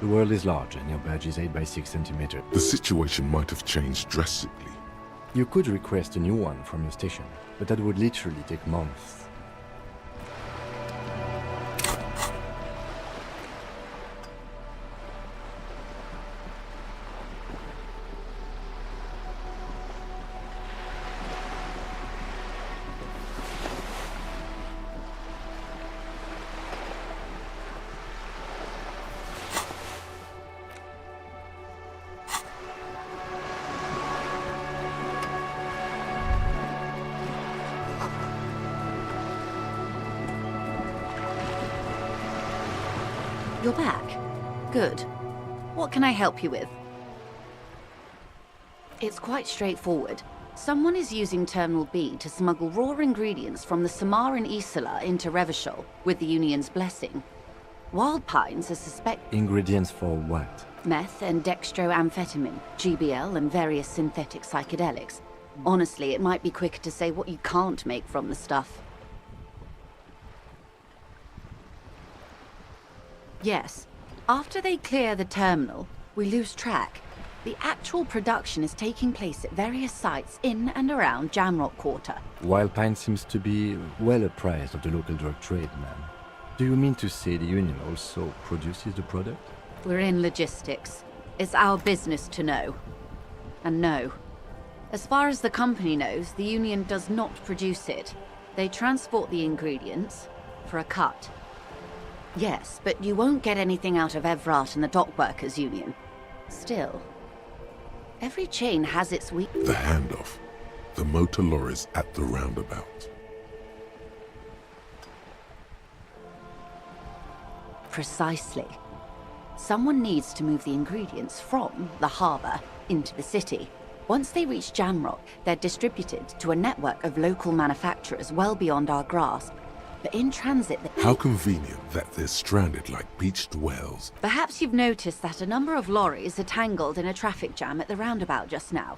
The world is large and your badge is 8 by 6 centimeters. The situation might have changed drastically. You could request a new one from your station, but that would literally take months. You're back. Good. What can I help you with? It's quite straightforward. Someone is using Terminal B to smuggle raw ingredients from the Samar and Isola into Revachol with the Union's blessing. Wild Pines are suspect... Ingredients for what? Meth and dextroamphetamine, GBL and various synthetic psychedelics. Honestly, it might be quicker to say what you can't make from the stuff. Yes. After they clear the terminal, we lose track. The actual production is taking place at various sites in and around Jamrock Quarter. Wild Pine seems to be well apprised of the local drug trade, ma'am. Do you mean to say the Union also produces the product? We're in logistics. It's our business to know. And no. As far as the company knows, the Union does not produce it. They transport the ingredients for a cut. Yes, but you won't get anything out of Evrat and the Dockworkers Union. Still, Every chain has its weak... The handoff. The motor lorries at the roundabout. Precisely. Someone needs to move the ingredients from the harbour into the city. Once they reach Jamrock, they're distributed to a network of local manufacturers well beyond our grasp. But in transit... How convenient that they're stranded like beached whales. Perhaps you've noticed that a number of lorries are tangled in a traffic jam at the roundabout just now.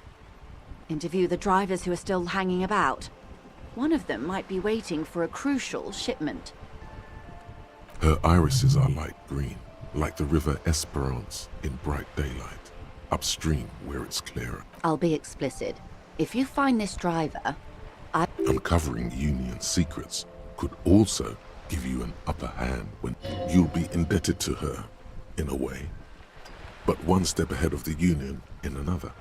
Interview the drivers who are still hanging about. One of them might be waiting for a crucial shipment. Her irises are light green, like the river Esperance in bright daylight, upstream where it's clearer. I'll be explicit. If you find this driver, Uncovering Union secrets could also give you an upper hand when you'll be indebted to her, in a way, but one step ahead of the Union in another.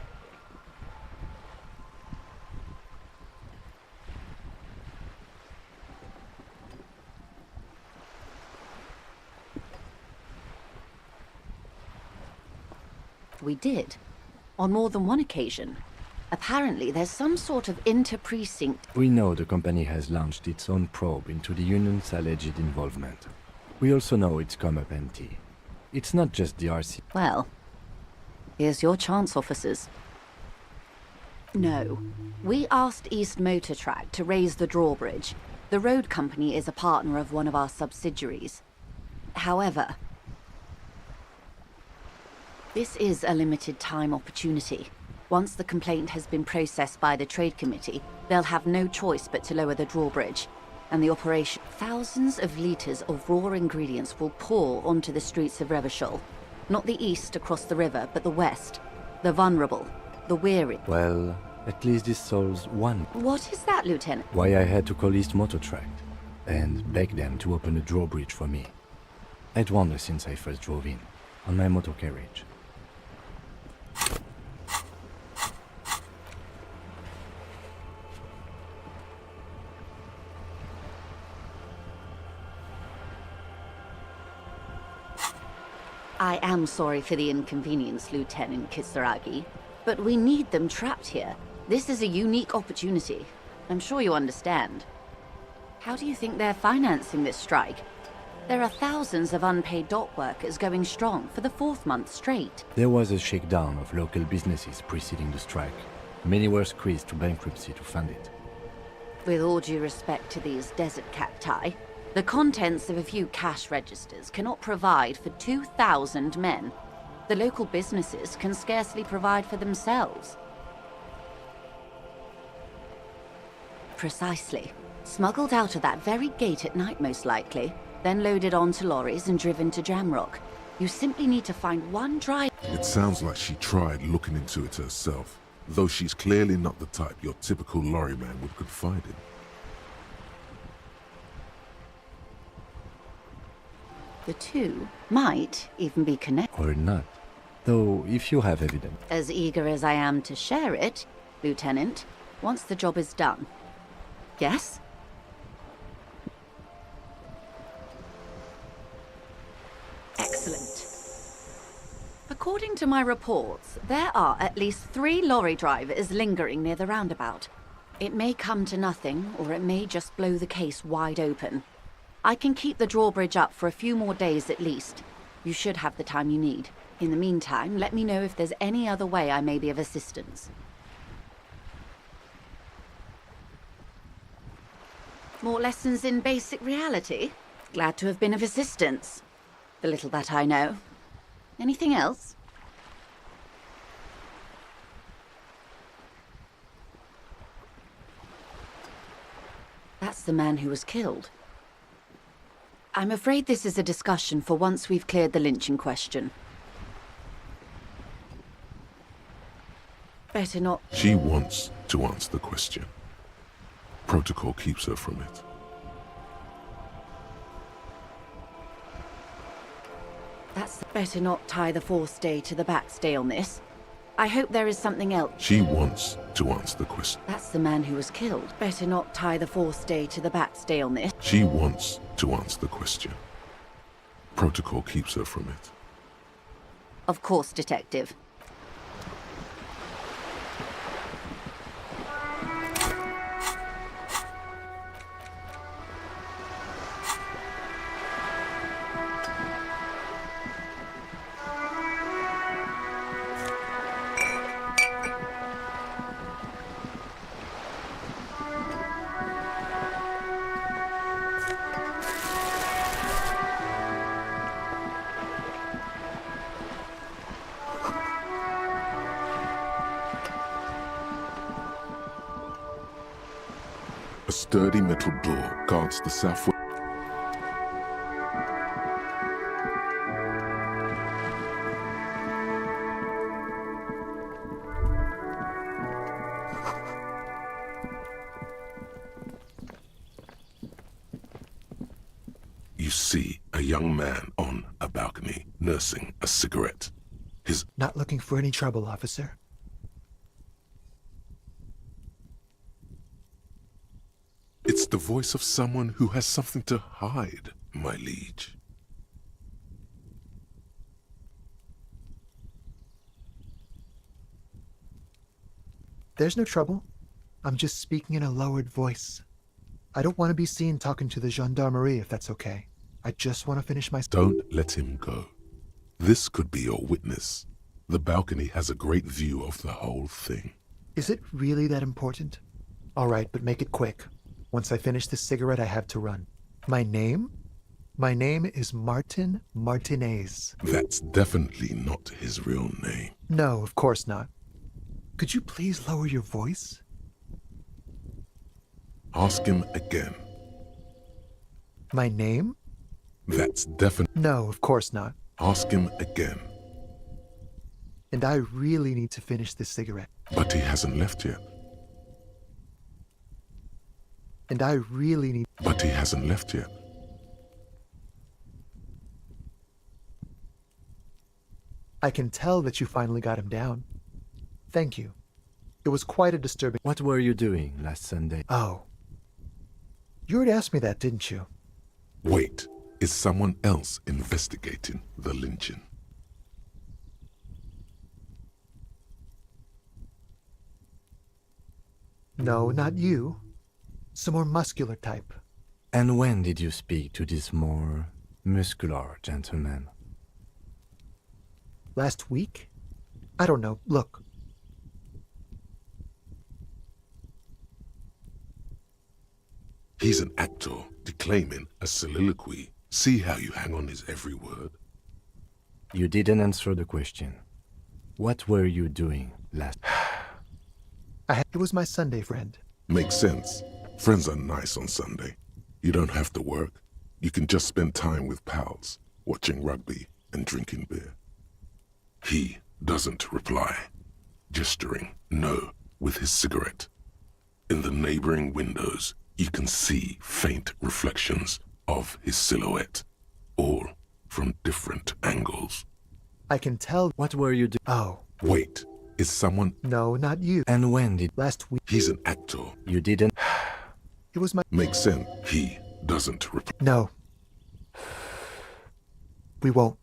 We did. On more than one occasion. Apparently, there's some sort of inter-precinct... We know the company has launched its own probe into the Union's alleged involvement. We also know it's come up empty. It's not just the RC... Well, here's your chance, officers. No. We asked East Motor Track to raise the drawbridge. The road company is a partner of one of our subsidiaries. However... this is a limited time opportunity. Once the complaint has been processed by the Trade Committee, they'll have no choice but to lower the drawbridge. And the operation... Thousands of litres of raw ingredients will pour onto the streets of Revachol. Not the east across the river, but the west. The vulnerable. The weary. Well, at least this solves one. What is that, Lieutenant? Why I had to call East Motor Track and beg them to open the drawbridge for me. I'd wondered since I first drove in, on my motor carriage. I am sorry for the inconvenience, Lieutenant Kisaragi, but we need them trapped here. This is a unique opportunity. I'm sure you understand. How do you think they're financing this strike? There are thousands of unpaid dock workers going strong for the 4th month straight. There was a shakedown of local businesses preceding the strike. Many were squeezed to bankruptcy to fund it. With all due respect to these desert cacti, the contents of a few cash registers cannot provide for 2,000 men. The local businesses can scarcely provide for themselves. Precisely. Smuggled out of that very gate at night, most likely, then loaded onto lorries and driven to Jamrock. You simply need to find one driver. It sounds like she tried looking into it herself, though she's clearly not the type your typical lorryman would confide in. The two might even be connected. Or not. Though, if you have evidence... As eager as I am to share it, Lieutenant, once the job is done. Yes? Excellent. According to my reports, there are at least 3 lorry drivers lingering near the roundabout. It may come to nothing, or it may just blow the case wide open. I can keep the drawbridge up for a few more days at least. You should have the time you need. In the meantime, let me know if there's any other way I may be of assistance. More lessons in basic reality? Glad to have been of assistance. The little that I know. Anything else? That's the man who was killed. I'm afraid this is a discussion for once we've cleared the lynching question. Better not... She wants to answer the question. Protocol keeps her from it. That's better not tie the forestay to the backstay on this. I hope there is something else. She wants to answer the question. That's the man who was killed. Better not tie the forestay to the backstay on this. She wants to answer the question. Protocol keeps her from it. Of course, Detective. A sturdy metal door guards the southwest. You see a young man on a balcony nursing a cigarette. His Not looking for any trouble, officer. It's the voice of someone who has something to hide, my liege. There's no trouble. I'm just speaking in a lowered voice. I don't want to be seen talking to the gendarmerie, if that's okay. I just want to finish my... Don't let him go. This could be your witness. The balcony has a great view of the whole thing. Is it really that important? All right, but make it quick. Once I finish this cigarette, I have to run. My name? My name is Martin Martinez. That's definitely not his real name. No, of course not. Could you please lower your voice? Ask him again. My name? That's definitely... No, of course not. Ask him again. And I really need to finish this cigarette. But he hasn't left yet. And I really need... But he hasn't left yet. I can tell that you finally got him down. Thank you. It was quite a disturbing... What were you doing last Sunday? Oh. You already asked me that, didn't you? Wait, is someone else investigating the lynching? No, not you. Some more muscular type. And when did you speak to this more muscular gentleman? Last week? I don't know. Look. He's an actor declaiming a soliloquy. See how you hang on his every word? You didn't answer the question. What were you doing last... It was my Sunday friend. Makes sense. Friends are nice on Sunday. You don't have to work. You can just spend time with pals, watching rugby and drinking beer. He doesn't reply, gesturing no with his cigarette. In the neighboring windows, you can see faint reflections of his silhouette, all from different angles. I can tell... What were you doing? Oh. Wait, is someone... No, not you. And when did... Last week. He's an actor. You didn't... It was my... Makes sense. He doesn't reply. No. We won't.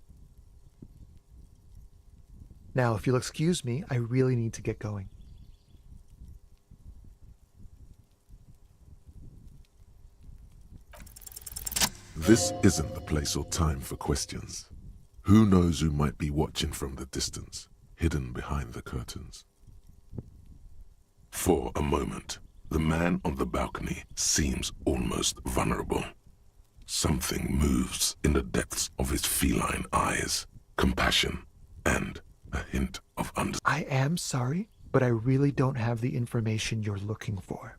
Now, if you'll excuse me, I really need to get going. This isn't the place or time for questions. Who knows who might be watching from the distance, hidden behind the curtains? For a moment, the man on the balcony seems almost vulnerable. Something moves in the depths of his feline eyes, compassion and a hint of I am sorry, but I really don't have the information you're looking for.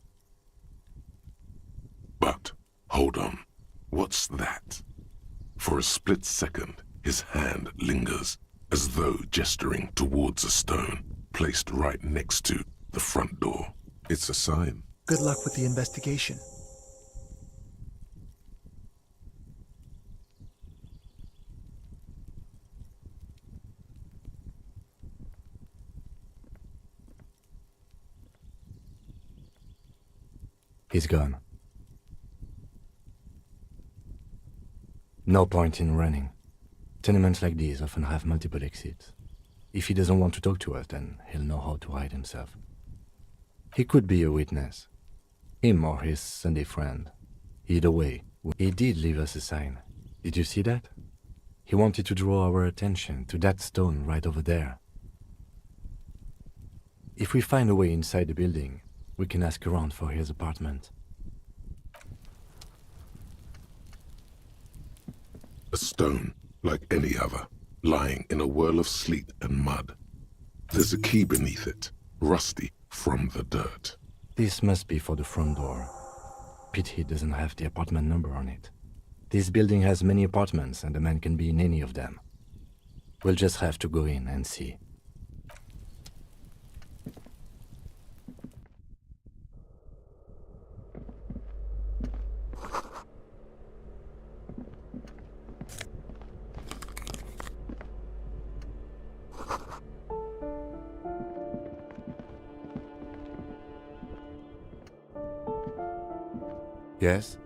But, hold on, what's that? For a split second, his hand lingers, as though gesturing towards a stone placed right next to the front door. It's a sign. Good luck with the investigation. He's gone. No point in running. Tenements like these often have multiple exits. If he doesn't want to talk to us, then he'll know how to hide himself. He could be a witness. Him or his Sunday friend. Either way, he did leave us a sign. Did you see that? He wanted to draw our attention to that stone right over there. If we find a way inside the building, we can ask around for his apartment. A stone, like any other, lying in a whirl of sleet and mud. There's a key beneath it, rusty from the dirt. This must be for the front door. Pity he doesn't have the apartment number on it. This building has many apartments and the man can be in any of them. We'll just have to go in and see. Yes?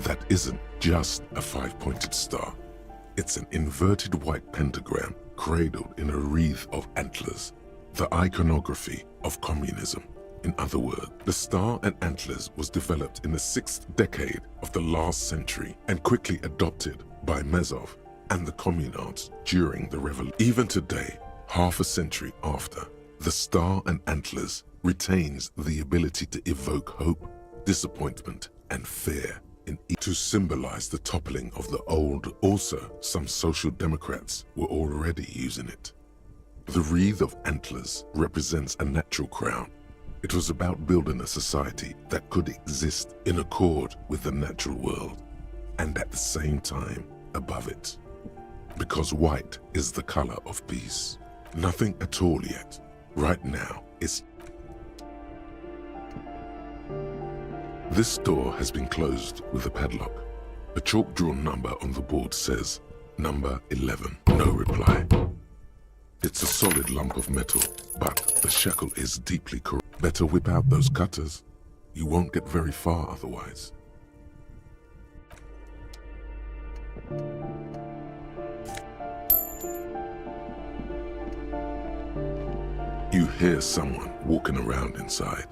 That isn't just a five-pointed star. It's an inverted white pentagram cradled in a wreath of antlers, the iconography of communism. In other words, the star and antlers was developed in the 6th decade of the last century and quickly adopted by Mezov and the communards during the revolution. Even today, half a century after, the star and antlers retains the ability to evoke hope, disappointment, and fear to symbolize the toppling of the old. Also, some social democrats were already using it. The wreath of antlers represents a natural crown. It was about building a society that could exist in accord with the natural world, and at the same time above it. Because white is the color of peace. Nothing at all yet. Right now, it's... This door has been closed with a padlock. A chalk-drawn number on the board says, number 11. No reply. It's a solid lump of metal, but the shackle is deeply corroded. Better whip out those cutters. You won't get very far otherwise. You hear someone walking around inside,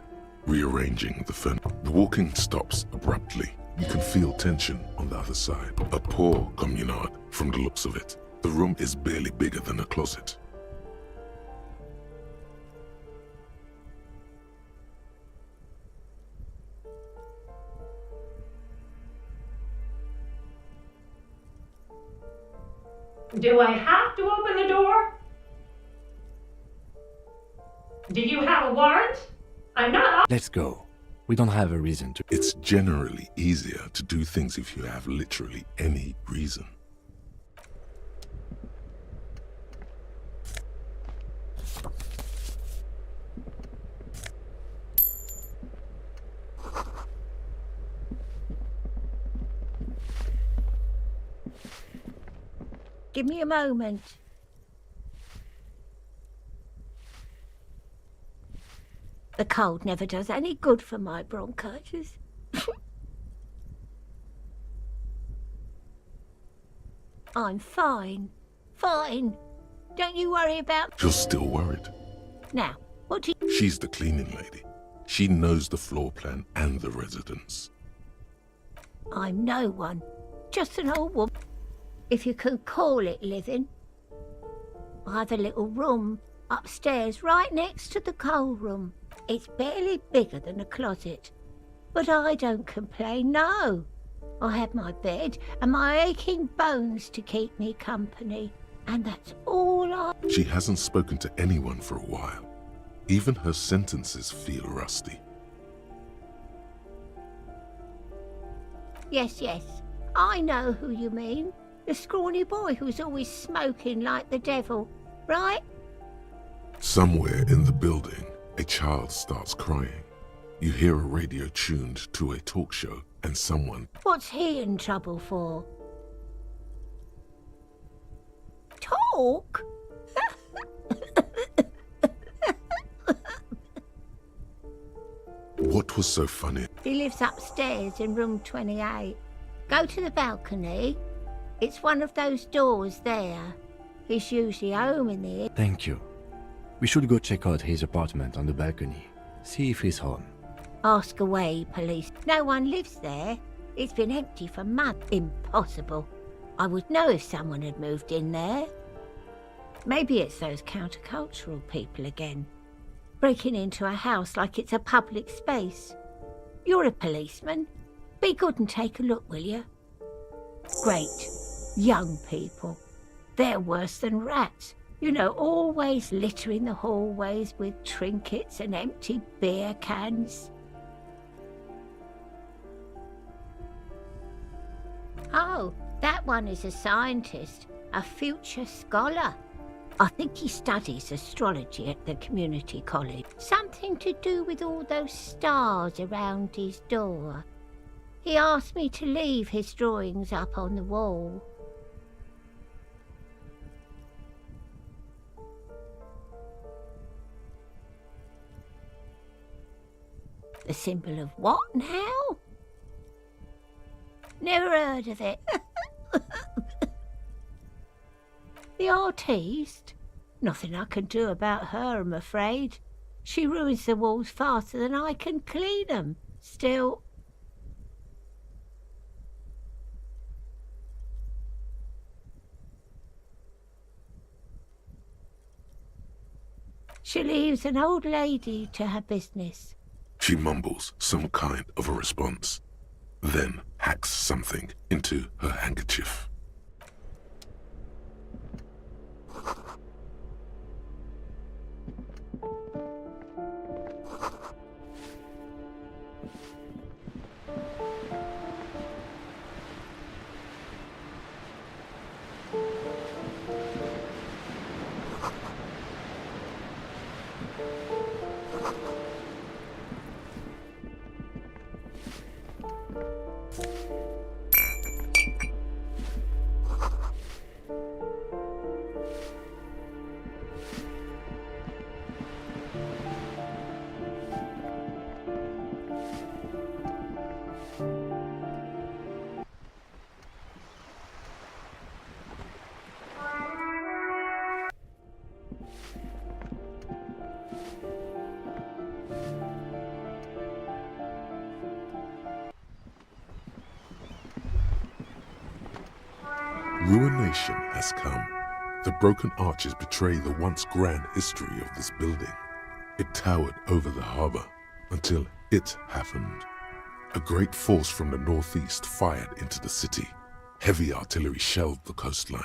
rearranging the furniture. The walking stops abruptly. You can feel tension on the other side. A poor communard, from the looks of it. The room is barely bigger than a closet. Do I have to open the door? Do you have a warrant? I'm not... Let's go. We don't have a reason to. It's generally easier to do things if you have literally any reason. Give me a moment. The cold never does any good for my bronchitis. I'm fine. Fine. Don't you worry about... You're still worried. Now, what do you... She's the cleaning lady. She knows the floor plan and the residence. I'm no one. Just an old woman. If you can call it living. I have a little room upstairs right next to the coal room. It's barely bigger than a closet. But I don't complain, no. I have my bed and my aching bones to keep me company. And that's all I... She hasn't spoken to anyone for a while. Even her sentences feel rusty. Yes, I know who you mean. The scrawny boy who's always smoking like the devil, right? Somewhere in the building, a child starts crying. You hear a radio tuned to a talk show and someone... What's he in trouble for? Talk? What was so funny? He lives upstairs in room 28. Go to the balcony. It's one of those doors there. He's usually home in there. Thank you. We should go check out his apartment on the balcony. See if he's home. Ask away, police. No one lives there. It's been empty for months. Impossible. I would know if someone had moved in there. Maybe it's those countercultural people again. Breaking into a house like it's a public space. You're a policeman. Be good and take a look, will you? Great. Young people. They're worse than rats. You know, always littering the hallways with trinkets and empty beer cans. Oh, that one is a scientist, a future scholar. I think he studies astrology at the community college. Something to do with all those stars around his door. He asked me to leave his drawings up on the wall. The symbol of what now? Never heard of it. The artiste? Nothing I can do about her, I'm afraid. She ruins the walls faster than I can clean them. Still... She leaves an old lady to her business. She mumbles some kind of a response, then hacks something into her handkerchief. Ruination has come. The broken arches betray the once grand history of this building. It towered over the harbor until it happened. A great force from the northeast fired into the city. Heavy artillery shelled the coastline,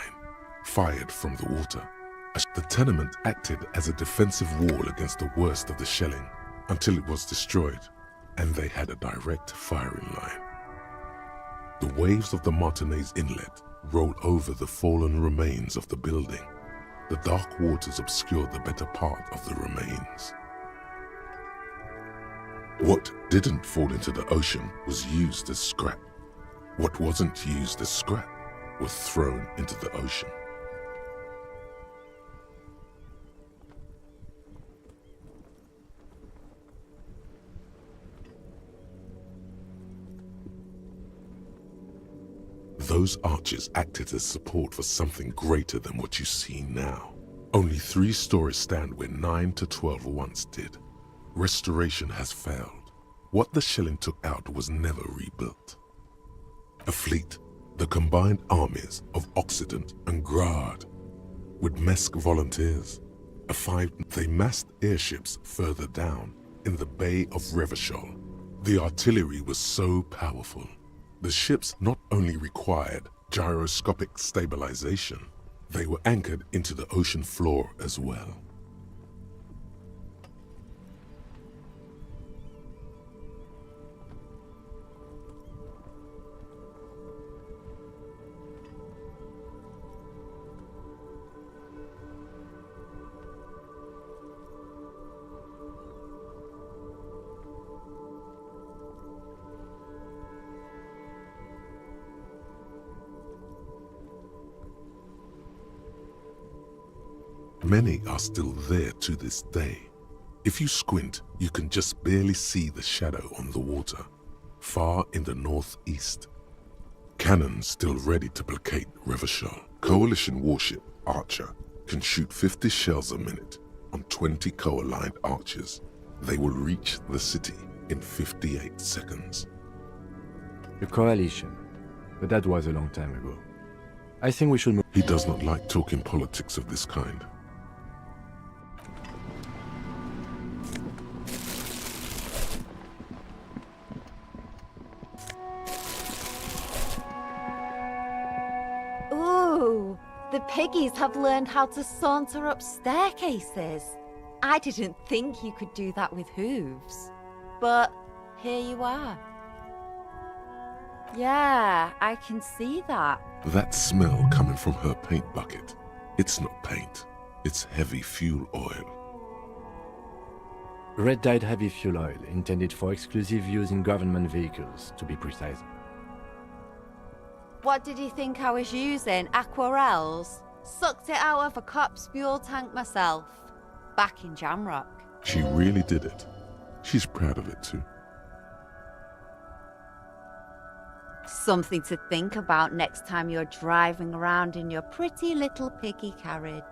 fired from the water. The tenement acted as a defensive wall against the worst of the shelling until it was destroyed, and they had a direct firing line. The waves of the Martinez Inlet rolled over the fallen remains of the building. The dark waters obscured the better part of the remains. What didn't fall into the ocean was used as scrap. What wasn't used as scrap was thrown into the ocean. Those arches acted as support for something greater than what you see now. Only 3 stories stand where 9 to 12 once did. Restoration has failed. What the shelling took out was never rebuilt. A fleet, the combined armies of Occident and Grad, with Mesk volunteers. They massed airships further down in the Bay of Revachol. The artillery was so powerful. The ships not only required gyroscopic stabilization, they were anchored into the ocean floor as well. Many are still there to this day. If you squint, you can just barely see the shadow on the water, far in the northeast. Cannons still ready to placate Revachol. Coalition warship Archer can shoot 50 shells a minute on 20 co-aligned archers. They will reach the city in 58 seconds. The coalition. But that was a long time ago. I think we should move. He does not like talking politics of this kind. Ooh, the piggies have learned how to saunter up staircases. I didn't think you could do that with hooves. But here you are. Yeah, I can see that. That smell coming from her paint bucket. It's not paint. It's heavy fuel oil. Red-dyed heavy fuel oil, intended for exclusive use in government vehicles, to be precise. What did you think I was using? Aquarels? Sucked it out of a cop's fuel tank myself. Back in Jamrock. She really did it. She's proud of it too. Something to think about next time you're driving around in your pretty little piggy carriage.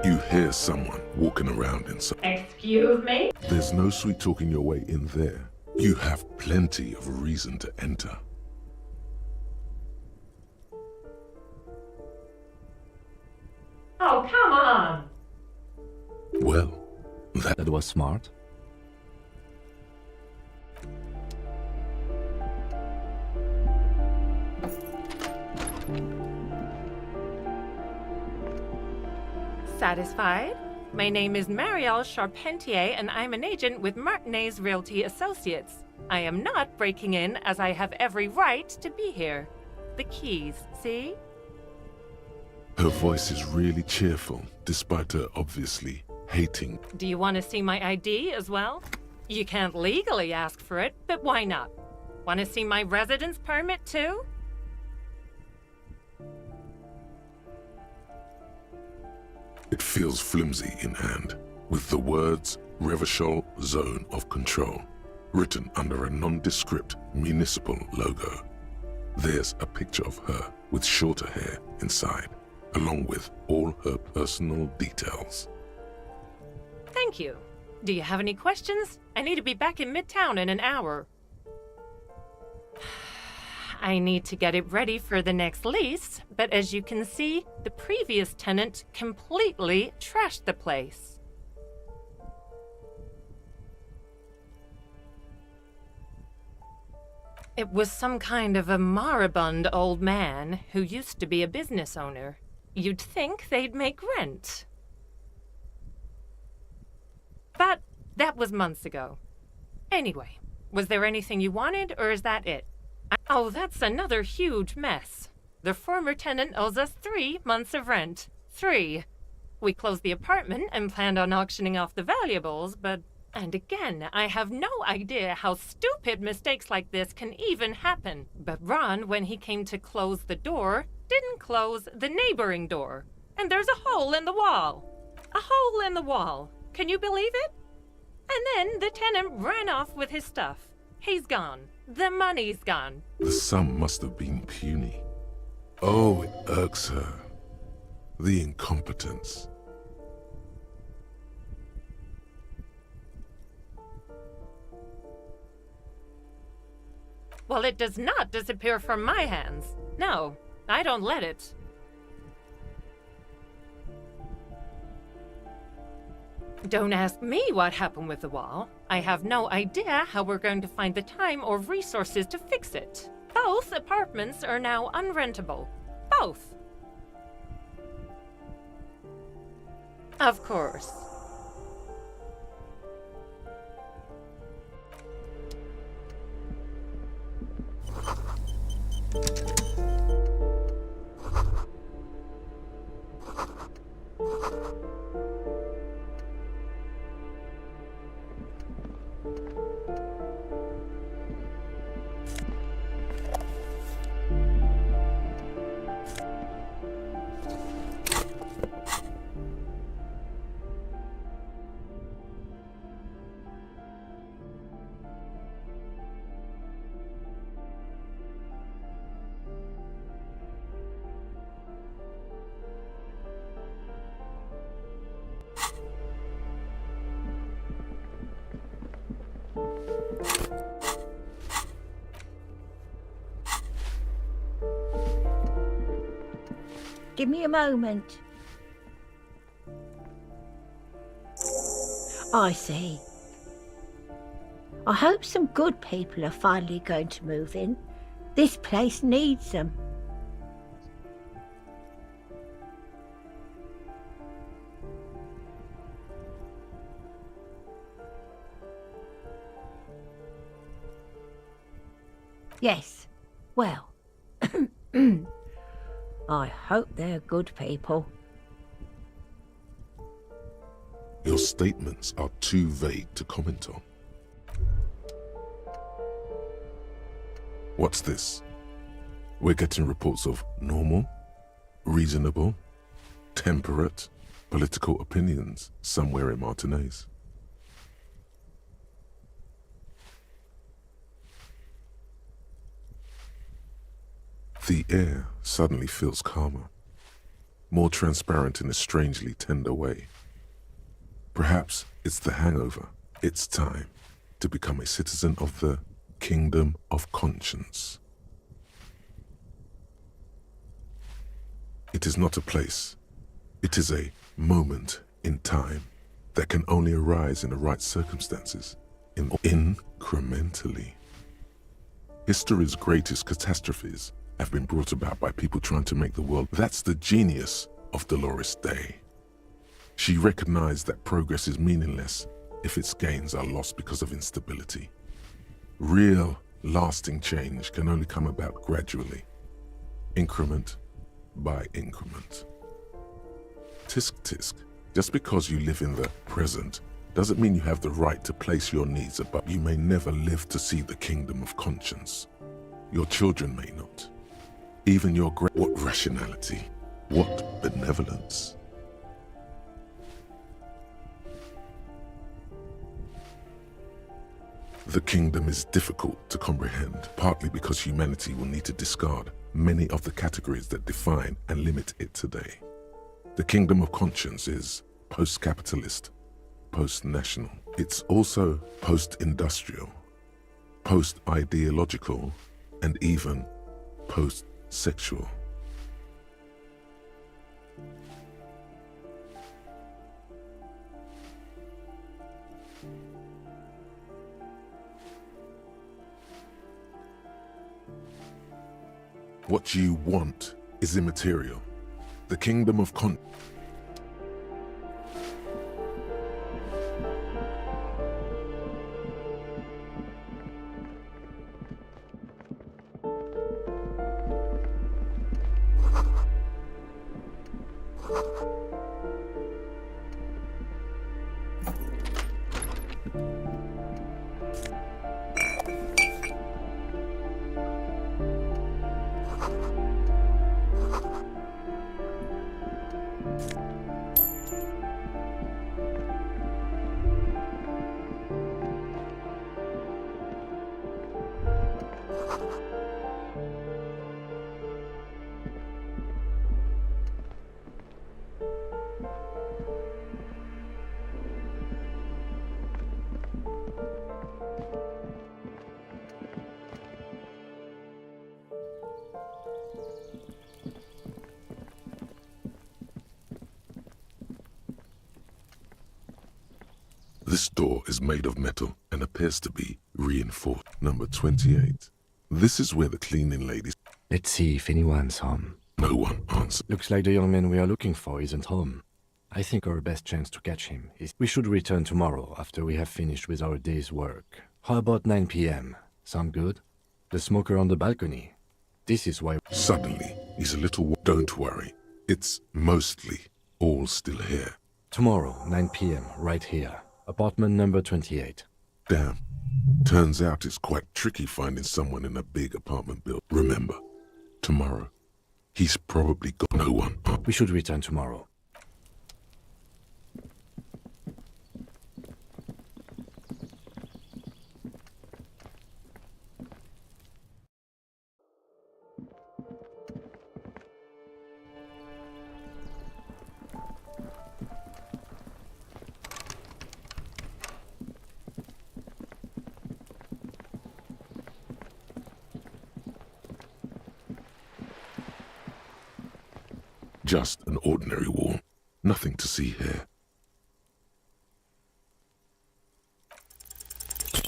You hear someone walking around inside. Excuse me? There's no sweet talking your way in there. You have plenty of reason to enter. Oh, come on. Well, that was smart. Satisfied? My name is Marielle Charpentier, and I'm an agent with Martinez Realty Associates. I am not breaking in, as I have every right to be here. The keys, see? Her voice is really cheerful, despite her obviously hating. Do you want to see my ID as well? You can't legally ask for it, but why not? Want to see my residence permit too? It feels flimsy in hand, with the words Revachol Zone of Control written under a nondescript municipal logo. There's a picture of her with shorter hair inside, along with all her personal details. Thank you. Do you have any questions? I need to be back in Midtown in an hour. I need to get it ready for the next lease, but as you can see, the previous tenant completely trashed the place. It was some kind of a moribund old man who used to be a business owner. You'd think they'd make rent. But that was months ago. Anyway, was there anything you wanted, or is that it? Oh, that's another huge mess. The former tenant owes us 3 months of rent. 3. We closed the apartment and planned on auctioning off the valuables, but... And again, I have no idea how stupid mistakes like this can even happen. But Ron, when he came to close the door, didn't close the neighboring door. And there's a hole in the wall. A hole in the wall. Can you believe it? And then the tenant ran off with his stuff. He's gone. The money's gone. The sum must have been puny. Oh, it irks her. The incompetence. Well, it does not disappear from my hands. No, I don't let it. Don't ask me what happened with the wall. I have no idea how we're going to find the time or resources to fix it. Both apartments are now unrentable. Both. Of course. Give me a moment. I see. I hope some good people are finally going to move in. This place needs them. Yes, well, I hope they're good people. Your statements are too vague to comment on. What's this? We're getting reports of normal, reasonable, temperate political opinions somewhere in Martinez. The air suddenly feels calmer, more transparent in a strangely tender way. Perhaps it's the hangover. It's time to become a citizen of the Kingdom of Conscience. It is not a place. It is a moment in time that can only arise in the right circumstances, incrementally. History's greatest catastrophes have been brought about by people trying to make the world. That's the genius of Dolores Day. She recognized that progress is meaningless if its gains are lost because of instability. Real, lasting change can only come about gradually, increment by increment. Tisk tisk, just because you live in the present doesn't mean you have the right to place your needs above. You may never live to see the kingdom of conscience. Your children may not. Even your what rationality? What benevolence? The kingdom is difficult to comprehend, partly because humanity will need to discard many of the categories that define and limit it today. The kingdom of conscience is post-capitalist, post-national. It's also post-industrial, post-ideological, and even post-sexual. What you want is immaterial. The kingdom of This door is made of metal and appears to be reinforced. Number 28. This is where the cleaning ladies... Let's see if anyone's home. No one answers. Looks like the young man we are looking for isn't home. I think our best chance to catch him is we should return tomorrow after we have finished with our day's work. How about 9 p.m.? Sound good? The smoker on the balcony. This is why... Suddenly, he's a little... Don't worry. It's mostly all still here. Tomorrow, 9 p.m., right here. Apartment number 28. Damn. Turns out it's quite tricky finding someone in a big apartment building. Remember, tomorrow, he's probably got no one. We should return tomorrow. Just an ordinary wall. Nothing to see here.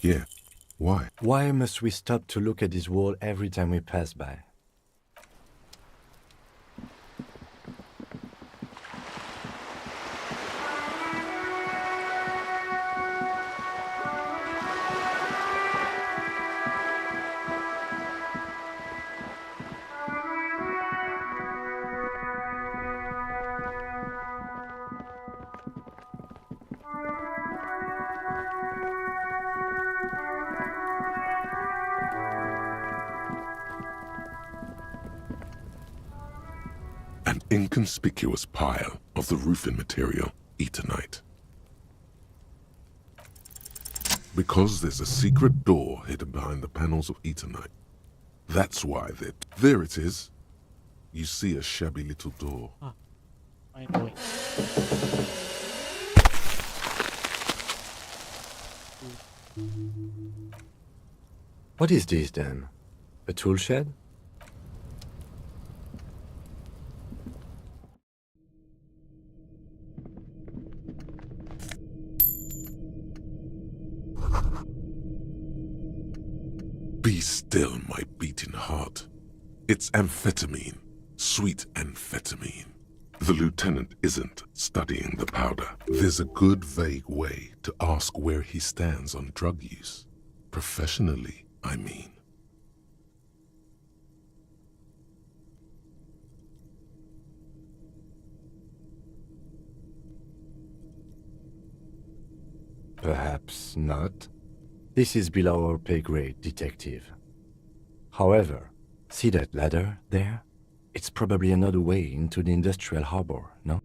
Yeah. Why? Why must we stop to look at this wall every time we pass by? An inconspicuous pile of the roofing material, Eternite. Because there's a secret door hidden behind the panels of Eternite. That's why there it is. You see a shabby little door. Finally. What is this then? A tool shed? Be still, my beating heart. It's amphetamine. Sweet amphetamine. The lieutenant isn't studying the powder. There's a good vague way to ask where he stands on drug use. Professionally, I mean. Perhaps not. This is below our pay grade, detective. However, see that ladder there? It's probably another way into the industrial harbor, no?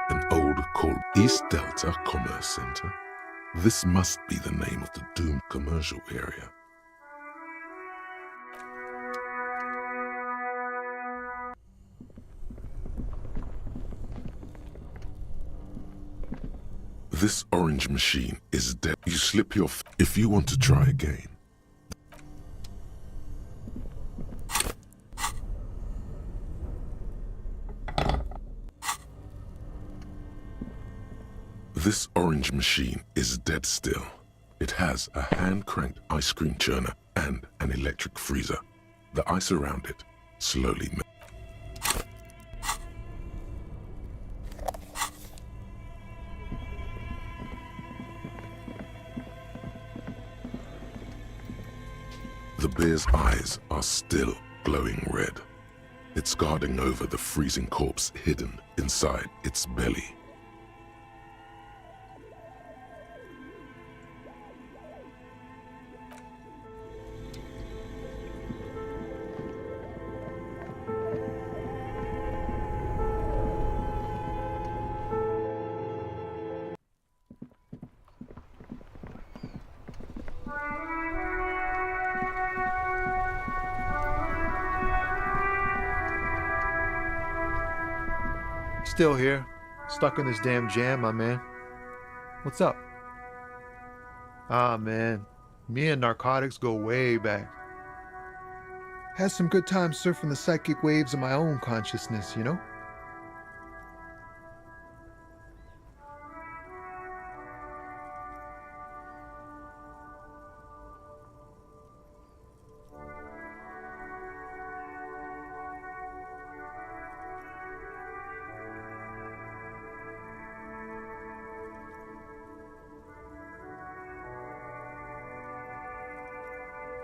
An old called East Delta Commerce Center. This must be the name of the doomed commercial area. This orange machine is dead. You slip your if you want to try again. This orange machine is dead still. It has a hand-cranked ice cream churner and an electric freezer. The ice around it slowly melts. The bear's eyes are still glowing red. It's guarding over the freezing corpse hidden inside its belly. Still here. Stuck in this damn jam, my man. What's up? Ah, man. Me and narcotics go way back. Had some good times surfing the psychic waves of my own consciousness, you know?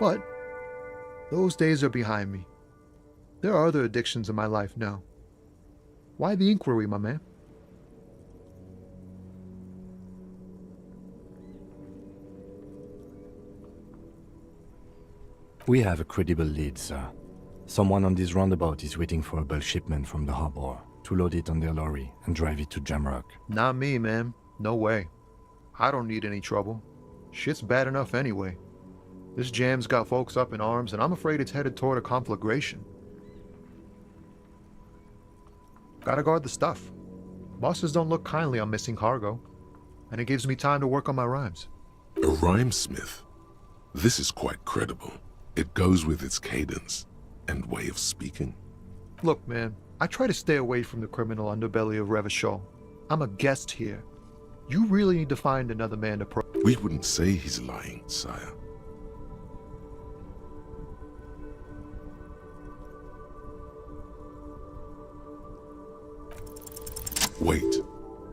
But those days are behind me. There are other addictions in my life now. Why the inquiry, my man? We have a credible lead, sir. Someone on this roundabout is waiting for a bulk shipment from the harbor to load it on their lorry and drive it to Jamrock. Not me, man. No way. I don't need any trouble. Shit's bad enough anyway. This jam's got folks up in arms, and I'm afraid it's headed toward a conflagration. Gotta guard the stuff. Bosses don't look kindly on missing cargo, and it gives me time to work on my rhymes. A rhymesmith? This is quite credible. It goes with its cadence and way of speaking. Look, man, I try to stay away from the criminal underbelly of Revachol. I'm a guest here. You really need to find another man to We wouldn't say he's lying, sire. Wait,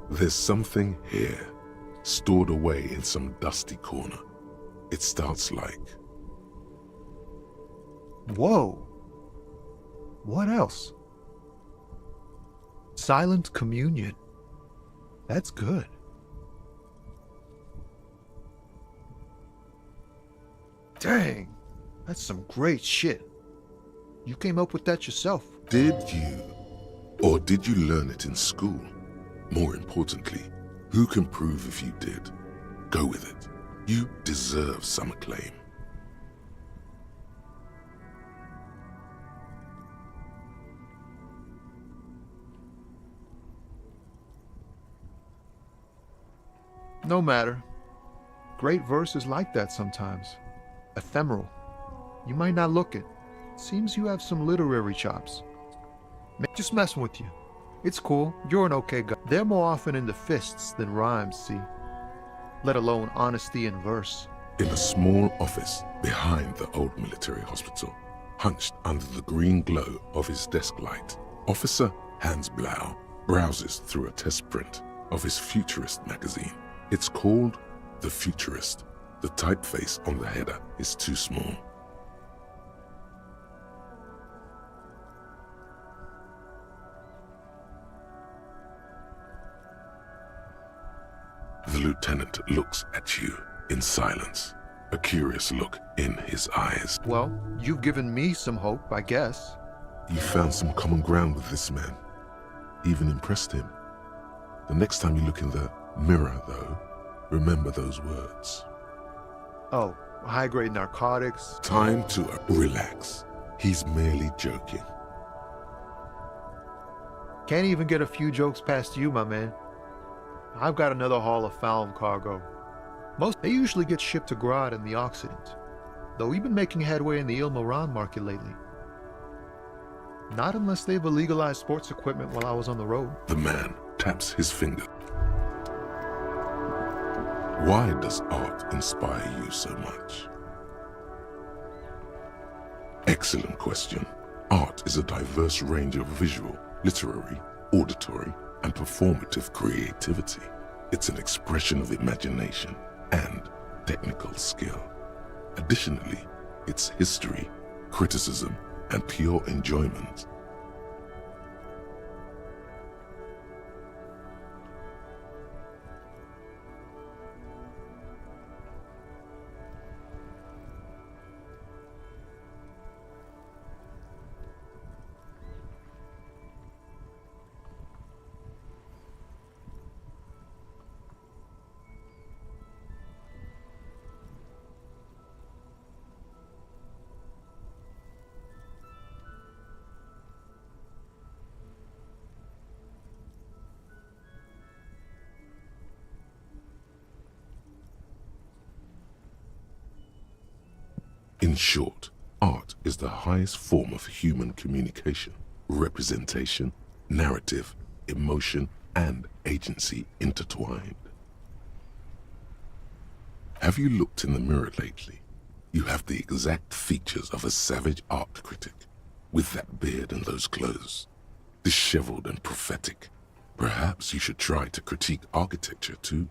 there's something here, stored away in some dusty corner. It starts like... Whoa! What else? Silent communion. That's good. Dang, that's some great shit. You came up with that yourself. Did you? Or did you learn it in school? More importantly, who can prove if you did? Go with it. You deserve some acclaim. No matter. Great verse is like that sometimes. Ephemeral. You might not look it. Seems you have some literary chops. Just messing with you. It's cool. You're an okay guy. They're more often into fists than rhymes, see? Let alone honesty in verse. In a small office behind the old military hospital, hunched under the green glow of his desk light, Officer Hans Blau browses through a test print of his Futurist magazine. It's called The Futurist. The typeface on the header is too small. The lieutenant looks at you in silence, a curious look in his eyes. Well, you've given me some hope, I guess. You found some common ground with this man, even impressed him. The next time you look in the mirror, though, remember those words. Oh, high-grade narcotics. Time to relax. He's merely joking. Can't even get a few jokes past you, my man. I've got another haul of found cargo. They usually get shipped to Grad in the Occident, though we've been making headway in the Il-Moran market lately. Not unless they've illegalized sports equipment while I was on the road. The man taps his finger. Why does art inspire you so much? Excellent question. Art is a diverse range of visual, literary, auditory, and performative creativity. It's an expression of imagination and technical skill. Additionally, it's history, criticism, and pure enjoyment. In short, art is the highest form of human communication, representation, narrative, emotion, and agency intertwined. Have you looked in the mirror lately? You have the exact features of a savage art critic, with that beard and those clothes, disheveled and prophetic. Perhaps you should try to critique architecture too.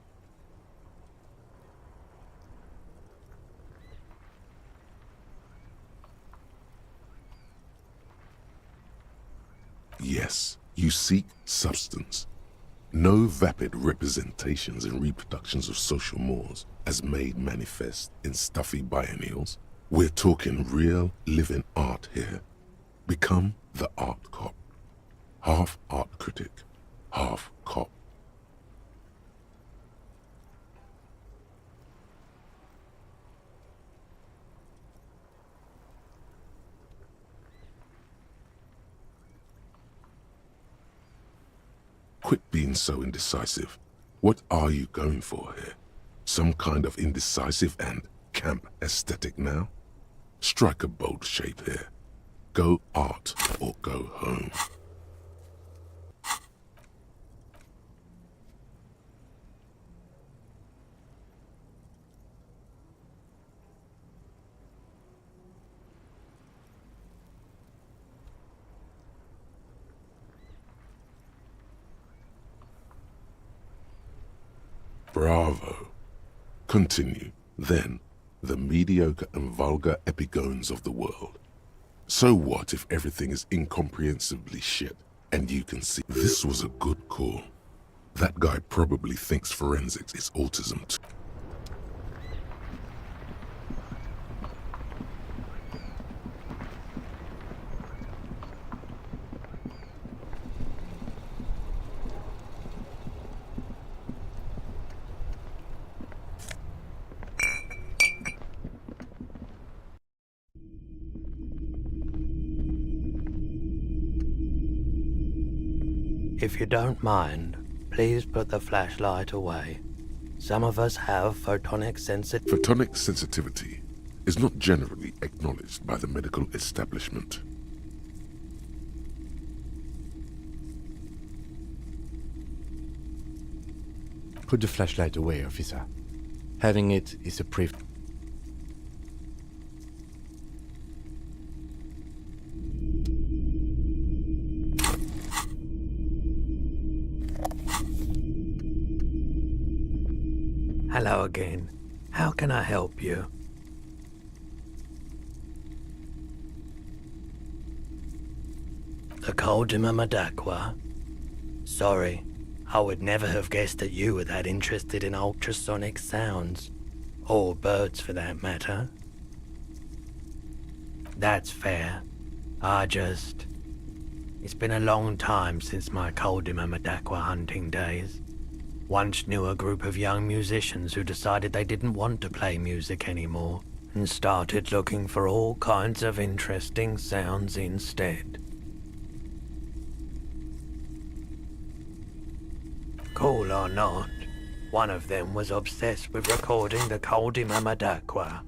Yes, you seek substance. No vapid representations and reproductions of social mores as made manifest in stuffy biennials. We're talking real, living art here. Become the art cop. Half art critic, half cop. Quit being so indecisive. What are you going for here? Some kind of indecisive and camp aesthetic now? Strike a bold shape here. Go art or go home. Bravo. Continue, then, the mediocre and vulgar epigones of the world. So what if everything is incomprehensibly shit, and you can see this was a good call? That guy probably thinks forensics is autism too. If you don't mind, please put the flashlight away. Some of us have photonic sensitivity. Photonic sensitivity is not generally acknowledged by the medical establishment. Put the flashlight away, officer. Having it is a privilege. Hello again. How can I help you? The Coldima Madakwa? Sorry, I would never have guessed that you were that interested in ultrasonic sounds. Or birds for that matter. That's fair. It's been a long time since my Coldima Madakwa hunting days. Once knew a group of young musicians who decided they didn't want to play music anymore and started looking for all kinds of interesting sounds instead. Cool or not, one of them was obsessed with recording the Coldima Madakwa.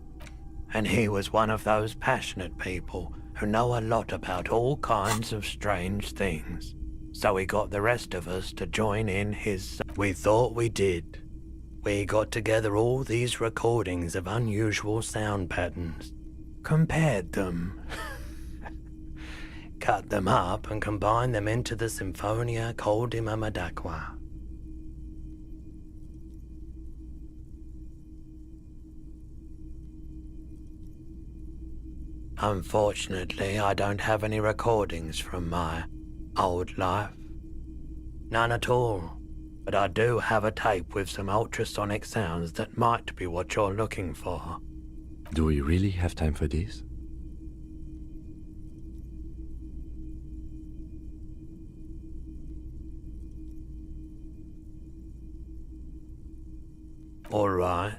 And he was one of those passionate people who know a lot about all kinds of strange things. So he got the rest of us to join in his... We thought we did. We got together all these recordings of unusual sound patterns, compared them, cut them up and combined them into the Symphonia Coldima Madakwa. Unfortunately, I don't have any recordings from my old life. None at all. But I do have a tape with some ultrasonic sounds that might be what you're looking for. Do we really have time for this? All right.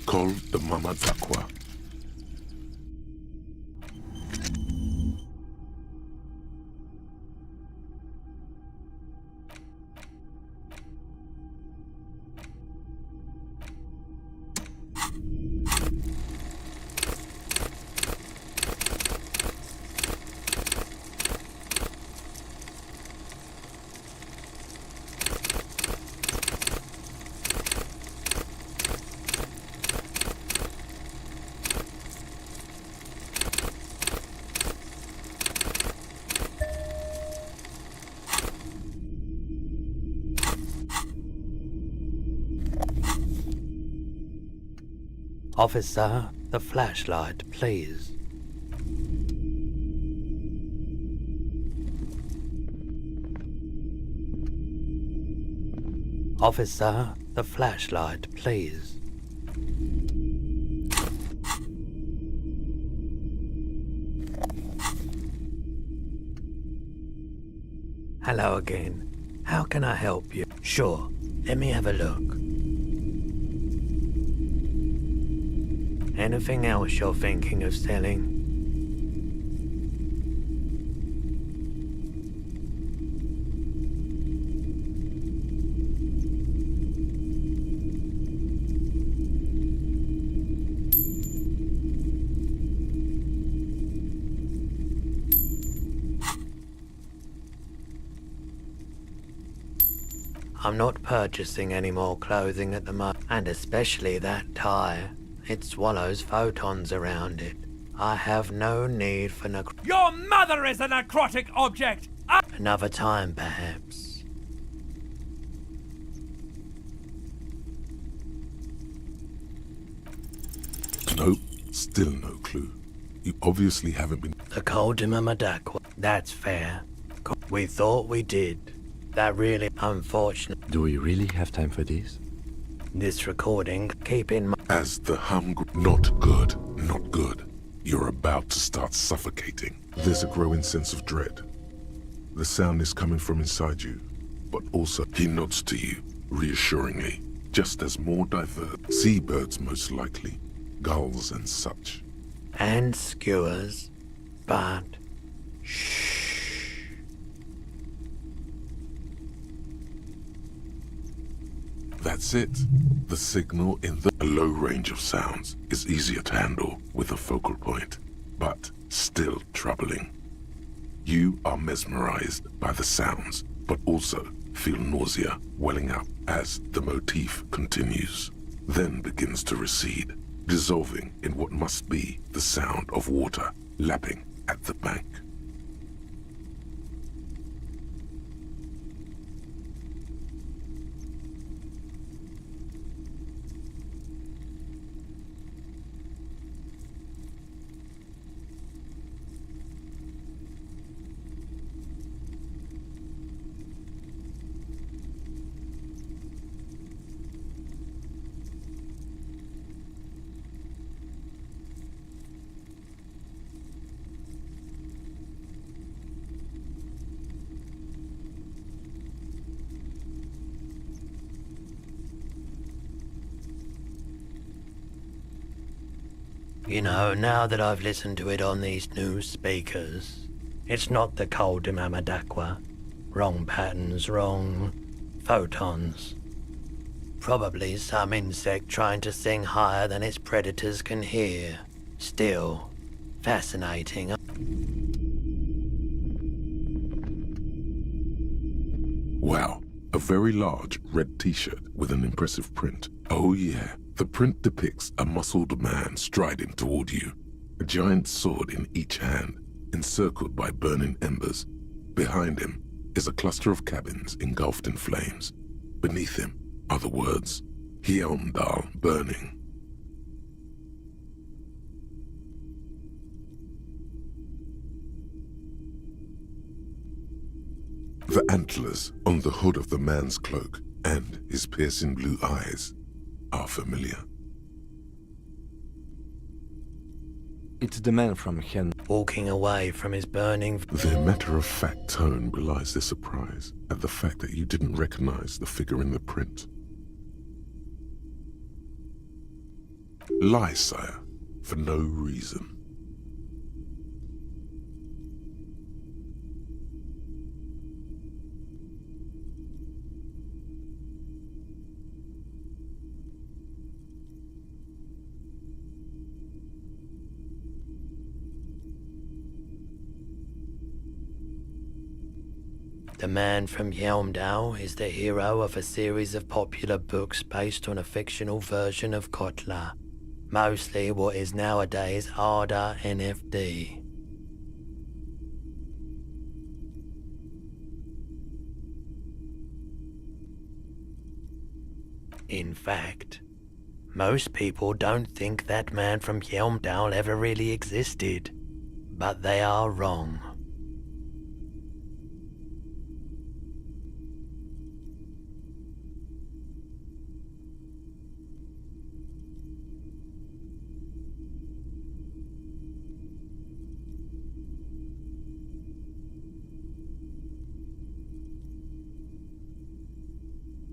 Call the Mama Zakwa. Officer, the flashlight, please. Officer, the flashlight, please. Hello again. How can I help you? Sure, let me have a look. Anything else you're thinking of selling? I'm not purchasing any more clothing at the moment, and especially that tie. It swallows photons around it. I have no need for Your mother is a necrotic object! Another time, perhaps. Nope, still no clue. You obviously haven't been... The Coldima Madakwa. That's fair. We thought we did. That really unfortunate. Do we really have time for this? This recording, keep in mind. As the not good, not good. You're about to start suffocating. There's a growing sense of dread. The sound is coming from inside you, but also he nods to you, reassuringly, just as more diverse. Seabirds most likely, gulls and such. And skewers, but shh. That's it. The signal in the low range of sounds is easier to handle with a focal point, but still troubling. You are mesmerized by the sounds, but also feel nausea welling up as the motif continues, then begins to recede, dissolving in what must be the sound of water lapping at the bank. You know, now that I've listened to it on these new speakers, it's not the Coldima Madakwa. Wrong patterns, wrong photons. Probably some insect trying to sing higher than its predators can hear. Still, fascinating. Wow, a very large red t-shirt with an impressive print. Oh yeah. The print depicts a muscled man striding toward you, a giant sword in each hand, encircled by burning embers. Behind him is a cluster of cabins engulfed in flames. Beneath him are the words, Hjelmdal burning. The antlers on the hood of the man's cloak and his piercing blue eyes are familiar. It's the man from Helm. Walking away from his burning... Their matter-of-fact tone belies their surprise at the fact that you didn't recognize the figure in the print. Lie, sire, for no reason. The man from Hjelmdal is the hero of a series of popular books based on a fictional version of Kotla, mostly what is nowadays Arda NFD. In fact, Most people don't think that man from Helmdale ever really existed, but they are wrong.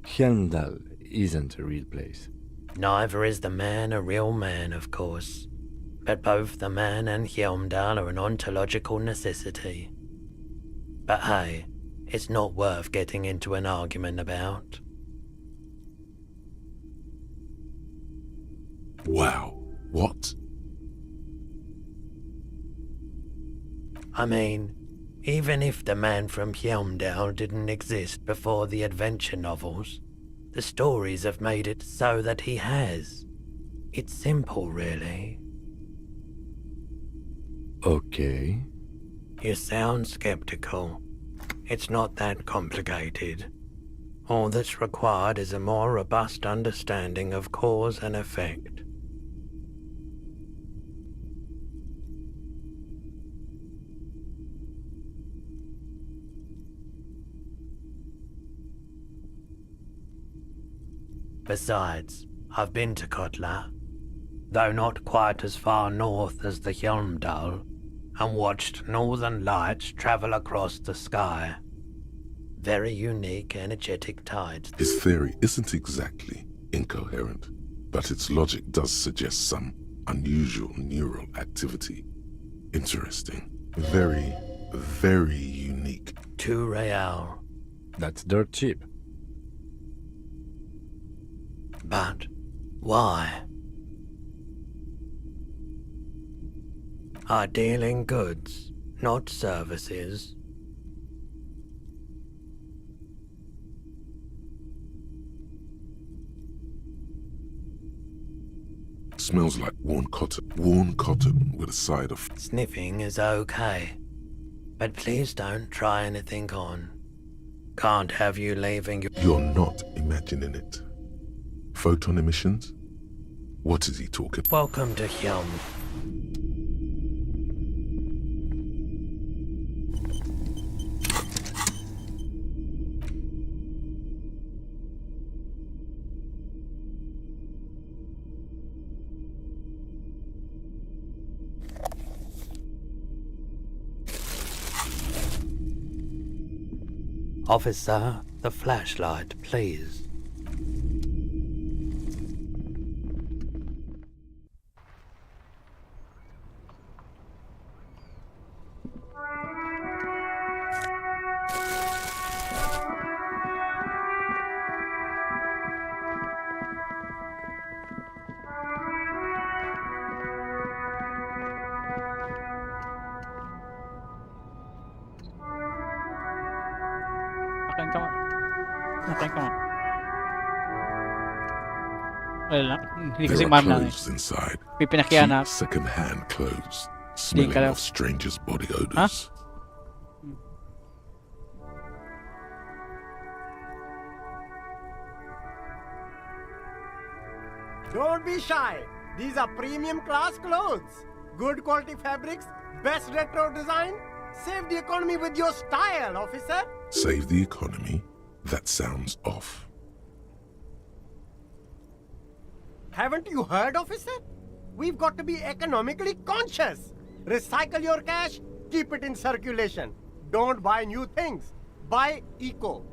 Helmdal isn't a real place. Neither is the man a real man, of course. But both the man and Helmdal are an ontological necessity. But hey, it's not worth getting into an argument about. Wow. What? I mean, even if the man from Helmdale didn't exist before the adventure novels, the stories have made it so that he has. It's simple, really. Okay. You sound skeptical. It's not that complicated. All that's required is a more robust understanding of cause and effect. Besides, I've been to Kotla, though not quite as far north as the Helmdal, and watched northern lights travel across the sky. Very unique, energetic tides. His theory isn't exactly incoherent, but its logic does suggest some unusual neural activity. Interesting. Very, very unique. 2 real. That's dirt cheap. But why? I deal in goods, not services. Smells like worn cotton. Worn cotton with a side of... Sniffing is okay, but please don't try anything on. Can't have you leaving your... You're not imagining it. Photon emissions? What is he talking? Welcome to Helm. Officer, the flashlight, please. Akin ka nga. Akin ka nga. Wala lang. Hindi kasi There are ma'am lang eh. clothes inside. Pipinakyan na. Cheap second-hand clothes, Hindi smelling ka lang. of strangers' body odors. Don't be shy. These are premium class clothes. Good quality fabrics, best retro design. Save the economy with your style, officer. Save the economy? That sounds off. Haven't you heard, officer? We've got to be economically conscious. Recycle your cash, keep it in circulation. Don't buy new things. Buy eco.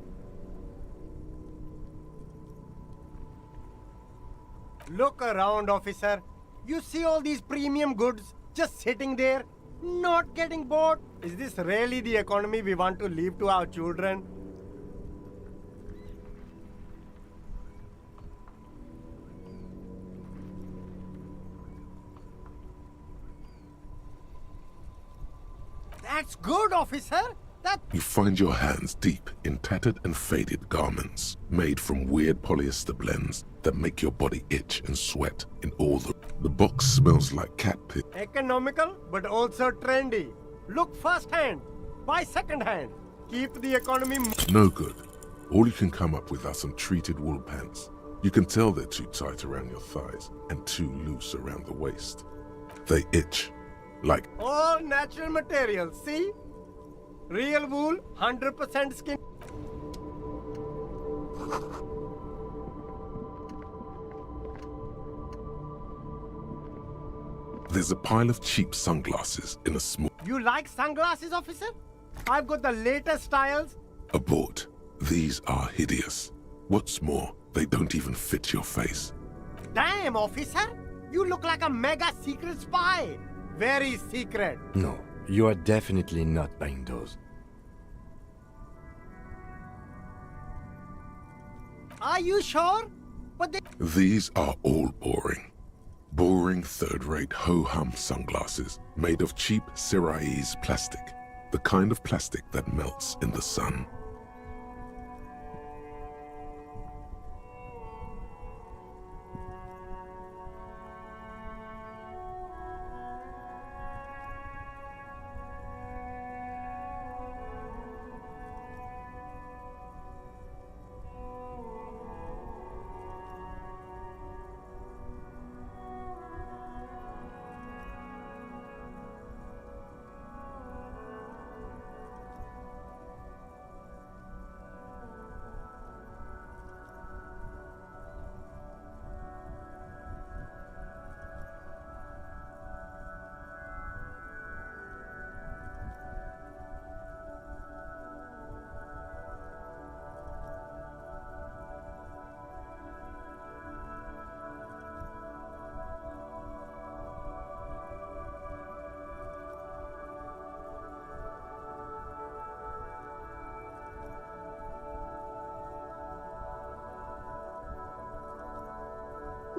Look around, officer. You see all these premium goods just sitting there, not getting bought? Is this really the economy we want to leave to our children? That's good, officer. You find your hands deep in tattered and faded garments made from weird polyester blends that make your body itch and sweat in all the... The box smells like cat piss. Economical, but also trendy. Look first hand, buy second hand. Keep the economy... No good. All you can come up with are some treated wool pants. You can tell they're too tight around your thighs and too loose around the waist. They itch, like All natural materials, see? Real wool, 100% skin. there's a pile of cheap sunglasses in a small... You like sunglasses, officer? I've got the latest styles. Abort. These are hideous. What's more, they don't even fit your face. Damn, officer! You look like a mega secret spy. Very secret. No, you are definitely not buying those. Are you sure? But they... These are all boring. Boring third-rate ho-hum sunglasses made of cheap Syrahese plastic. The kind of plastic that melts in the sun.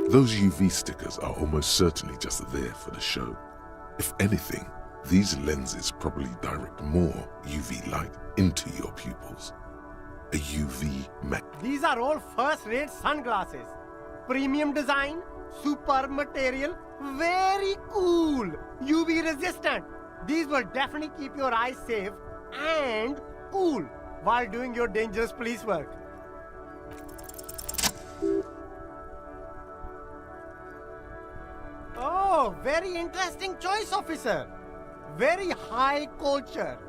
Those UV stickers are almost certainly just there for the show. If anything, these lenses probably direct more UV light into your pupils. A UV mac. These are all first-rate sunglasses. Premium design, superb material, very cool, UV resistant. These will definitely keep your eyes safe and cool while doing your dangerous police work. Oh, very interesting choice, officer. Very high culture.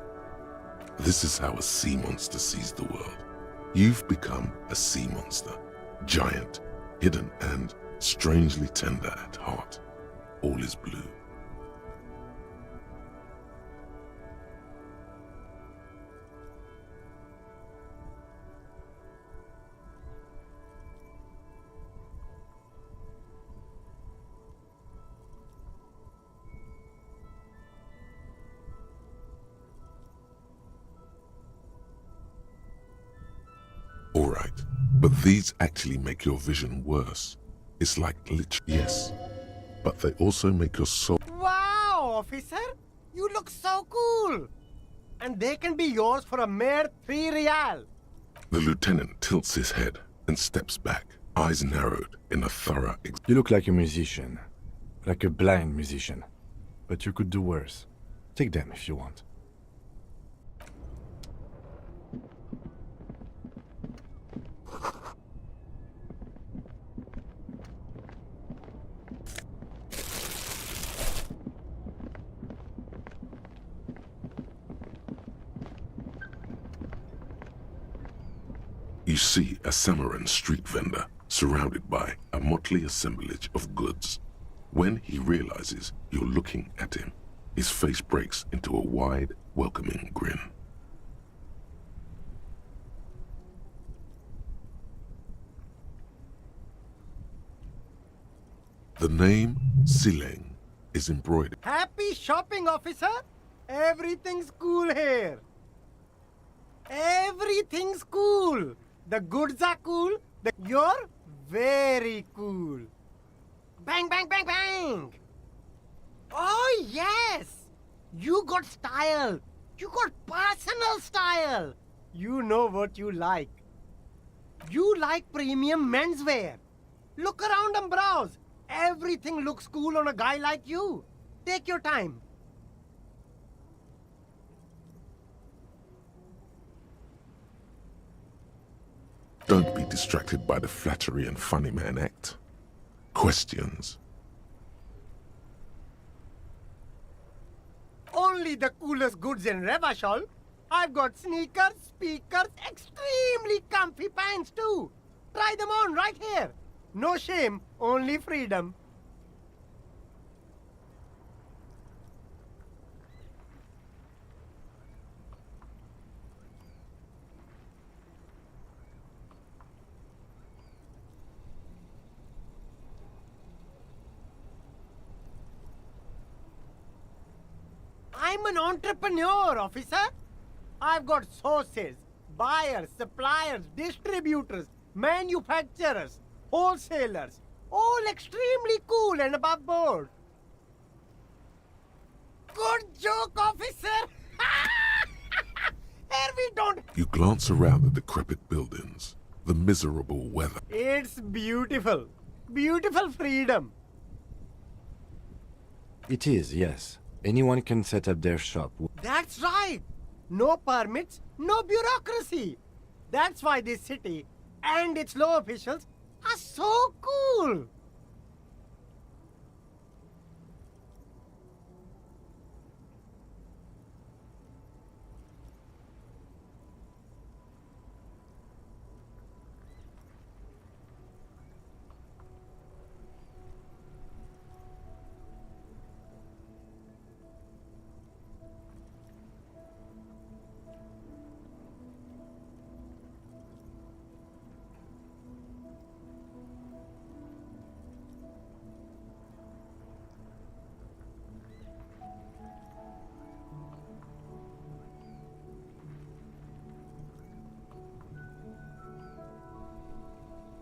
This is how a sea monster sees the world. You've become a sea monster. Giant, hidden, and strangely tender at heart. All is blue. Alright, but these actually make your vision worse. It's like yes, but they also make your soul... Wow, officer! You look so cool! And they can be yours for a mere 3 real. The lieutenant tilts his head and steps back, eyes narrowed in a thorough... You look like a musician. Like a blind musician. But you could do worse. Take them if you want. You see a Samaran street vendor surrounded by a motley assemblage of goods. When he realizes you're looking at him, his face breaks into a wide, welcoming grin. The name Sileng is embroidered. Happy shopping, officer! Everything's cool here. Everything's cool. The goods are cool. You're very cool. Bang, bang, bang, bang! Oh, yes! You got style. You got personal style. You know what you like. You like premium menswear. Look around and browse. Everything looks cool on a guy like you. Take your time. Don't be distracted by the flattery and funny man act. Questions? Only the coolest goods in Revachol. I've got sneakers, speakers, extremely comfy pants too. Try them on right here. No shame, only freedom. I'm an entrepreneur, officer. I've got sources, buyers, suppliers, distributors, manufacturers, wholesalers, all extremely cool and above board. Good joke, officer. Here we don't... You glance around the decrepit buildings, the miserable weather. It's beautiful. Beautiful freedom. It is, yes. Anyone can set up their shop. That's right. No permits, no bureaucracy. That's why this city and its law officials are so cool.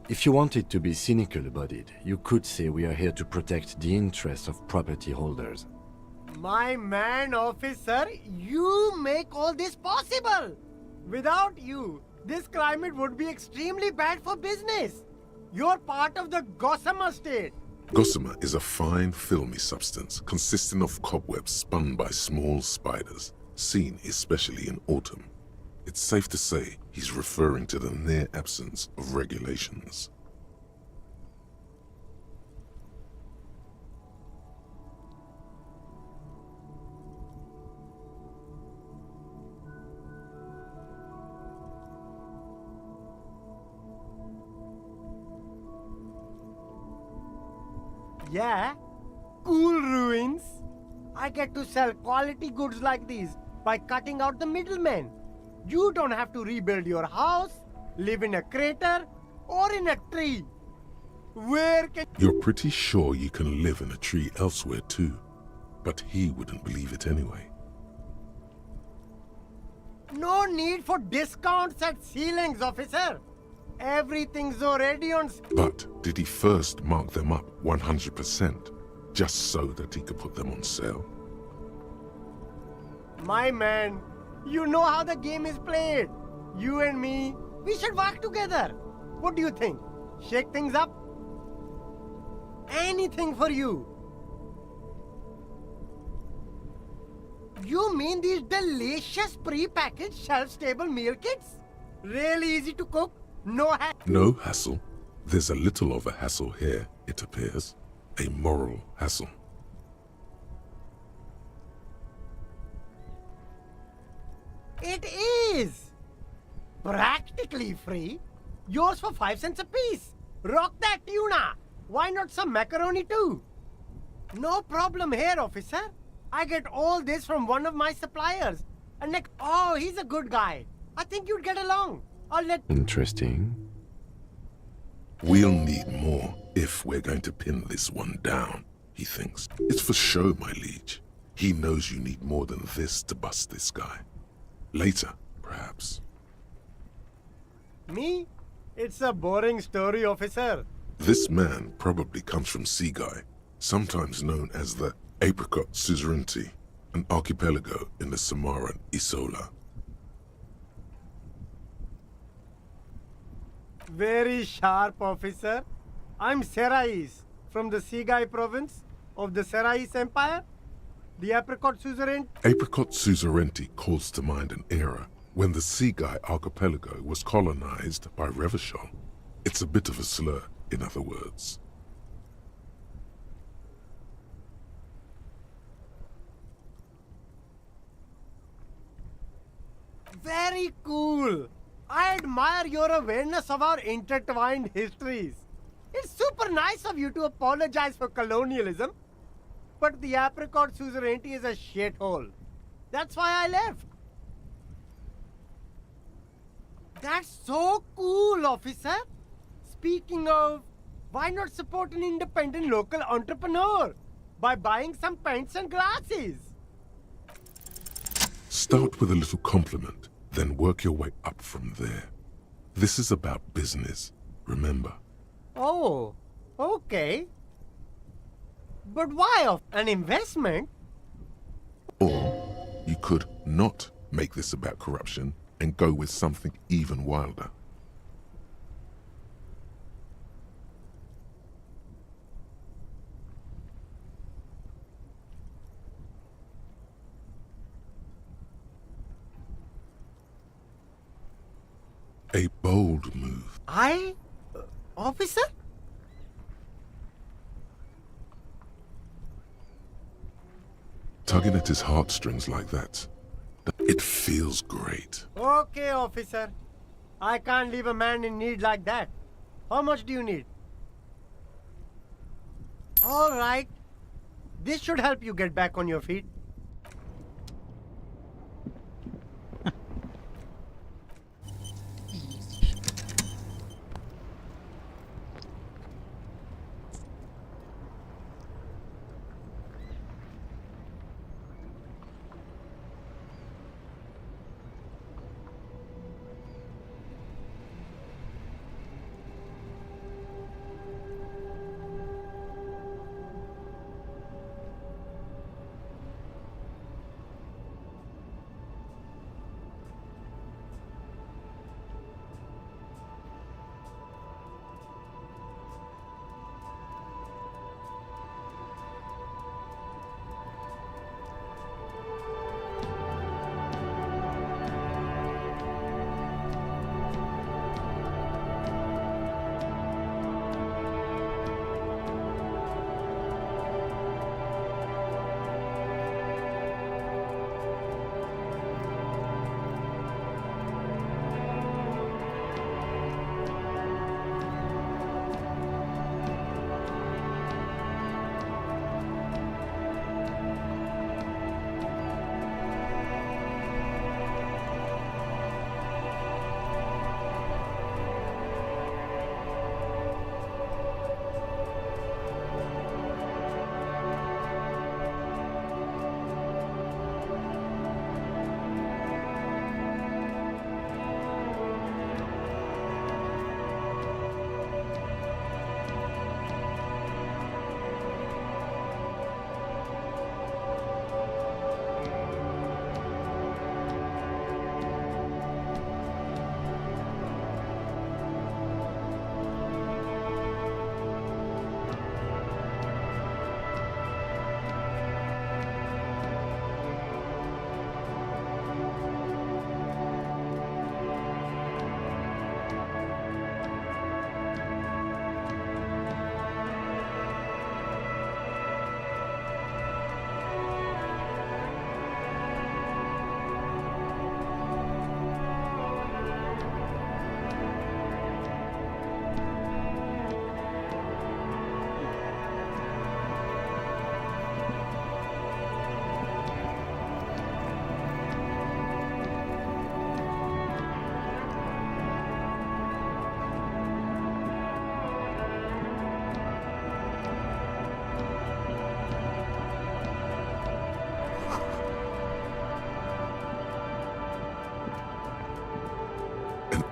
If you wanted to be cynical about it, you could say we are here to protect the interests of property holders. My man, officer, you make all this possible. Without you, this climate would be extremely bad for business. You're part of the gossamer state. Gossamer is a fine, filmy substance consisting of cobwebs spun by small spiders, seen especially in autumn. It's safe to say he's referring to the near absence of regulations. Yeah, cool ruins. I get to sell quality goods like these by cutting out the middlemen. You don't have to rebuild your house, live in a crater, or in a tree. Where can... You're pretty sure you can live in a tree elsewhere too, but he wouldn't believe it anyway. No need for discounts at ceilings, officer. Everything's already on... But did he first mark them up 100%, just so that he could put them on sale? My man, you know how the game is played. You and me, we should work together. What do you think? Shake things up? Anything for you. You mean these delicious pre-packaged shelf-stable meal kits? Really easy to cook? No hassle? No hassle. There's a little of a hassle here, it appears. A moral hassle. It is! Practically free. Yours for 5 cents a piece. Rock that tuna. Why not some macaroni too? No problem here, officer. I get all this from one of my suppliers. And oh, he's a good guy. I think you'd get along. I'll let... Interesting. We'll need more if we're going to pin this one down, he thinks. It's for show, my liege. He knows you need more than this to bust this guy. Later, perhaps. Me? It's a boring story, officer. This man probably comes from Seaguy, sometimes known as the Apricot Suzerainty, an archipelago in the Samaran Isola. Very sharp, officer. I'm Serais, from the Seaguy province of the Serais Empire. The Apricot Suzerain... Apricot Suzerainty calls to mind an era when the Sea Guy archipelago was colonized by Revachol. It's a bit of a slur, in other words. Very cool. I admire your awareness of our intertwined histories. It's super nice of you to apologize for colonialism, but the apricot suzerainty is a shithole. That's why I left. That's so cool, officer. Speaking of, why not support an independent local entrepreneur by buying some pens and glasses? Start with a little compliment, then work your way up from there. This is about business, remember. Oh, okay. But why an investment? Or you could not make this about corruption and go with something even wilder. A bold move. Officer? Tugging at his heartstrings like that, it feels great. Okay, officer. I can't leave a man in need like that. How much do you need? All right. This should help you get back on your feet.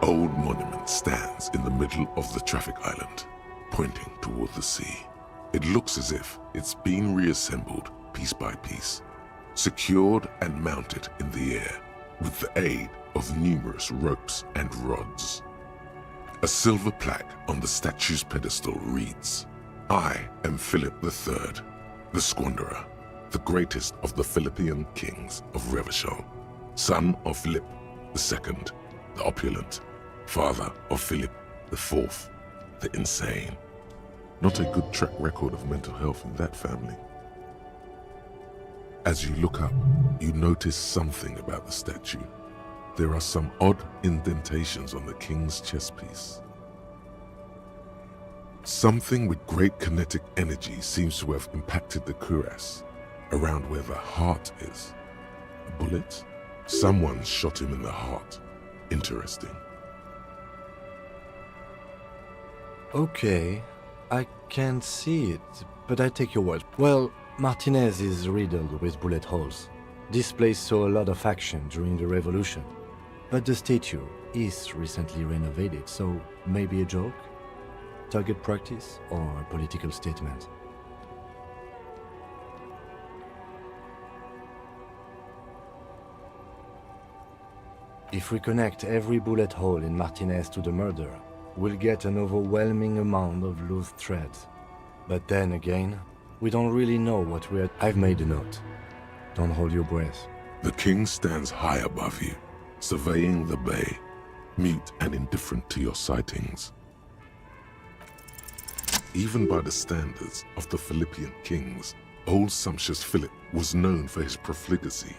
Old monument stands in the middle of the traffic island, pointing toward the sea. It looks as if it's been reassembled piece by piece, secured and mounted in the air with the aid of numerous ropes and rods. A silver plaque on the statue's pedestal reads, "I am Philip III, the Squanderer, the greatest of the Philippian kings of Revachol, son of Lip, II, the opulent, father of Philip IV, the insane. Not a good track record of mental health in that family. As you look up, you notice something about the statue. There are some odd indentations on the king's chest piece. Something with great kinetic energy seems to have impacted the cuirass, around where the heart is. A bullet? Someone shot him in the heart. Interesting. Okay, I can't see it, but I take your word. Well, Martinez is riddled with bullet holes. This place saw a lot of action during the revolution. But the statue is recently renovated, so maybe a joke? Target practice or a political statement? If we connect every bullet hole in Martinez to the murder, we'll get an overwhelming amount of loose threads. But then again, we don't really know what we're... I've made a note. Don't hold your breath. The king stands high above you, surveying the bay, mute and indifferent to your sightings. Even by the standards of the Philippian kings, old sumptuous Philip was known for his profligacy.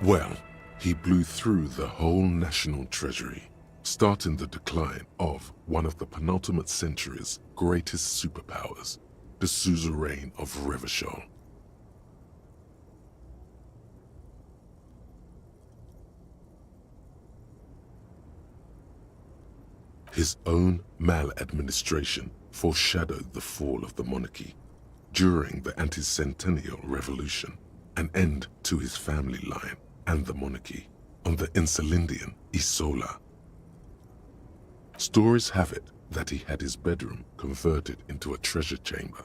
Well, he blew through the whole national treasury, starting the decline of one of the penultimate century's greatest superpowers, the suzerain of Revachol. His own maladministration foreshadowed the fall of the monarchy during the anti-centennial revolution, an end to his family line and the monarchy on the Insulindian Isola. Stories have it that he had his bedroom converted into a treasure chamber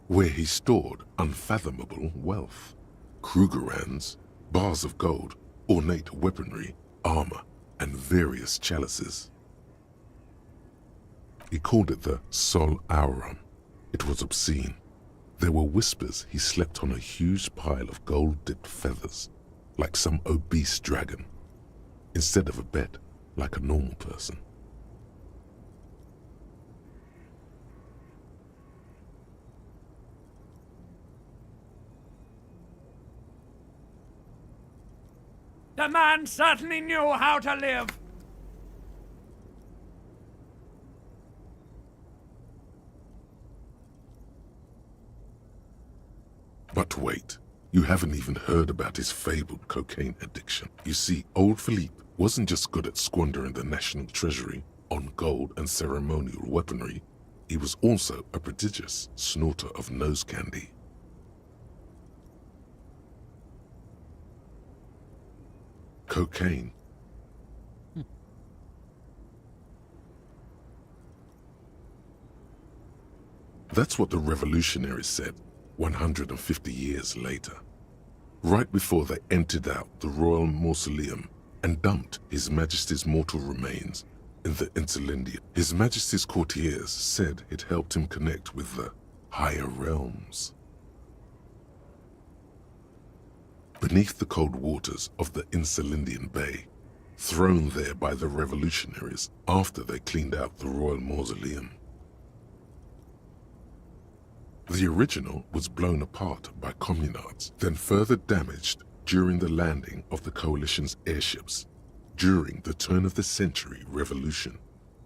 where he stored unfathomable wealth, Krugerrands, bars of gold, ornate weaponry, armor, and various chalices. He called it the Sol Auron. It was obscene. There were whispers he slept on a huge pile of gold-dipped feathers, like some obese dragon, instead of a bed, like a normal person. The man certainly knew how to live. But wait, you haven't even heard about his fabled cocaine addiction. You see, old Philippe wasn't just good at squandering the national treasury on gold and ceremonial weaponry, he was also a prodigious snorter of nose candy. Cocaine. That's what the revolutionaries said 150 years later, right before they emptied out the royal mausoleum and dumped His Majesty's mortal remains in the Insulindian. His Majesty's courtiers said it helped him connect with the higher realms. Beneath the cold waters of the Insulindian Bay, thrown there by the revolutionaries after they cleaned out the royal mausoleum. The original was blown apart by communards, then further damaged during the landing of the coalition's airships during the turn-of-the-century revolution,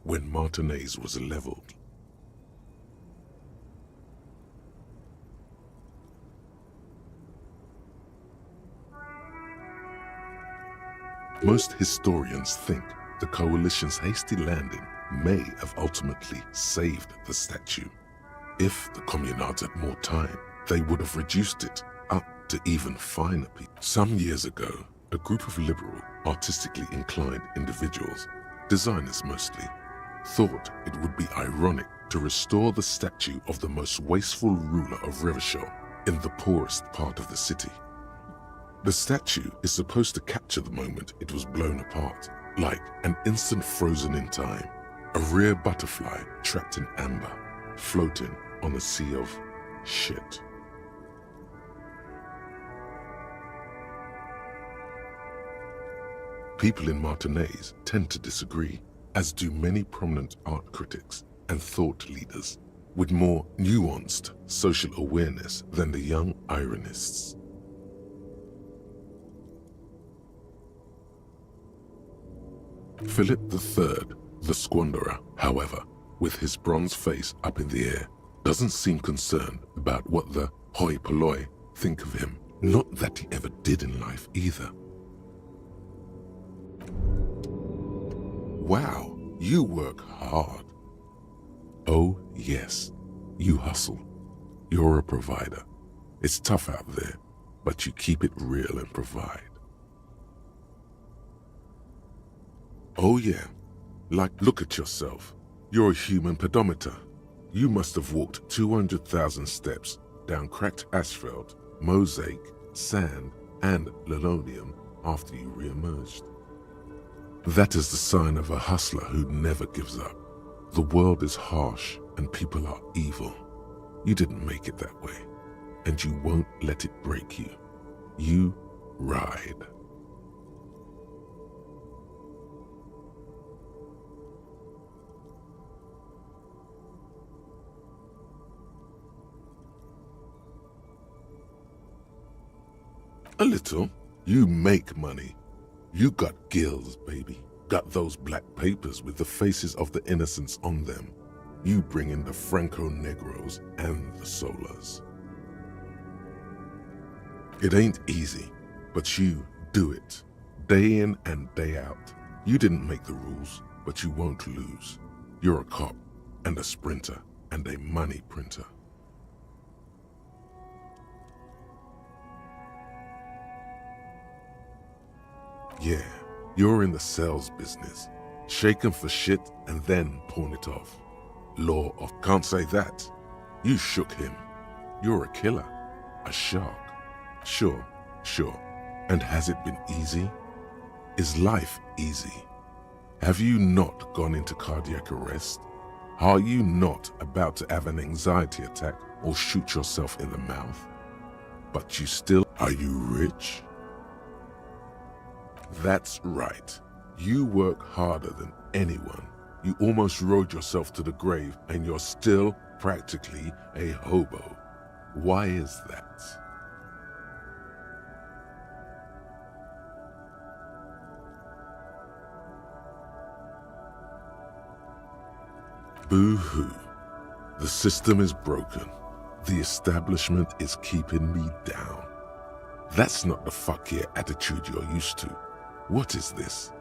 when Martinez was leveled. Most historians think the coalition's hasty landing may have ultimately saved the statue. If the communards had more time, they would have reduced it up to even finer pieces. Some years ago, a group of liberal, artistically inclined individuals, designers mostly, thought it would be ironic to restore the statue of the most wasteful ruler of Revachol in the poorest part of the city. The statue is supposed to capture the moment it was blown apart, like an instant frozen in time, a rare butterfly trapped in amber, floating on a sea of shit. People in Martinaise tend to disagree, as do many prominent art critics and thought leaders with more nuanced social awareness than the young ironists. Philip III, the squanderer, however, with his bronze face up in the air, doesn't seem concerned about what the hoi polloi think of him. Not that he ever did in life either. Wow, you work hard. Oh yes, you hustle. You're a provider. It's tough out there, but you keep it real and provide. Oh yeah, like look at yourself. You're a human pedometer. You must have walked 200,000 steps down cracked asphalt, mosaic, sand, and linoleum after you re-emerged. That is the sign of a hustler who never gives up. The world is harsh and people are evil. You didn't make it that way, and you won't let it break you. You ride. A little. You make money. You got gills, baby. Got those black papers with the faces of the innocents on them. You bring in the Franco-Negros and the Solas. It ain't easy, but you do it. Day in and day out. You didn't make the rules, but you won't lose. You're a cop and a sprinter and a money printer. Yeah, you're in the sales business. Shake 'em for shit and then pawn it off. Law of can't say that. You shook him. You're a killer. A shark. Sure. And has it been easy? Is life easy? Have you not gone into cardiac arrest? Are you not about to have an anxiety attack or shoot yourself in the mouth? But you still, are you rich? That's right. You work harder than anyone. You almost rode yourself to the grave and you're still practically a hobo. Why is that? Boo-hoo. The system is broken. The establishment is keeping me down. That's not the fuck yeah attitude you're used to. What is this?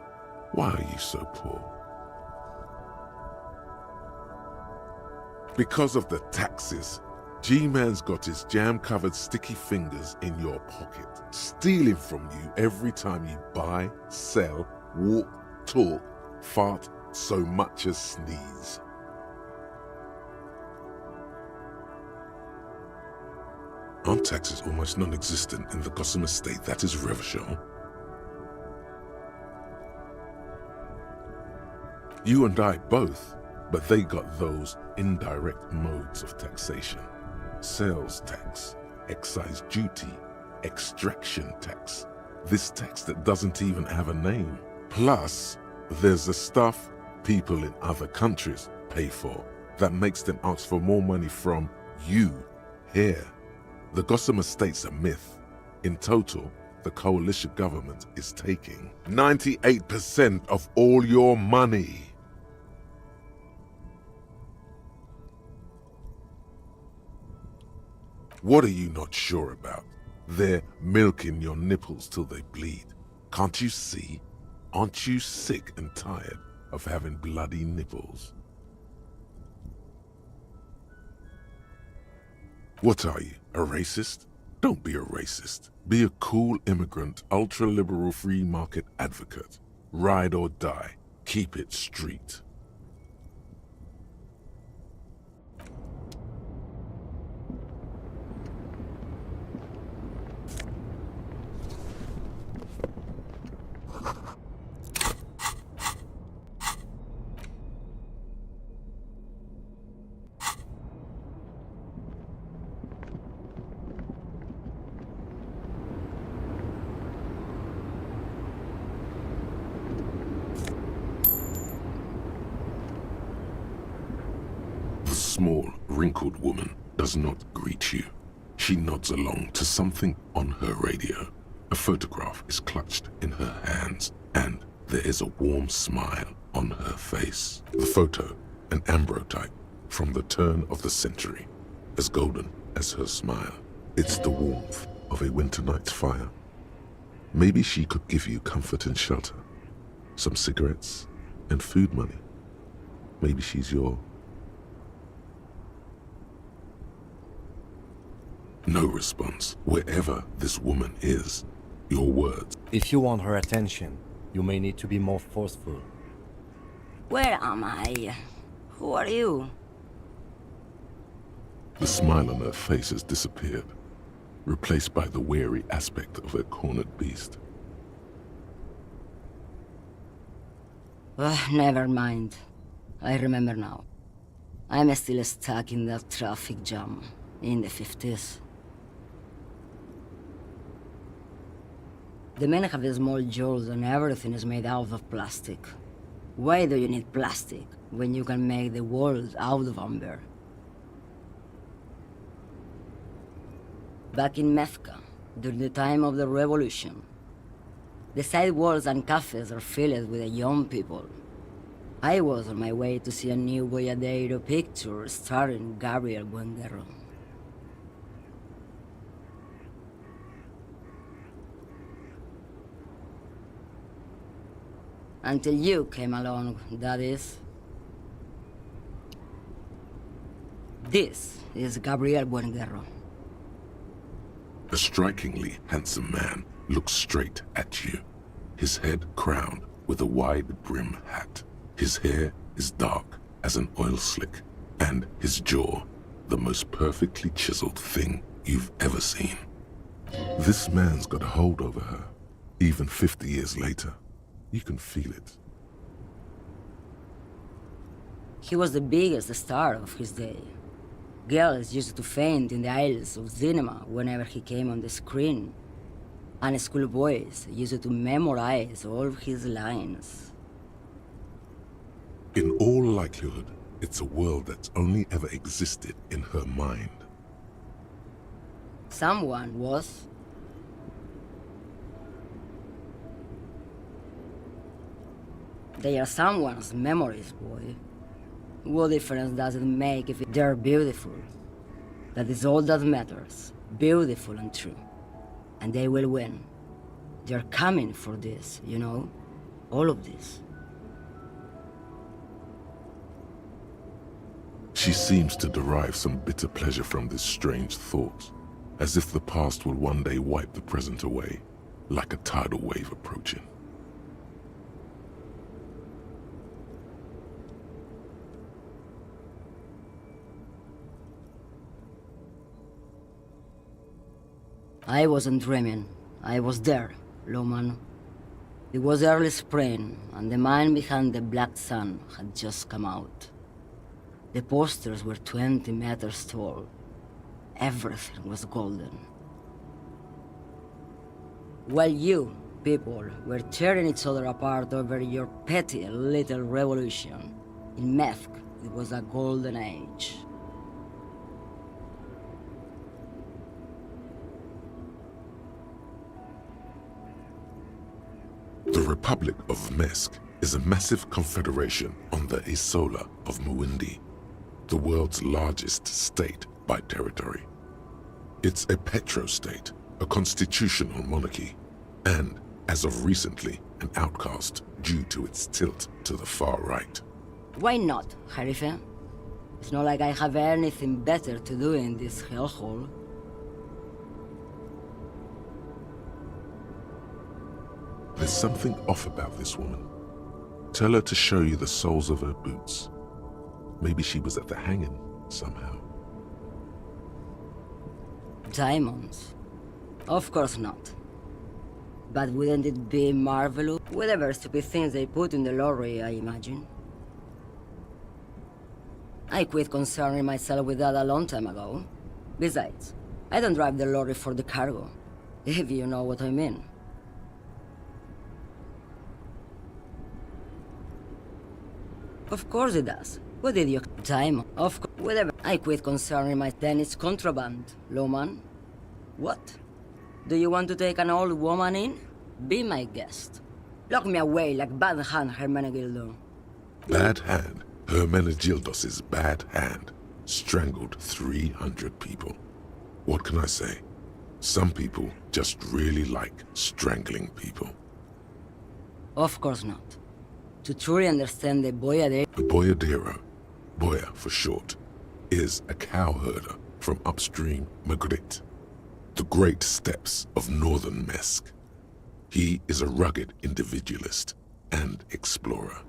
Why are you so poor? Because of the taxes. G-Man's got his jam-covered sticky fingers in your pocket, stealing from you every time you buy, sell, walk, talk, fart, so much as sneeze. Aren't taxes almost non-existent in the Gotham estate that is Revachol? You and I both, but they got those indirect modes of taxation. Sales tax, excise duty, extraction tax. This tax that doesn't even have a name. Plus, there's the stuff people in other countries pay for that makes them ask for more money from you here. The Gotham estate's a myth. In total, the coalition government is taking 98% of all your money. What are you not sure about? They're milking your nipples till they bleed. Can't you see? Aren't you sick and tired of having bloody nipples? What are you, a racist? Don't be a racist. Be a cool immigrant, ultra-liberal free market advocate. Ride or die. Keep it street. small, wrinkled woman does not greet you. She nods along to something on her radio. A photograph is clutched in her hands, and there is a warm smile on her face. The photo, an ambrotype from the turn of the century, as golden as her smile. It's the warmth of a winter night's fire. Maybe she could give you comfort and shelter, some cigarettes and food money. Maybe she's your... No response. Wherever this woman is, your words. If you want her attention, you may need to be more forceful. Where am I? Who are you? The smile on her face has disappeared, replaced by the wary aspect of a cornered beast. Never mind. I remember now. I'm still stuck in that traffic jam in the 50s. The men have small jaws and everything is made out of plastic. Why do you need plastic when you can make the world out of amber? Back in Methka, during the time of the revolution, the sidewalks and cafes are filled with young people. I was on my way to see a new Boyadero picture starring Gabriel Buenguerro. Until you came along, that is. This is Gabriel Buenguerro. A strikingly handsome man looks straight at you, his head crowned with a wide brim hat. His hair is dark as an oil slick, and his jaw the most perfectly chiseled thing you've ever seen. This man's got a hold over her, even 50 years later. You can feel it. He was the biggest star of his day. Girls used to faint in the aisles of cinema whenever he came on the screen. And schoolboys used to memorize all his lines. In all likelihood, it's a world that's only ever existed in her mind. Someone was. They are someone's memories, boy. What difference does it make if they're beautiful? That is all that matters. Beautiful and true. And they will win. They're coming for this, you know? All of this. She seems to derive some bitter pleasure from this strange thought, as if the past will one day wipe the present away, like a tidal wave approaching. I wasn't dreaming. I was there, Loman. It was early spring, and the man behind the black sun had just come out. The posters were 20 meters tall. Everything was golden. While you, people, were tearing each other apart over your petty little revolution, in Methk, it was a golden age. The Republic of Mesk is a massive confederation on the Isola of Muindi, the world's largest state by territory. It's a petrostate, a constitutional monarchy, and, as of recently, an outcast due to its tilt to the far right. Why not, Harife? It's not like I have anything better to do in this hellhole. There's something off about this woman. Tell her to show you the soles of her boots. Maybe she was at the hanging somehow. Diamonds? Of course not. But wouldn't it be marvelous? Whatever stupid things they put in the lorry, I imagine. I quit concerning myself with that a long time ago. Besides, I don't drive the lorry for the cargo, if you know what I mean. Of course it does. What did you time? Of course, whatever. I quit concerning my then it's contraband, lawman. What? Do you want to take an old woman in? Be my guest. Lock me away like bad hand Hermenegildo. Bad hand? Hermenegildos's bad hand strangled 300 people. What can I say? Some people just really like strangling people. Of course not. To truly understand the boyadero... A boyadero, boya for short, is a cowherder from upstream Magritte, the great steppes of northern Mesk. He is a rugged individualist and explorer.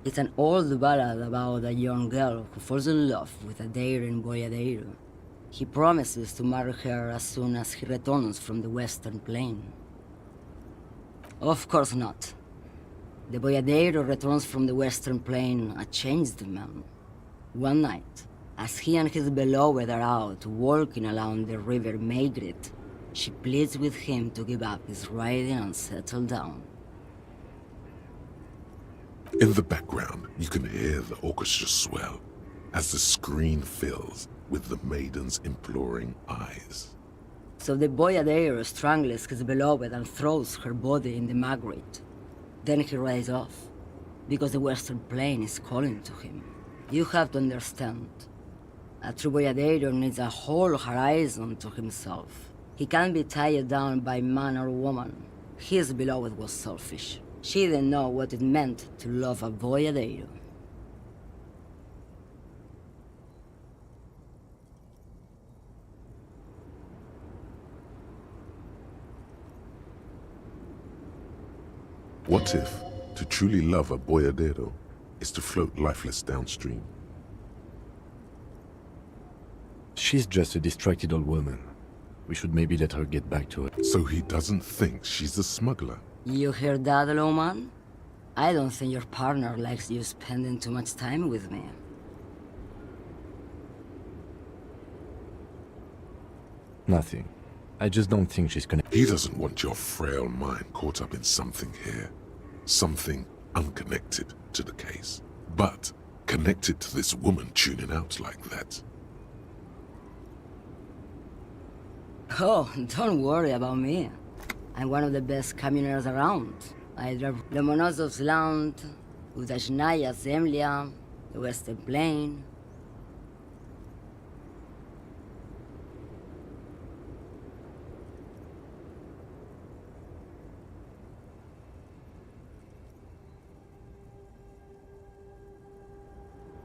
It's an old ballad about a young girl who falls in love with a daring boyadero. He promises to marry her as soon as he returns from the Western Plain. Of course not. The boyadero returns from the Western Plain a changed man. One night, as he and his beloved are out walking along the river Magritte, she pleads with him to give up his riding and settle down. In the background, you can hear the orchestra swell as the screen fills with the maiden's imploring eyes. So the boyadero strangles his beloved and throws her body in the Magritte. Then he rides off, because the Western Plain is calling to him. You have to understand, a true boyadero needs a whole horizon to himself. He can't be tied down by man or woman. His beloved was selfish. She didn't know what it meant to love a boyadero. What if to truly love a boyadero is to float lifeless downstream? She's just a distracted old woman. We should maybe let her get back to it. So he doesn't think she's a smuggler? You hear that, lawman? I don't think your partner likes you spending too much time with me. Nothing. I just don't think she's connected. He doesn't want your frail mind caught up in something here. Something unconnected to the case. But connected to this woman tuning out like that. Oh, don't worry about me. I'm one of the best camioners around. I drive Lomonosov's Land, Udashnaya Zemlya, the Western Plain.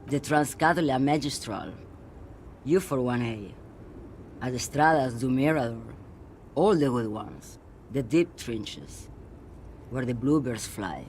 The Transcatolia Magistral, U41A, Adestradas do Mirador, all the good ones, the deep trenches, where the bluebirds fly.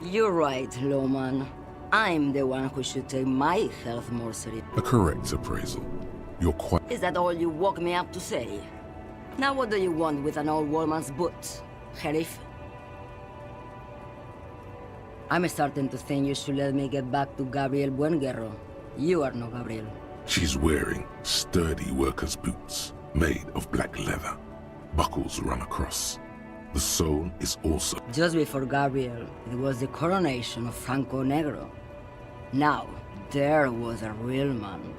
You're right, lawman. I'm the one who should take my health more seriously. A correct appraisal. You're quite... Is that all you woke me up to say? Now what do you want with an old woman's boots, Sheriff? I'm starting to think you should let me get back to Gabriel Buenguerro. You are no Gabriel. She's wearing sturdy worker's boots, made of black leather. Buckles run across. The sole is also... Just before Gabriel, it was the coronation of Franco Negro. Now, there was a real man.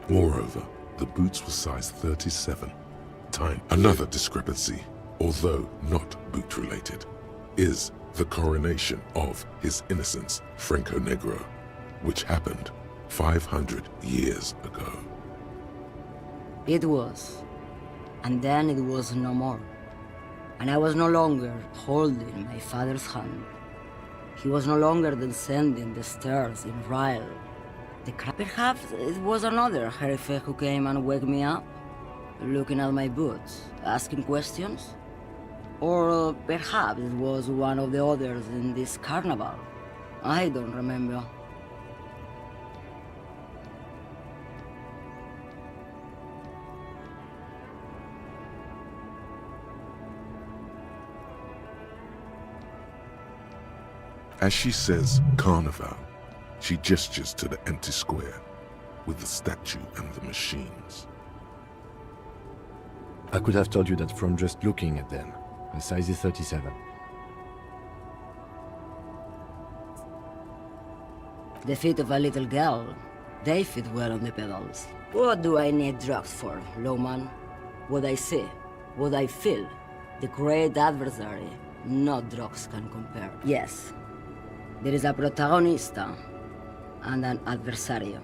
Moreover, the boots were size 37. Time. Another discrepancy, although not boot-related, is the coronation of His Innocence, Franco Negro, which happened 500 years ago. It was. And then it was no more. And I was no longer holding my father's hand. He was no longer descending the stairs in Ryle. Perhaps it was another Sheriff who came and woke me up, looking at my boots, asking questions. Or perhaps it was one of the others in this carnival. I don't remember. As she says carnival, she gestures to the empty square with the statue and the machines. I could have told you that from just looking at them. The size is 37. The feet of a little girl, they fit well on the pedals. What do I need drugs for, Lowman? What I see, what I feel, the great adversary, no drugs can compare. Yes, there is a protagonista and an adversario.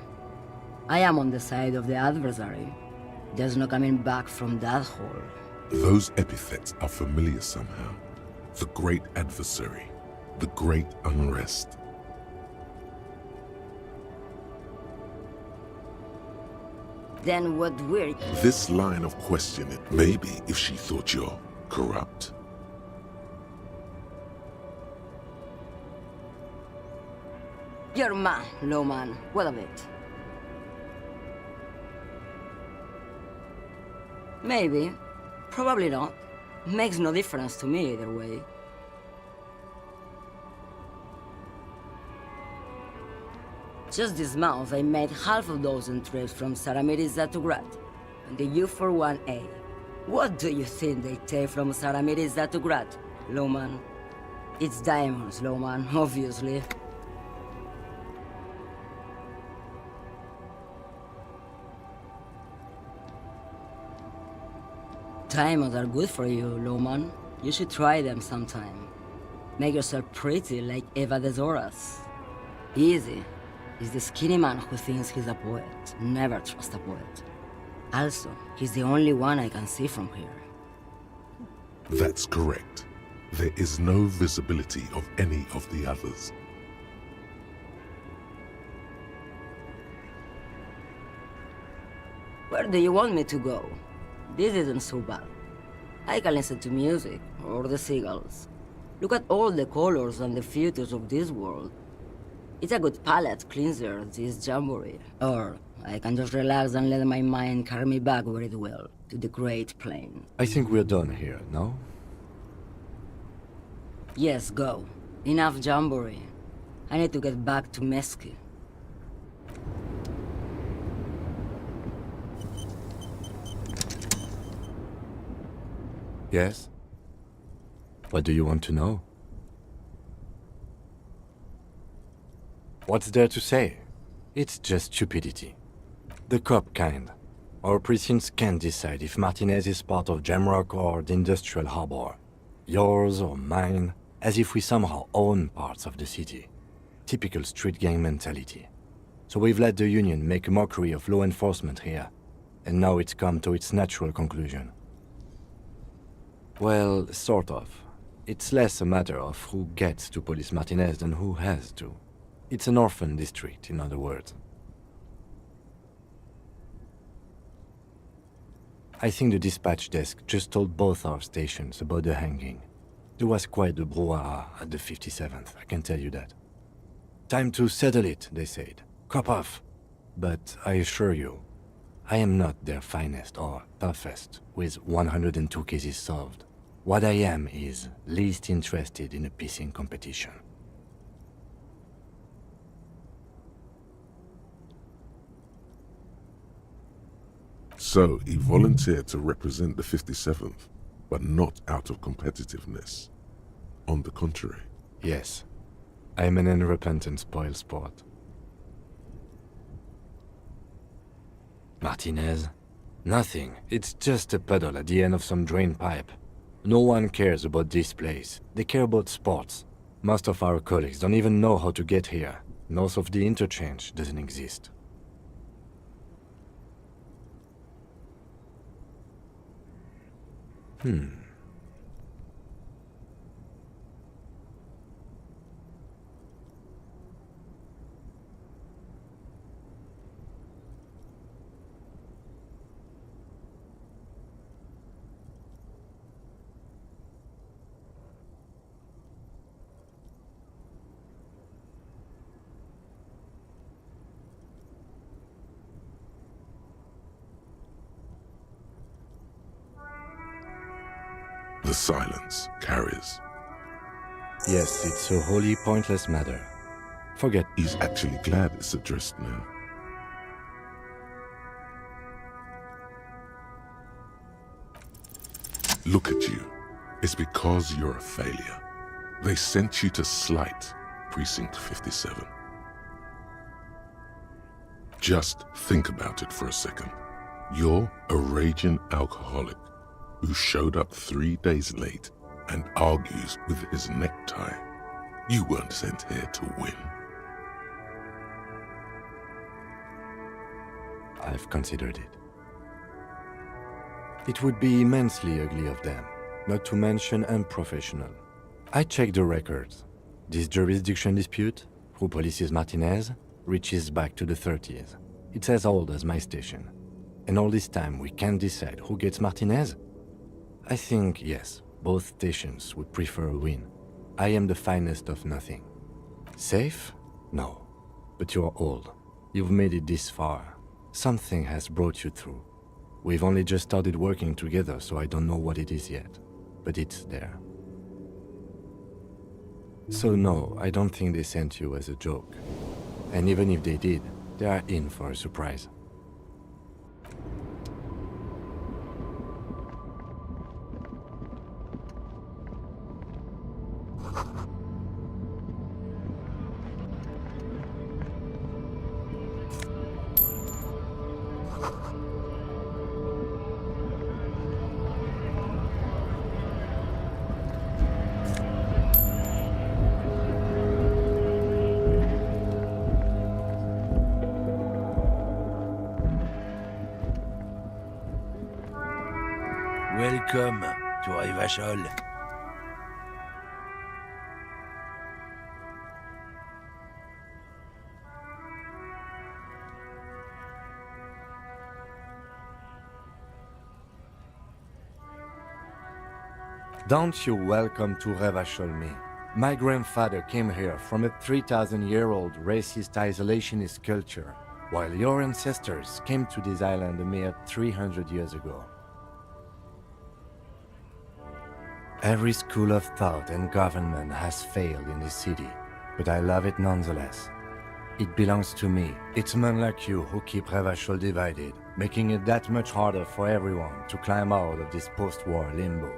I am on the side of the adversary. There's no coming back from that hole. Those epithets are familiar somehow. The great adversary, the great unrest. Then what we're... This line of questioning, maybe if she thought you're corrupt. You're man, Lowman. What of it? Maybe. Probably not. Makes no difference to me either way. Just this month, I made half a dozen trips from Saramiriza to Grad, and the U41A. What do you think they take from Saramiriza to Grad, Lowman? It's diamonds, Lowman, obviously. Diamonds are good for you, Lowman. You should try them sometime. Make yourself pretty like Eva de Zoras. Easy. He's the skinny man who thinks he's a poet. Never trust a poet. Also, he's the only one I can see from here. That's correct. There is no visibility of any of the others. Where do you want me to go? This isn't so bad. I can listen to music, or the seagulls. Look at all the colors and the features of this world. It's a good palate cleanser, this jamboree. Or I can just relax and let my mind carry me back where it will, to the Great Plain. I think we're done here, no? Yes, go. Enough jamboree. I need to get back to Mesky. Yes? What do you want to know? What's there to say? It's just stupidity. The cop kind. Our precincts can't decide if Martinez is part of Jamrock or the Industrial Harbor. Yours or mine, as if we somehow own parts of the city. Typical street gang mentality. So we've let the Union make a mockery of law enforcement here, and now it's come to its natural conclusion. Well, sort of. It's less a matter of who gets to police Martinez than who has to. It's an orphan district, in other words. I think the dispatch desk just told both our stations about the hanging. There was quite the brouhaha at the 57th, I can tell you that. Time to settle it, they said. Cop off. But I assure you, I am not their finest or toughest, with 102 cases solved. What I am is least interested in a pissing competition. So he volunteered to represent the 57th, but not out of competitiveness. On the contrary. Yes. I am an unrepentant spoilsport. Martinez? Nothing. It's just a puddle at the end of some drain pipe. No one cares about this place. They care about sports. Most of our colleagues don't even know how to get here. North of the interchange doesn't exist. The silence carries. Yes, it's a wholly pointless matter. Forget. He's actually glad it's addressed now. Look at you. It's because you're a failure. They sent you to Slight, Precinct 57. Just think about it for a second. You're a raging alcoholic who showed up 3 days late and argues with his necktie. You weren't sent here to win. I've considered it. It would be immensely ugly of them, not to mention unprofessional. I checked the records. This jurisdiction dispute, who polices Martinez, reaches back to the 30s. It's as old as my station. And all this time we can't decide who gets Martinez? I think, yes, both stations would prefer a win. I am the finest of nothing. Safe? No. But you're old. You've made it this far. Something has brought you through. We've only just started working together, so I don't know what it is yet. But it's there. So no, I don't think they sent you as a joke. And even if they did, they are in for a surprise. Welcome to Revachol. Don't you welcome to Revachol me. My grandfather came here from a 3,000-year-old racist isolationist culture, while your ancestors came to this island a mere 300 years ago. Every school of thought and government has failed in this city, but I love it nonetheless. It belongs to me. It's men like you who keep Revachol divided, making it that much harder for everyone to climb out of this post-war limbo.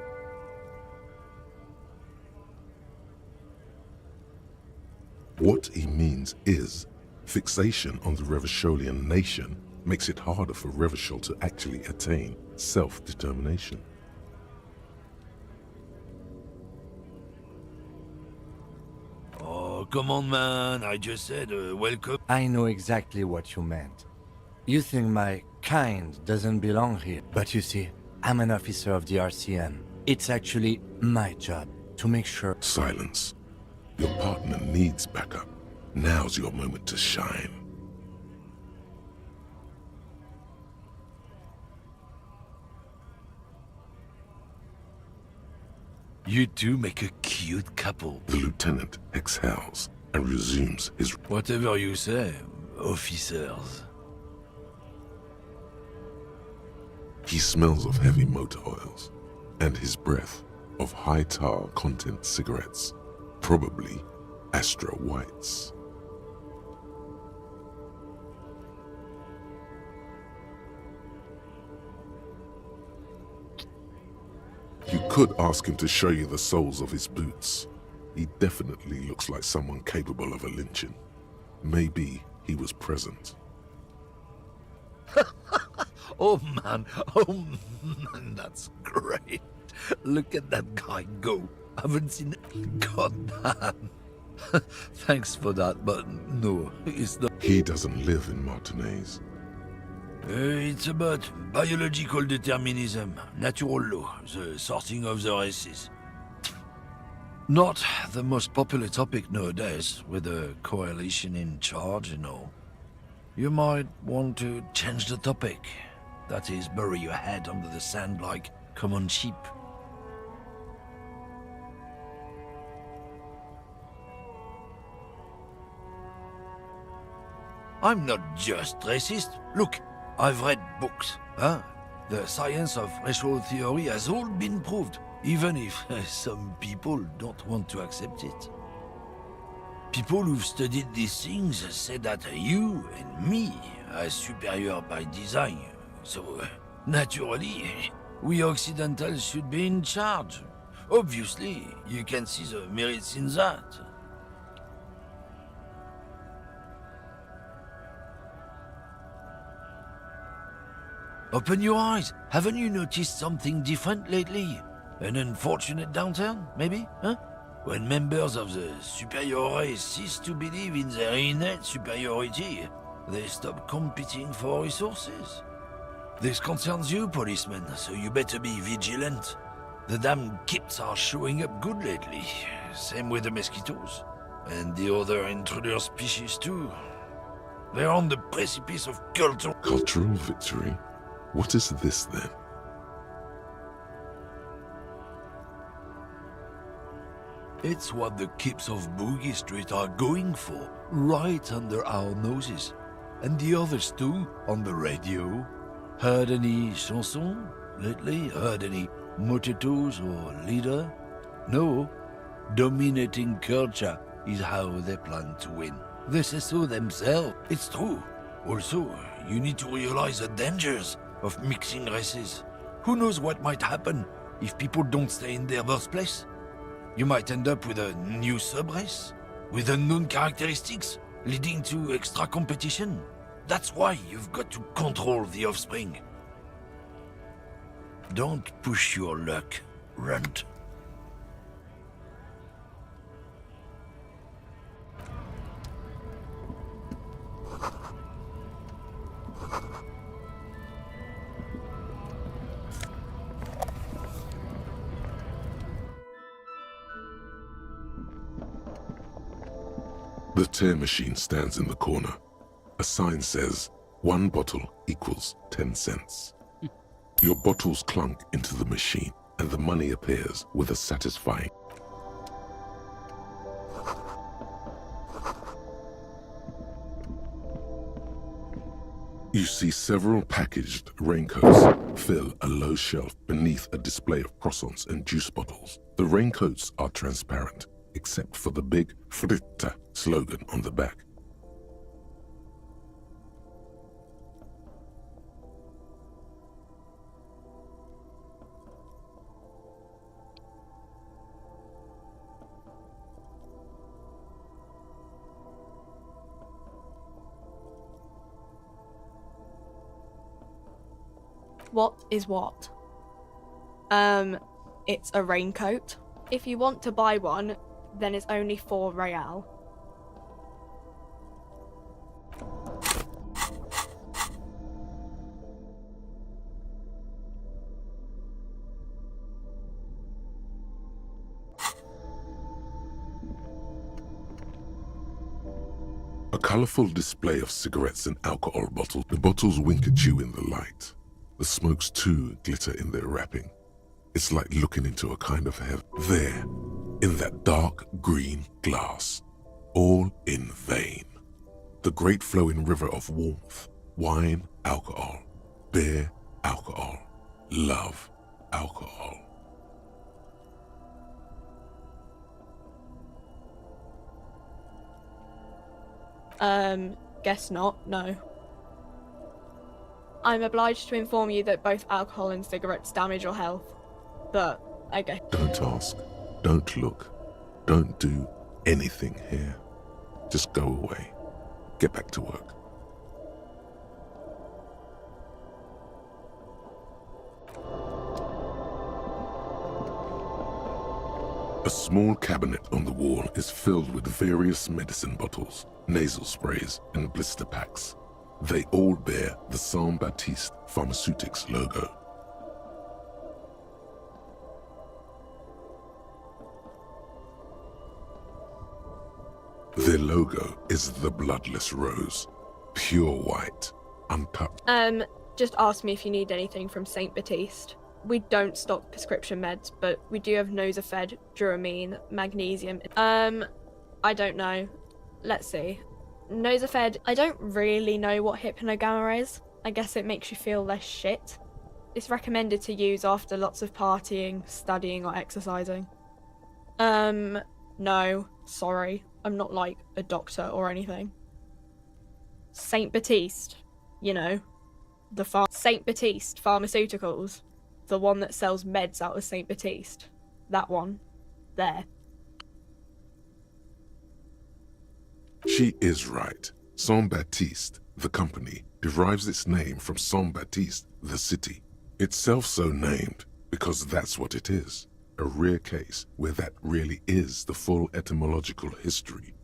What he means is, fixation on the Revacholian nation makes it harder for Revachol to actually attain self-determination. Oh, come on, man. I just said welcome. I know exactly what you meant. You think my kind doesn't belong here, but you see, I'm an officer of the RCM. It's actually my job to make sure... Silence. Your partner needs backup. Now's your moment to shine. You two make a cute couple. The lieutenant exhales and resumes his... Whatever you say, officers. He smells of heavy motor oils, and his breath of high tar content cigarettes, probably Astra Whites. You could ask him to show you the soles of his boots. He definitely looks like someone capable of a lynching. Maybe he was present. Oh man, that's great. Look at that guy go. I haven't seen it. God damn. Thanks for that, but no, it's not. He doesn't live in Martinez. It's about biological determinism, natural law, the sorting of the races. Not the most popular topic nowadays, with the coalition in charge and all. You might want to change the topic. That is, bury your head under the sand like common sheep. I'm not just racist. Look, I've read books, huh? The science of racial theory has all been proved, even if some people don't want to accept it. People who've studied these things say that you and me are superior by design, so naturally, we Occidentals should be in charge. Obviously, you can see the merits in that. Open your eyes. Haven't you noticed something different lately? An unfortunate downturn, maybe? Huh? When members of the superior race cease to believe in their innate superiority, they stop competing for resources. This concerns you, policemen, so you better be vigilant. The damn kips are showing up good lately. Same with the mosquitoes. And the other intruder species too. They're on the precipice of cultural... Cultural victory? What is this then? It's what the kips of Boogie Street are going for, right under our noses. And the others too, on the radio. Heard any chansons lately? Heard any motetos or leader? No. Dominating culture is how they plan to win. They say so themselves. It's true. Also, you need to realize the dangers of mixing races. Who knows what might happen if people don't stay in their birthplace? You might end up with a new sub-race, with unknown characteristics, leading to extra competition. That's why you've got to control the offspring. Don't push your luck, Runt. The tear machine stands in the corner. A sign says, 1 bottle equals 10 cents. Your bottles clunk into the machine, and the money appears with a satisfying... You see several packaged raincoats fill a low shelf beneath a display of croissants and juice bottles. The raincoats are transparent, except for the big Fritta slogan on the back. What is what? It's a raincoat. If you want to buy one, then it's only 4 real. A colorful display of cigarettes and alcohol bottles. The bottles wink at you in the light. The smokes too glitter in their wrapping. It's like looking into a kind of heaven. There, in that dark green glass, all in vain. The great flowing river of warmth, wine, alcohol, beer, alcohol, love, alcohol. Guess not, no. I'm obliged to inform you that both alcohol and cigarettes damage your health, but I guess... Don't ask, don't look, don't do anything here. Just go away. Get back to work. A small cabinet on the wall is filled with various medicine bottles, nasal sprays, and blister packs. They all bear the Saint Baptiste Pharmaceutics logo. Their logo is the bloodless rose, pure white, untouched. Just ask me if you need anything from Saint Baptiste. We don't stock prescription meds, but we do have Nosafed, Duramine, magnesium. I don't know. Let's see. Nosafed, I don't really know what hypnogamma is. I guess it makes you feel less shit. It's recommended to use after lots of partying, studying, or exercising. No, sorry. I'm not like a doctor or anything. Saint Baptiste, you know, Saint Baptiste Pharmaceuticals, the one that sells meds out of Saint Baptiste. That one. There. She is right. Saint Baptiste, the company, derives its name from Saint Baptiste, the city. Itself so named because that's what it is. A rare case where that really is the full etymological history.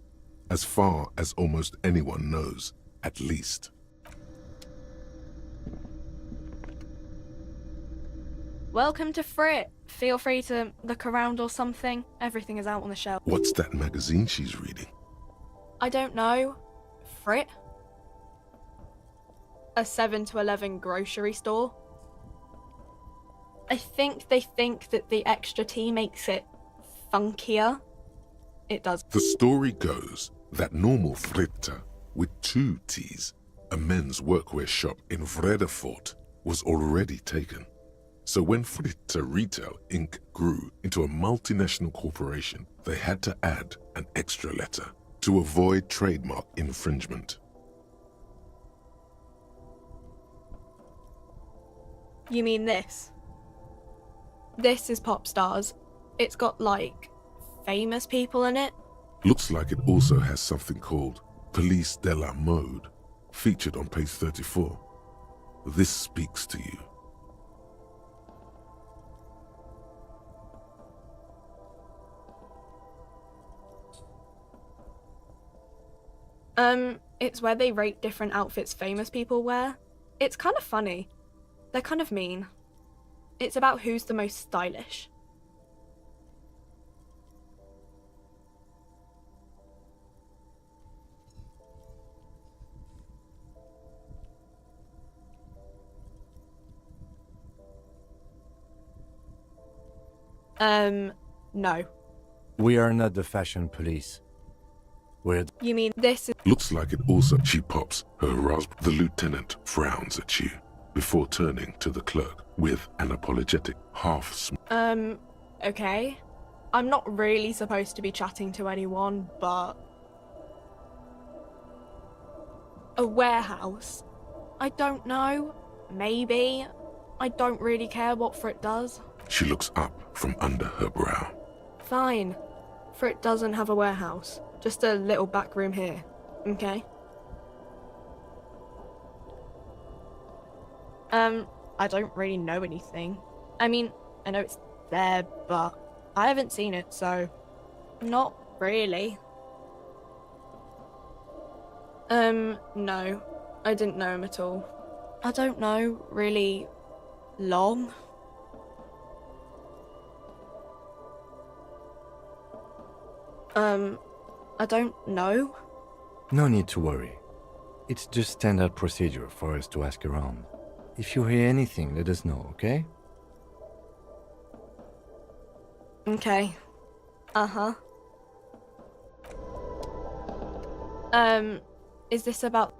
As far as almost anyone knows, at least. Welcome to Frit. Feel free to look around or something. Everything is out on the shelf. What's that magazine she's reading? I don't know. Frit? A 7 to 11 grocery store. I think they think that the extra tea makes it funkier. It does. The story goes that normal Fritta, with 2 T's, a men's workwear shop in Vredefort, was already taken. So when Fritta Retail Inc. grew into a multinational corporation, they had to add an extra letter to avoid trademark infringement. You mean this? This is Pop Stars. It's got, like, famous people in it. Looks like it also has something called Police de la Mode, featured on page 34. This speaks to you. It's where they rate different outfits famous people wear. It's kind of funny. They're kind of mean. It's about who's the most stylish. No. We are not the fashion police. We're... You mean this is... Looks like it also... She pops her raspberry. The lieutenant frowns at you before turning to the clerk with an apologetic half-smile. Okay. I'm not really supposed to be chatting to anyone, but... A warehouse? I don't know. Maybe. I don't really care what Frit does. She looks up from under her brow. Fine. Frit doesn't have a warehouse. Just a little back room here. Okay? I don't really know anything. I mean, I know it's there, but I haven't seen it, so... Not really. No. I didn't know him at all. I don't know, really... long. I don't know. No need to worry. It's just standard procedure for us to ask around. If you hear anything, let us know, okay? Okay. Uh-huh. Is this about...